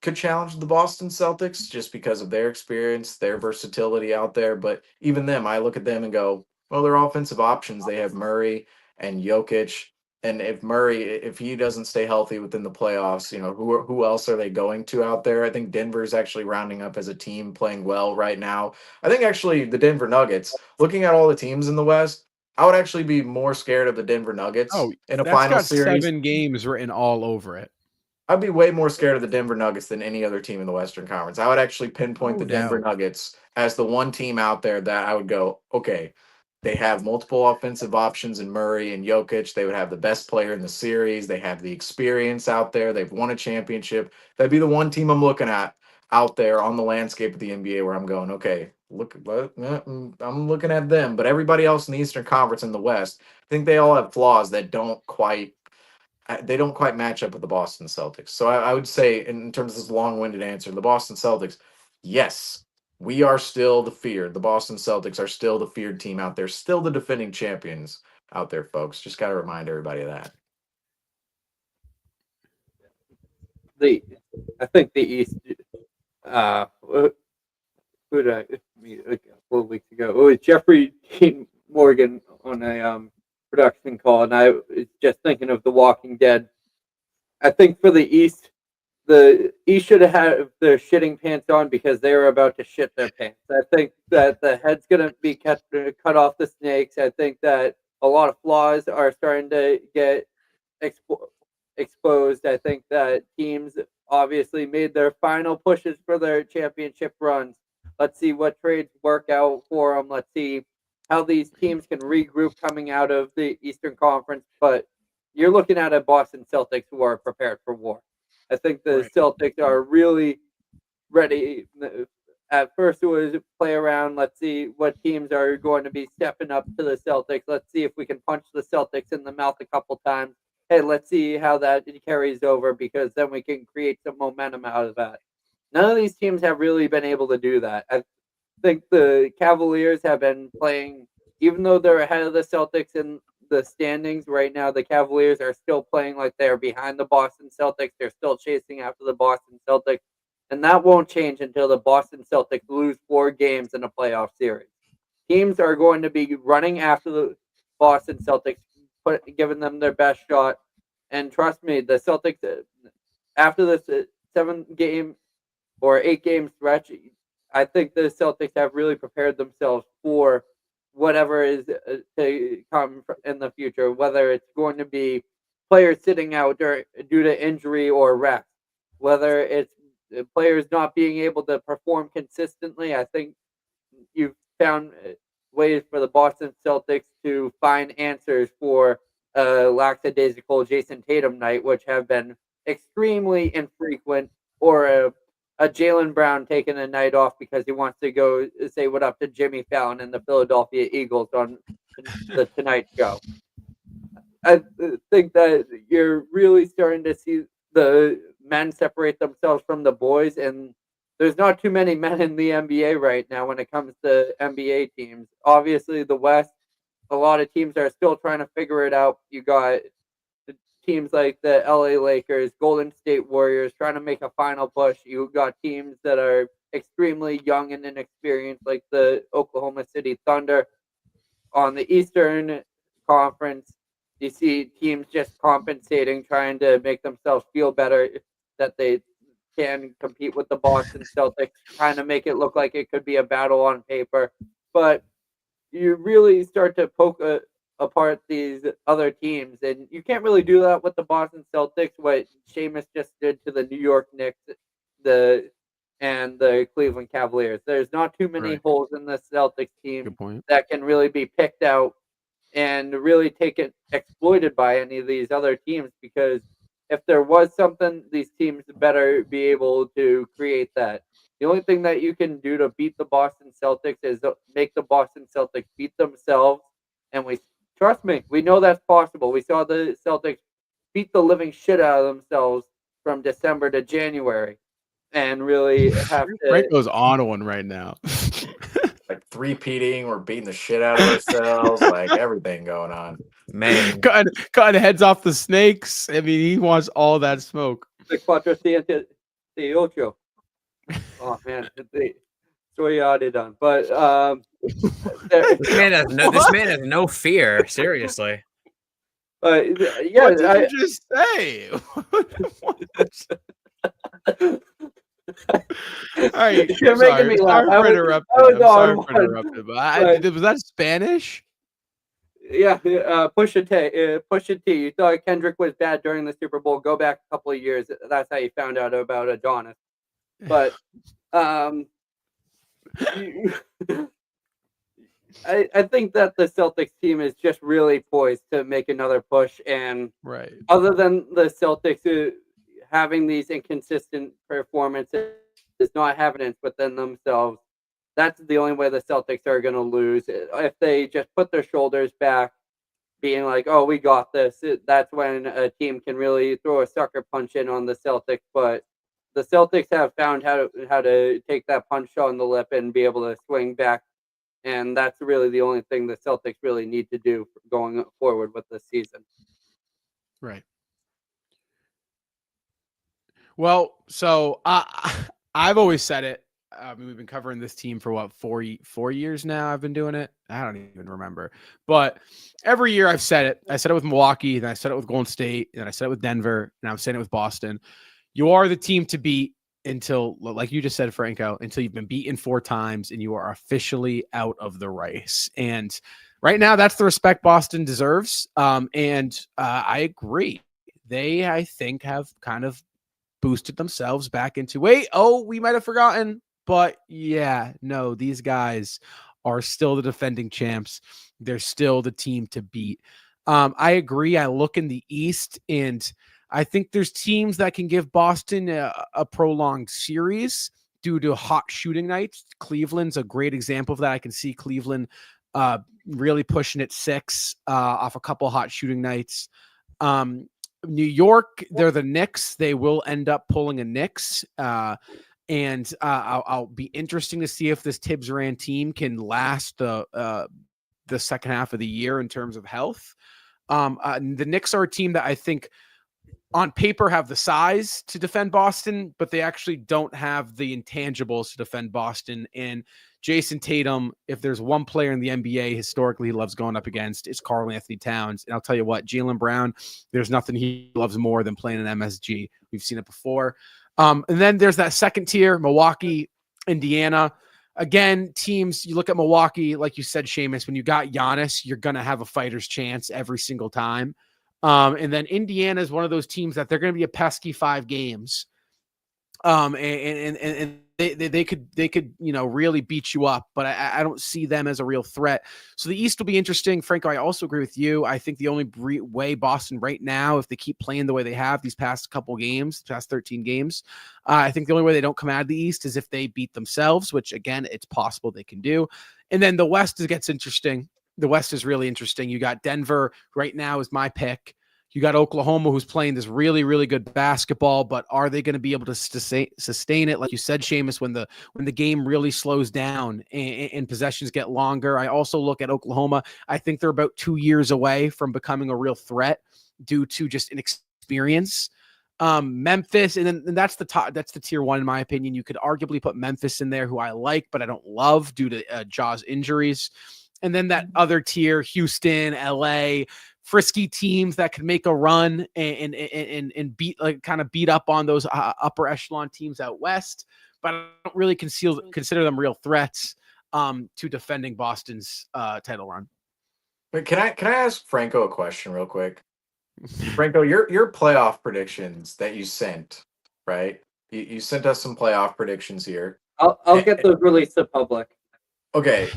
could challenge the Boston Celtics just because of their experience, their versatility out there. But even them, I look at them and go, well, their offensive options, they have Murray and Jokic. And if he doesn't stay healthy within the playoffs, who else are they going to out there? I think Denver's actually rounding up as a team playing well right now. I think actually the Denver Nuggets, looking at all the teams in the West, I would actually be more scared of the Denver Nuggets in a that's final got series. 7 games written all over it. I'd be way more scared of the Denver Nuggets than any other team in the Western Conference. I would actually pinpoint the Denver Nuggets as the one team out there that I would go, okay, they have multiple offensive options in Murray and Jokic. They would have the best player in the series. They have the experience out there. They've won a championship. That'd be the one team I'm looking at out there on the landscape of the NBA where I'm going, okay, I'm looking at them. But everybody else in the Eastern Conference and the West, I think they all have flaws that don't quite match up with the Boston Celtics. So I would say, in terms of this long-winded answer, the Boston Celtics, yes, we are still the feared. The Boston Celtics are still the feared team out there, still the defending champions out there, folks. Just got to remind everybody of that. I think the East. Who did I meet a couple of weeks ago? It was Jeffrey Dean Morgan on a production call, and I was just thinking of The Walking Dead. I think for the East should have had their shitting pants on because they were about to shit their pants. I think that the head's going to be cut off the snakes. I think that a lot of flaws are starting to get exposed. I think that teams obviously made their final pushes for their championship runs. Let's see what trades work out for them. Let's see how these teams can regroup coming out of the Eastern Conference. But you're looking at a Boston Celtics who are prepared for war. I think the Celtics are really ready at first it was play around. Let's see what teams are going to be stepping up to the Celtics. Let's see if we can punch the Celtics in the mouth a couple times. Hey, let's see how that carries over, because then we can create some momentum out of that. None of these teams have really been able to do that. I think the Cavaliers have been playing, even though they're ahead of the Celtics in the standings right now, the Cavaliers are still playing like they're behind the Boston Celtics. They're still chasing after the Boston Celtics. And that won't change until the Boston Celtics lose 4 games in a playoff series. Teams are going to be running after the Boston Celtics, giving them their best shot. And trust me, the Celtics, after this 7-game or 8-game stretch, I think the Celtics have really prepared themselves for whatever is to come in the future, whether it's going to be players sitting out due to injury or rest, whether it's players not being able to perform consistently. I think you've found ways for the Boston Celtics to find answers for lackadaisical Jason Tatum night, which have been extremely infrequent, or a Jaylen Brown taking a night off because he wants to go say what up to Jimmy Fallon and the Philadelphia Eagles on the Tonight Show. I think that you're really starting to see the men separate themselves from the boys, and there's not too many men in the NBA right now when it comes to NBA teams. Obviously, the West, a lot of teams are still trying to figure it out. You got the teams like the LA Lakers, Golden State Warriors trying to make a final push. You got teams that are extremely young and inexperienced, like the Oklahoma City Thunder. On the Eastern Conference, you see teams just compensating, trying to make themselves feel better that they can compete with the Boston Celtics, trying to make it look like it could be a battle on paper. But you really start to poke apart these other teams, and you can't really do that with the Boston Celtics, what Seamus just did to the New York Knicks and the Cleveland Cavaliers. There's not too many holes in the Celtics team that can really be picked out and really exploited by any of these other teams, because if there was something, these teams better be able to create that. The only thing that you can do to beat the Boston Celtics is make the Boston Celtics beat themselves. And trust me, we know that's possible. We saw the Celtics beat the living shit out of themselves from December to January, and really have to. Franco's on one right now. Like 3-peating, we're beating the shit out of ourselves, like everything going on. Man, cutting heads off the snakes. I mean, he wants all that smoke. The Cuatro de Ocho. Oh man, story already done. But this man has no fear. Seriously. Yeah, what did you just say? All right, you're making me laugh. Sorry for interrupting. But was that Spanish? Yeah, Pusha T. You thought Kendrick was bad during the Super Bowl. Go back a couple of years. That's how you found out about Adonis. But I think that the Celtics team is just really poised to make another push. And other than the Celtics having these inconsistent performances, not evidence within themselves, that's the only way the Celtics are going to lose. If they just put their shoulders back, being like, oh, we got this, that's when a team can really throw a sucker punch in on the Celtics. But the Celtics have found how to take that punch on the lip and be able to swing back. And that's really the only thing the Celtics really need to do going forward with this season. Right. Well, so I've always said it. I mean, we've been covering this team for what, 4 years now. I've been doing it. I don't even remember. But every year I've said it. I said it with Milwaukee, then I said it with Golden State, and I said it with Denver, and I'm saying it with Boston. You are the team to beat until, like you just said, Franco, until you've been beaten 4 times and you are officially out of the race. And right now, that's the respect Boston deserves. And I agree. They, I think, have kind of boosted themselves back into, we might have forgotten. But yeah, no, these guys are still the defending champs. They're still the team to beat. I agree. I look in the East, and I think there's teams that can give Boston a prolonged series, due to hot shooting nights. Cleveland's a great example of that. I can see Cleveland really pushing at 6 off a couple hot shooting nights. New York, they're the Knicks. They will end up pulling a Knicks. And I'll be interesting to see if this Tibbs ran team can last the second half of the year in terms of health. The Knicks are a team that I think on paper have the size to defend Boston, but they actually don't have the intangibles to defend Boston. And Jason Tatum, if there's one player in the NBA historically he loves going up against, it's Karl Anthony Towns. And I'll tell you what, Jaylen Brown, there's nothing he loves more than playing an MSG. We've seen it before. And then there's that second tier, Milwaukee, Indiana. Again, teams, you look at Milwaukee, like you said, Seamus, when you got Giannis, you're going to have a fighter's chance every single time. And then Indiana is one of those teams that they're going to be a pesky 5 games. And they could, really beat you up, but I don't see them as a real threat. So the East will be interesting. Franco, I also agree with you. I think the only way Boston right now, if they keep playing the way they have these past couple games, past 13 games, I think the only way they don't come out of the East is if they beat themselves, which again, it's possible they can do. And then the West gets interesting. The West is really interesting. You got Denver right now is my pick. You got Oklahoma, who's playing this really, really good basketball, but are they going to be able to sustain it? Like you said, Seamus, when the game really slows down and possessions get longer. I also look at Oklahoma. I think they're about 2 years away from becoming a real threat due to just inexperience. Memphis, and that's the top. That's the tier 1 in my opinion. You could arguably put Memphis in there, who I like, but I don't love due to Jaws injuries. And then that other tier, Houston, LA, frisky teams that could make a run and beat beat up on those upper echelon teams out west, but I don't really consider them real threats to defending Boston's title run. But can I ask Franco a question real quick? Franco, your playoff predictions that you sent, right? You sent us some playoff predictions here. I'll get those released to public. Okay,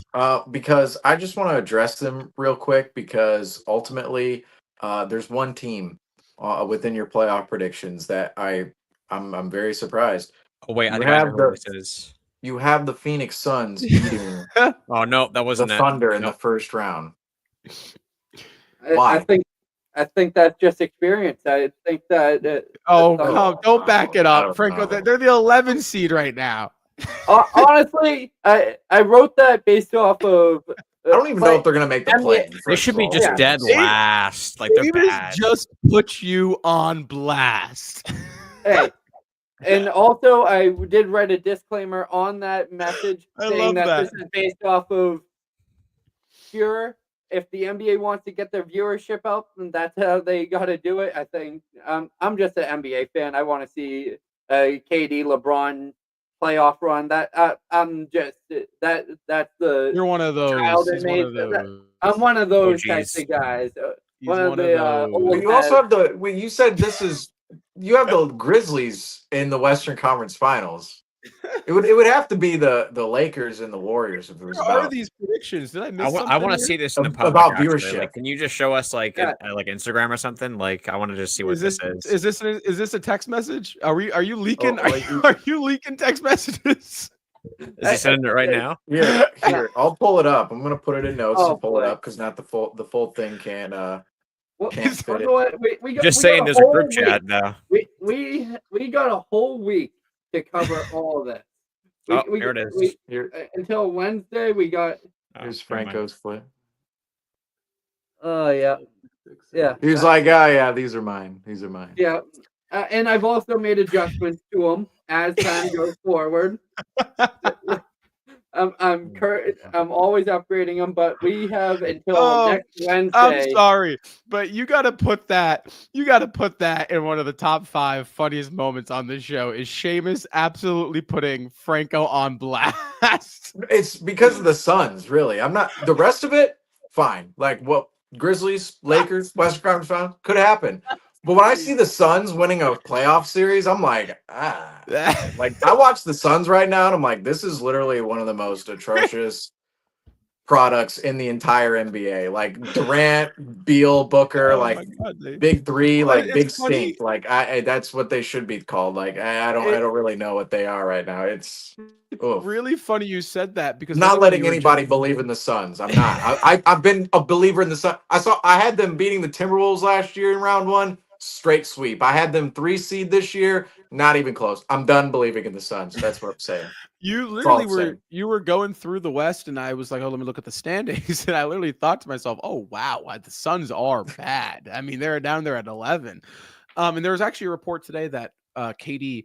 because I just want to address them real quick because ultimately there's one team within your playoff predictions that I'm very surprised. Oh wait, I think I know what this is. You have the Phoenix Suns beating Oh no, that wasn't the it. Thunder in the first round. I think that's just experience. I think that. Don't back it up, Franco. They're the 11 seed right now. Honestly, I wrote that based off of. I don't even know if they're gonna make the play. They should be just dead last. Like they're bad. Just put you on blast. Hey, and also I did write a disclaimer on that message saying that this is based off of pure. If the NBA wants to get their viewership up, then that's how they got to do it. I think I'm just an NBA fan. I want to see KD, LeBron playoff run. I'm just that's the. You're one of those. I'm one of those types of guys. One of the. You also have you said this is. You have the Grizzlies in the Western Conference Finals. It would have to be the Lakers and the Warriors if it was. What are these predictions? Did I miss something? I want to see this in the public, about actually. viewership. Like, can you just show us like Instagram or something? Like, I want to just see what this is. Is this a text message? Are you leaking? Are you leaking text messages? Is he sending it right now? Yeah, here. I'll pull it up. I'm gonna put it in notes and pull it up because not the full thing can't fit it. We just saying, there's a group chat now. We got a whole week to cover all of this. Here it is. Until Wednesday, we got. Here's Franco's flip. Oh yeah. He's like, oh yeah, these are mine. Yeah, and I've also made adjustments to them as time goes forward. I'm always upgrading them, but we have until next Wednesday. I'm sorry, but you got to put that in one of the top 5 funniest moments on this show. Is Seamus absolutely putting Franco on blast? It's because of the Suns, really. I'm not. The rest of it, fine. Like what Grizzlies, Lakers, Western Conference Finals could happen. But when I see the Suns winning a playoff series, I'm like, Like I watch the Suns right now, and I'm like, this is literally one of the most atrocious products in the entire NBA. Like Durant, Beal, Booker, Oh like my God, dude. big three, Well, like big it's funny. stink. Like I that's what they should be called. Like I don't really know what they are right now. It's oof. Really funny you said that because Not earlier when letting you were anybody believe in the Suns. I'm not. I've been a believer in the Suns. I had them beating the Timberwolves last year in round one. Straight sweep. I had them 3 seed this year. Not even close. I'm done believing in the Suns. That's what I'm saying. You That's all literally I'm were saying. you were going through the West, and I was like, "Oh, let me look at the standings." And I literally thought to myself, "Oh wow, the Suns are bad. I mean, they're down there at 11." And there was actually a report today that KD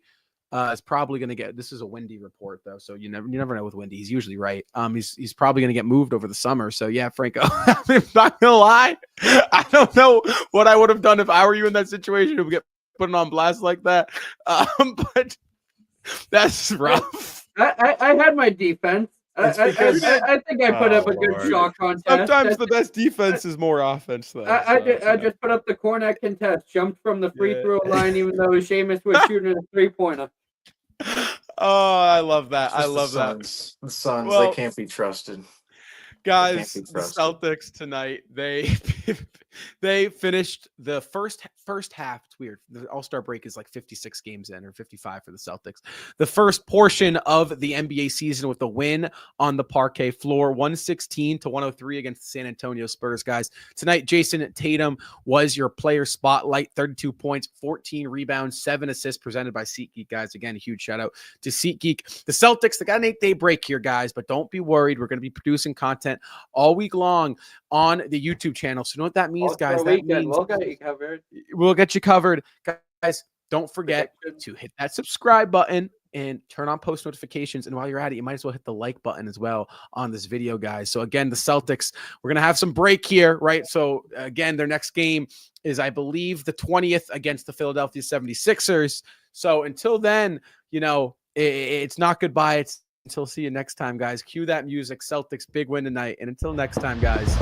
is probably going to get. This is a Windy report though, so you never know with Windy. He's usually right. He's probably going to get moved over the summer. So yeah, Franco, I'm not gonna lie. I don't know what I would have done if I were you in that situation to get put on blast like that. But that's rough. I had my defense. It's because I think I put Oh, up a good Lord. shot contest. Sometimes the best defense is more offense, though. I just put up the corner contest, jumped from the free throw line, even though Seamus was shooting a 3-pointer. Oh, I love that. it's I just love the that. Suns. The Suns, Well, they can't be trusted. Guys, be the trusted. Celtics tonight, they finished the first half. It's weird. The All-Star break is like 56 games in, or 55 for the Celtics. The first portion of the NBA season with the win on the parquet floor, 116-103 against the San Antonio Spurs, guys. Tonight, Jason Tatum was your player spotlight, 32 points, 14 rebounds, 7 assists presented by SeatGeek, guys. Again, a huge shout out to SeatGeek. The Celtics, they got an 8-day break here, guys, but don't be worried. We're going to be producing content all week long on the YouTube channel. So you know what that means, guys? That means we'll get you covered. we'll get you covered. Guys, don't forget to hit that subscribe button and turn on post notifications. And while you're at it, you might as well hit the like button as well on this video, guys. So again, the Celtics, we're going to have some break here, right? So again, their next game is, I believe, the 20th against the Philadelphia 76ers. So until then, you know, it's not goodbye. It's until see you next time, guys. Cue that music. Celtics, big win tonight. And until next time, guys.